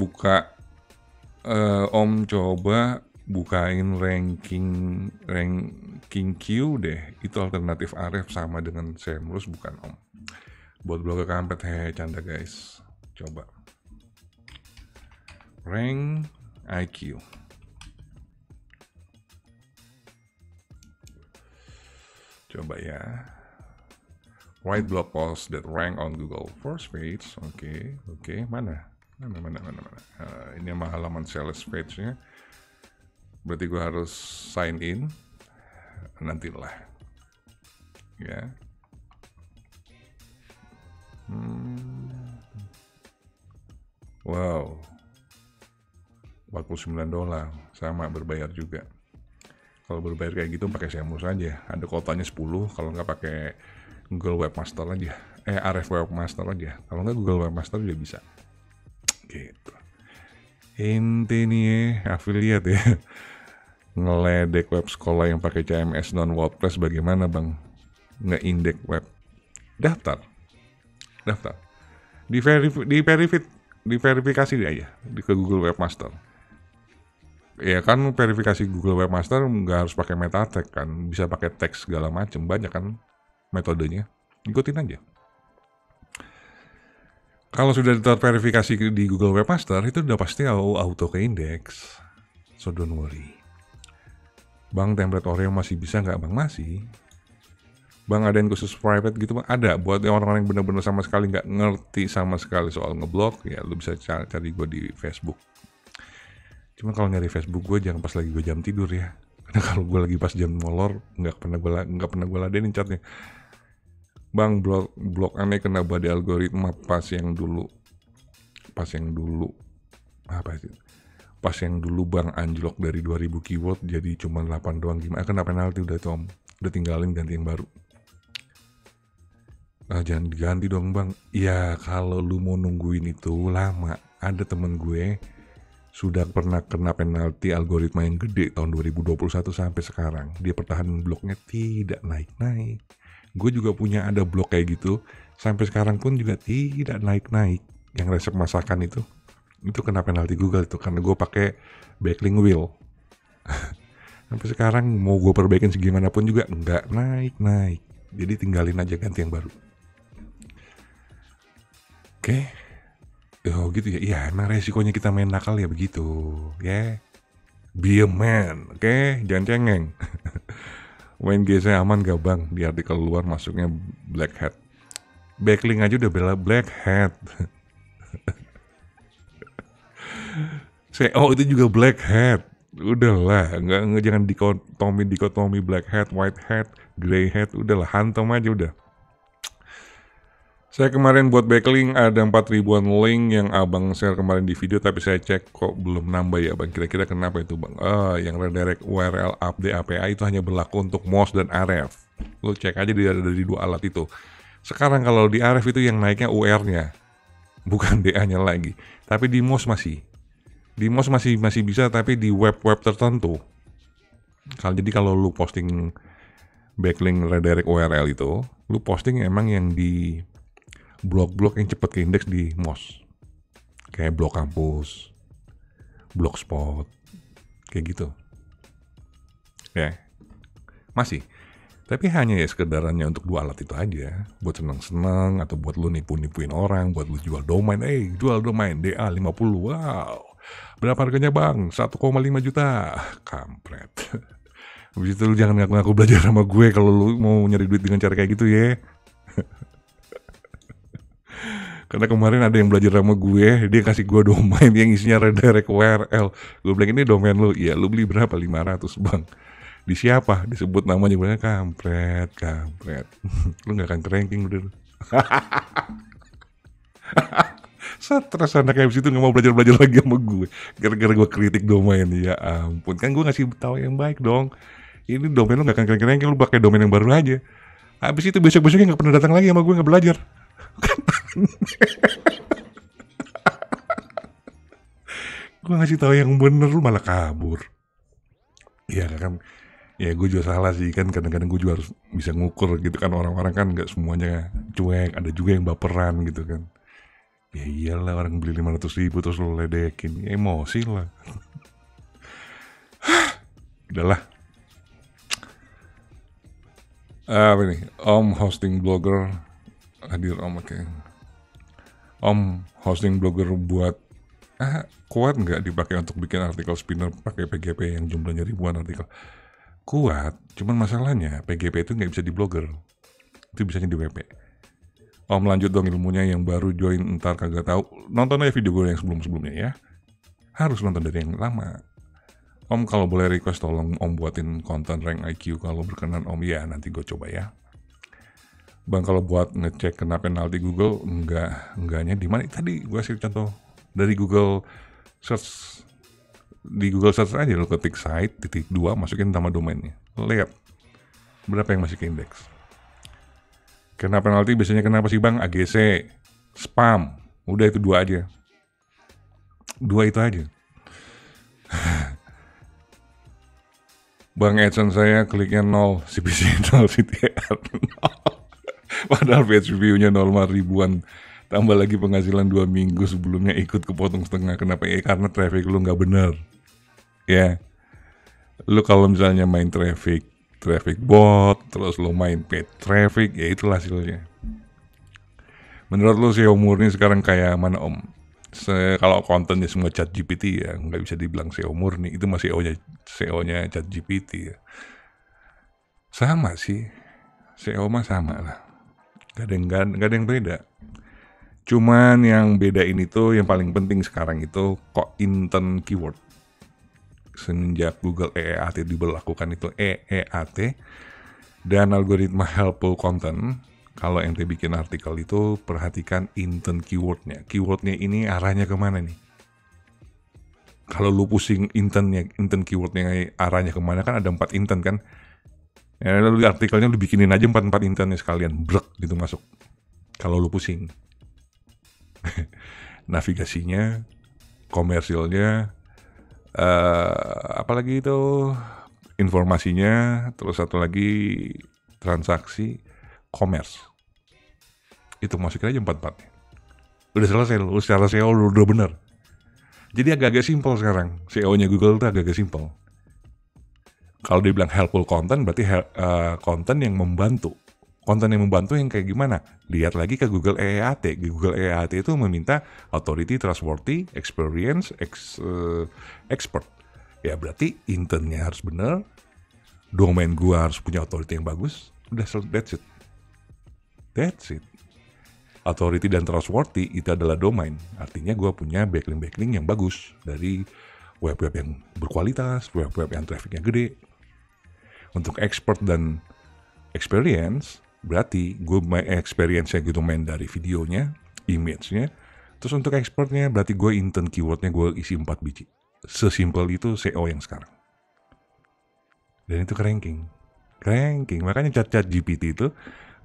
bukain ranking Q deh. Itu alternatif Aref sama dengan Semrus bukan Om. Buat blogger kampret, canda guys. Coba. Rank IQ. Coba ya. Write blog post that rank on Google first page. Oke. Mana? Ini mah halaman sales page-nya. Berarti gue harus sign in. Nantilah. Ya. Wow. $49. Sama berbayar juga. Kalau berbayar kayak gitu pakai Semrus aja. Ada kotanya 10. Kalau nggak pakai Google Webmaster aja. Aref Webmaster aja. Kalau nggak Google Webmaster juga bisa. Gitu. Ente nih affiliate ya. Ngeledek web sekolah yang pakai CMS non WordPress bagaimana bang? Ngeindek web. Daftar. Diverifikasi dia aja ke Google Webmaster. Ya kan verifikasi Google Webmaster nggak harus pakai meta tag kan, bisa pakai teks segala macam, banyak kan metodenya. Ikutin aja. Kalau sudah terverifikasi di Google Webmaster itu udah pasti auto ke indeks. So don't worry. Bang, template Oreo masih bisa nggak bang? Masih. Bang, ada yang khusus private gitu bang? Ada. Buat orang-orang yang benar-benar sama sekali nggak ngerti sama sekali soal ngeblok, ya lu bisa cari gue di Facebook. Cuma kalau nyari Facebook gue jangan pas lagi gue jam tidur ya. Karena kalau gue lagi pas jam molor nggak pernah gue ladenin chatnya. Bang, blog aneh kena badai algoritma pas yang dulu bang anjlok dari 2000 keyword jadi cuma 8 doang. Gimana? Kena penalti udah Tom. Udah tinggalin ganti yang baru. Jangan diganti dong bang. Ya kalau lu mau nungguin itu lama. Ada temen gue sudah pernah kena penalti algoritma yang gede tahun 2021 sampai sekarang. Dia pertahanan blognya tidak naik-naik. Gue juga punya ada blog kayak gitu. Sampai sekarang pun juga tidak naik-naik. Yang resep masakan itu kena penalti Google itu. Karena gue pakai backlink wheel. Sampai sekarang mau gue perbaikin segimanapun juga nggak naik-naik. Jadi tinggalin aja ganti yang baru. Oke. Oh gitu ya. Iya emang resikonya kita main nakal ya begitu. Ya. Be a man. Oke. Jangan cengeng. WNGC aman gak bang? Di artikel luar masuknya black hat. Backlink aja udah bela black hat. Oh itu juga black hat. Udahlah, jangan dikotomi black hat, white hat, gray hat. Udahlah, hantam aja udah. Saya kemarin buat backlink ada 4.000-an link yang abang share kemarin di video, tapi saya cek kok belum nambah ya bang. Kira-kira kenapa itu bang? Yang redirect URL update API itu hanya berlaku untuk MOS dan Aref. Lo cek aja dari dua alat itu. Sekarang kalau di Aref itu yang naiknya UR-nya, bukan DA-nya lagi. Tapi di MOS masih. Di MOS masih bisa, tapi di web-web tertentu. Jadi kalau lu posting backlink redirect URL itu, lu posting emang yang di blog-blog yang cepet ke indeks di MOS. Kayak blog kampus, blogspot, kayak gitu. Ya, masih. Tapi hanya ya sekedarannya untuk dua alat itu aja. Buat seneng-seneng, atau buat lu nipu-nipuin orang, buat lu jual domain. Jual domain DA 50, wow. Berapa harganya bang? 1,5 juta. Kampret. Habis itu lu jangan ngaku-ngaku belajar sama gue kalau lu mau nyari duit dengan cara kayak gitu ya. Karena kemarin ada yang belajar sama gue, dia kasih gue domain yang isinya redirect URL. Gue bilang ini domain lu, iya lu beli berapa? 500 bang. Di siapa? Disebut namanya, gue bilang kampret. Lu gak akan ranking udah. Stres anak habis itu gak mau belajar lagi sama gue. Gara-gara gue kritik domain, ya ampun. Kan gue ngasih tahu yang baik dong. Ini domain lu gak akan ranking, lu pakai domain yang baru aja. Habis itu besok-besoknya gak pernah datang lagi sama gue, gak belajar. Gue ngasih tahu yang bener lu malah kabur. Iya kan, ya gue juga salah sih kan, kadang-kadang gue juga harus bisa ngukur gitu kan, orang-orang kan nggak semuanya cuek, ada juga yang baperan gitu kan. Ya iyalah, orang beli 500.000 terus lo ledekin, ya emosi lah. Udahlah. Apa nih, Om hosting blogger hadir Om, oke. Om hosting blogger buat kuat nggak dipakai untuk bikin artikel spinner pakai PGP yang jumlahnya ribuan artikel? Kuat, cuman masalahnya PGP itu nggak bisa di blogger, itu bisanya di WP. Om lanjut dong ilmunya, yang baru join ntar kagak tahu, nonton aja video gue yang sebelum-sebelumnya ya. Harus nonton dari yang lama. Om kalau boleh request tolong Om buatin konten rank IQ kalau berkenan Om, ya nanti gue coba ya. Bang kalau buat ngecek kena penalti Google enggaknya di mana? Tadi gue kasih contoh dari Google search. Di Google search aja lo ketik site .2 masukin nama domainnya. Lihat berapa yang masih ke indeks. Kena penalti biasanya kenapa sih Bang? AGC, spam. Udah itu 2 aja. 2 itu aja. Bang AdSense saya kliknya 0, CPC 0, CTR 0. Padahal page view-nya 0 ribuan. Tambah lagi penghasilan 2 minggu sebelumnya ikut kepotong setengah. Kenapa? Karena traffic lu gak bener. Ya, lu kalau misalnya main traffic bot, terus lu main paid traffic, ya itulah hasilnya. Menurut lu SEO murni sekarang kayak mana Om? Kalau kontennya semua ChatGPT ya nggak bisa dibilang SEO murni, itu masih SEO-nya ChatGPT ya. Sama sih, SEO mah sama lah, gak ada yang beda. Cuman yang beda ini tuh, yang paling penting sekarang itu kok intent keyword. Semenjak Google EEAT diberlakukan itu EEAT dan algoritma helpful content, kalau ente bikin artikel itu perhatikan intent keywordnya. Keywordnya ini arahnya kemana nih? Kalau lu pusing intent keywordnya arahnya kemana, kan ada 4 intent kan? Ya, lalu artikelnya lu bikinin aja 4 intentnya sekalian, brek gitu masuk. Kalau lu pusing. Navigasinya, komersilnya, apalagi itu informasinya, terus satu lagi transaksi, commerce. Itu masukin aja 4-4. Udah selesai lu, secara SEO lu udah bener. Jadi agak-agak simpel sekarang. SEO-nya Google tuh agak-agak simpel. Kalau dia bilang helpful content, berarti konten yang membantu. Konten yang membantu yang kayak gimana? Lihat lagi ke Google EEAT. Google EEAT itu meminta authority, trustworthy, experience, expert. Ya berarti intentnya harus benar. Domain gua harus punya authority yang bagus. Udah, that's it. That's it. Authority dan trustworthy itu adalah domain. Artinya gua punya backlink yang bagus dari web-web yang berkualitas, web-web yang trafficnya gede. Untuk expert dan experience, berarti gue experience-nya gitu main dari videonya, image-nya. Terus untuk expertnya, berarti gue intent keyword-nya gue isi 4 biji. Sesimpel itu SEO yang sekarang. Dan itu ranking. Makanya ChatGPT itu,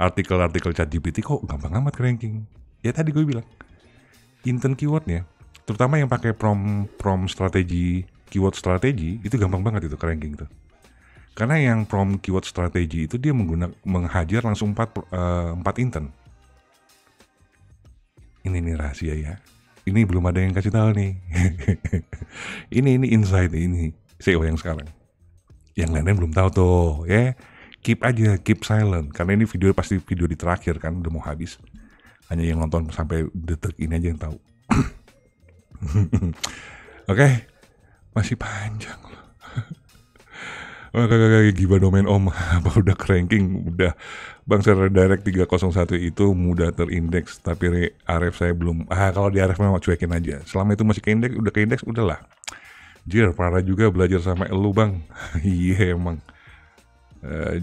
artikel-artikel ChatGPT kok gampang amat ranking. Ya tadi gue bilang, intent keyword-nya, terutama yang pakai prompt strategi, keyword strategi, itu gampang banget itu ranking tuh. Karena yang prompt keyword strategi itu dia menghajar langsung 4 intent. Ini nih rahasia ya. Ini belum ada yang kasih tahu nih. ini insight ini SEO yang sekarang. Yang lainnya belum tahu tuh ya. Keep silent. Karena ini pasti video di terakhir kan, udah mau habis. Hanya yang nonton sampai detik ini aja yang tahu. Oke. Masih panjang loh. Gimana domain Om? Apa udah ranking? Udah. Bang Server Direct 301 itu mudah terindeks, tapi Aref saya belum. Kalau di Aref memang cuekin aja. Selama itu masih ke indeks, udahlah. Jir, parah juga belajar sama elu Bang. Iya emang.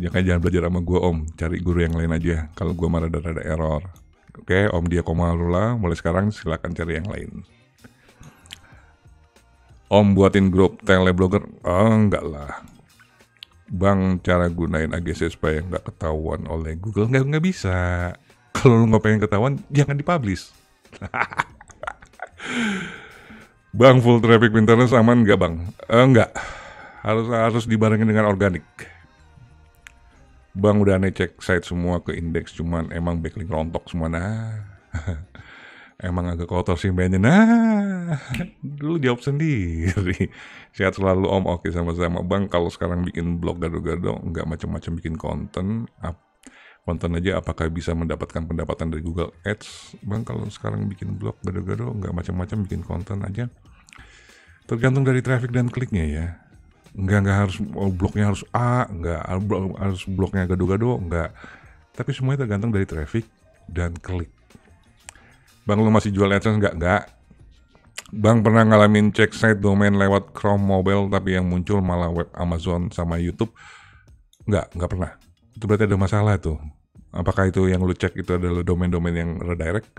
Jangan belajar sama gue Om. Cari guru yang lain aja. Kalau gue marah ada error. Oke, Om Dia Komalula. Mulai sekarang silakan cari yang lain. Om buatin grup teleblogger? Enggak lah. Bang, cara gunain AGC supaya nggak ketahuan oleh Google? Nggak bisa. Kalau lu nggak pengen ketahuan, jangan dipublish. Bang, full traffic Pinterest aman nggak bang? Enggak, harus dibarengin dengan organik. Bang udah aneh cek site semua ke indeks, cuman emang backlink rontok semua. Nah, emang agak kotor sih mainnya. Nah, dulu jawab sendiri. Sehat selalu om, oke sama-sama. Bang, kalau sekarang bikin blog gado-gado, nggak macam-macam bikin konten, konten aja apakah bisa mendapatkan pendapatan dari Google Ads? Bang, kalau sekarang bikin blog gado-gado, nggak macam-macam bikin konten aja, tergantung dari traffic dan kliknya ya. Nggak harus blognya harus nggak harus blognya gado-gado, nggak. Tapi semuanya tergantung dari traffic dan klik. Bang, lu masih jual AdSense nggak? Bang, pernah ngalamin cek site domain lewat Chrome mobile tapi yang muncul malah web Amazon sama YouTube? Nggak pernah. Itu berarti ada masalah tuh. Apakah itu yang lu cek itu adalah domain-domain yang redirect?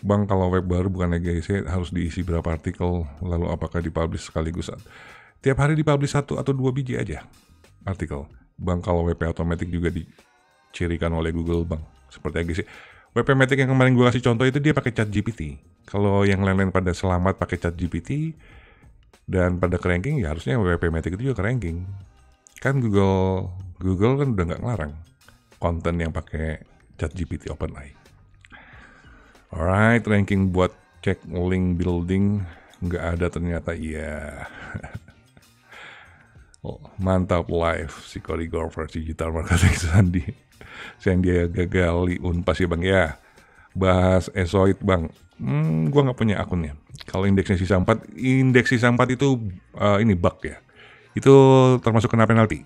Bang, kalau web baru bukan lagi isi, harus diisi berapa artikel, lalu apakah dipublish sekaligus? Tiap hari dipublish 1 atau 2 biji aja artikel. Bang, kalau WP Automatic juga dicirikan oleh Google, Bang. Seperti aja sih. WP Matic yang kemarin gue kasih contoh itu dia pakai ChatGPT. Kalau yang lain-lain pada selamat pakai ChatGPT dan pada ranking, ya harusnya WP Matic itu juga ranking. Kan Google kan udah nggak ngelarang konten yang pakai ChatGPT OpenAI. Alright, ranking buat cek link building nggak ada ternyata. Iya. Oh, mantap live si Korigor versi digital marketing Sandiaga Gali Unpas ya bang ya. Bahas Esoid bang. Gua nggak punya akunnya. Kalau indeksnya sisa 4, indeks sisa 4 itu ini bug ya. Itu termasuk kena penalti.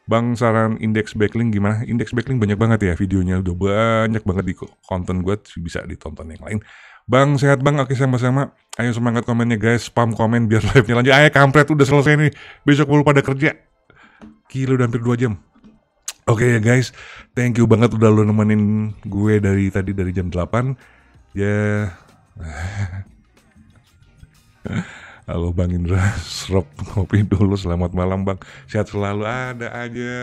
Bang, saran indeks backlink gimana? Indeks backlink banyak banget ya videonya, udah banyak banget di konten gue, bisa ditonton yang lain. Bang, sehat bang, oke sama-sama. Ayo semangat komennya guys, spam komen biar live-nya lanjut. Ayo kampret, udah selesai nih. Besok baru pada kerja. Gila, udah hampir 2 jam. Oke ya guys, thank you banget udah lo nemenin gue dari tadi dari jam 8. Ya... Halo Bang Indra, serop kopi dulu, selamat malam Bang. Sehat selalu, ada aja.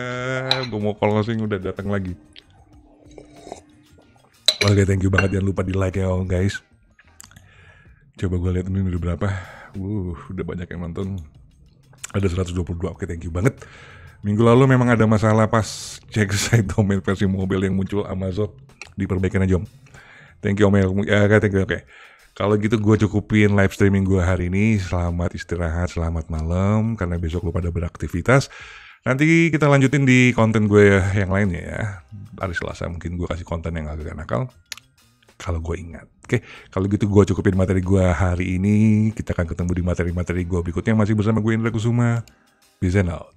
Gue mau closing udah datang lagi. Oke, thank you banget, jangan lupa di like ya guys. Coba gue lihat ini udah berapa. Udah banyak yang nonton. Ada 122, oke thank you banget. Minggu lalu memang ada masalah pas cek site domain versi mobile yang muncul Amazon. Diperbaikin aja om. Thank you om ya, thank you, oke. Kalau gitu gue cukupin live streaming gue hari ini. Selamat istirahat, selamat malam. Karena besok lu pada beraktivitas. Nanti kita lanjutin di konten gue yang lainnya ya. Hari Selasa mungkin gue kasih konten yang agak nakal. Kalau gue ingat. Oke, kalau gitu gue cukupin materi gue hari ini. Kita akan ketemu di materi-materi gue berikutnya. Masih bersama gue Indra Kusuma. Peace and out.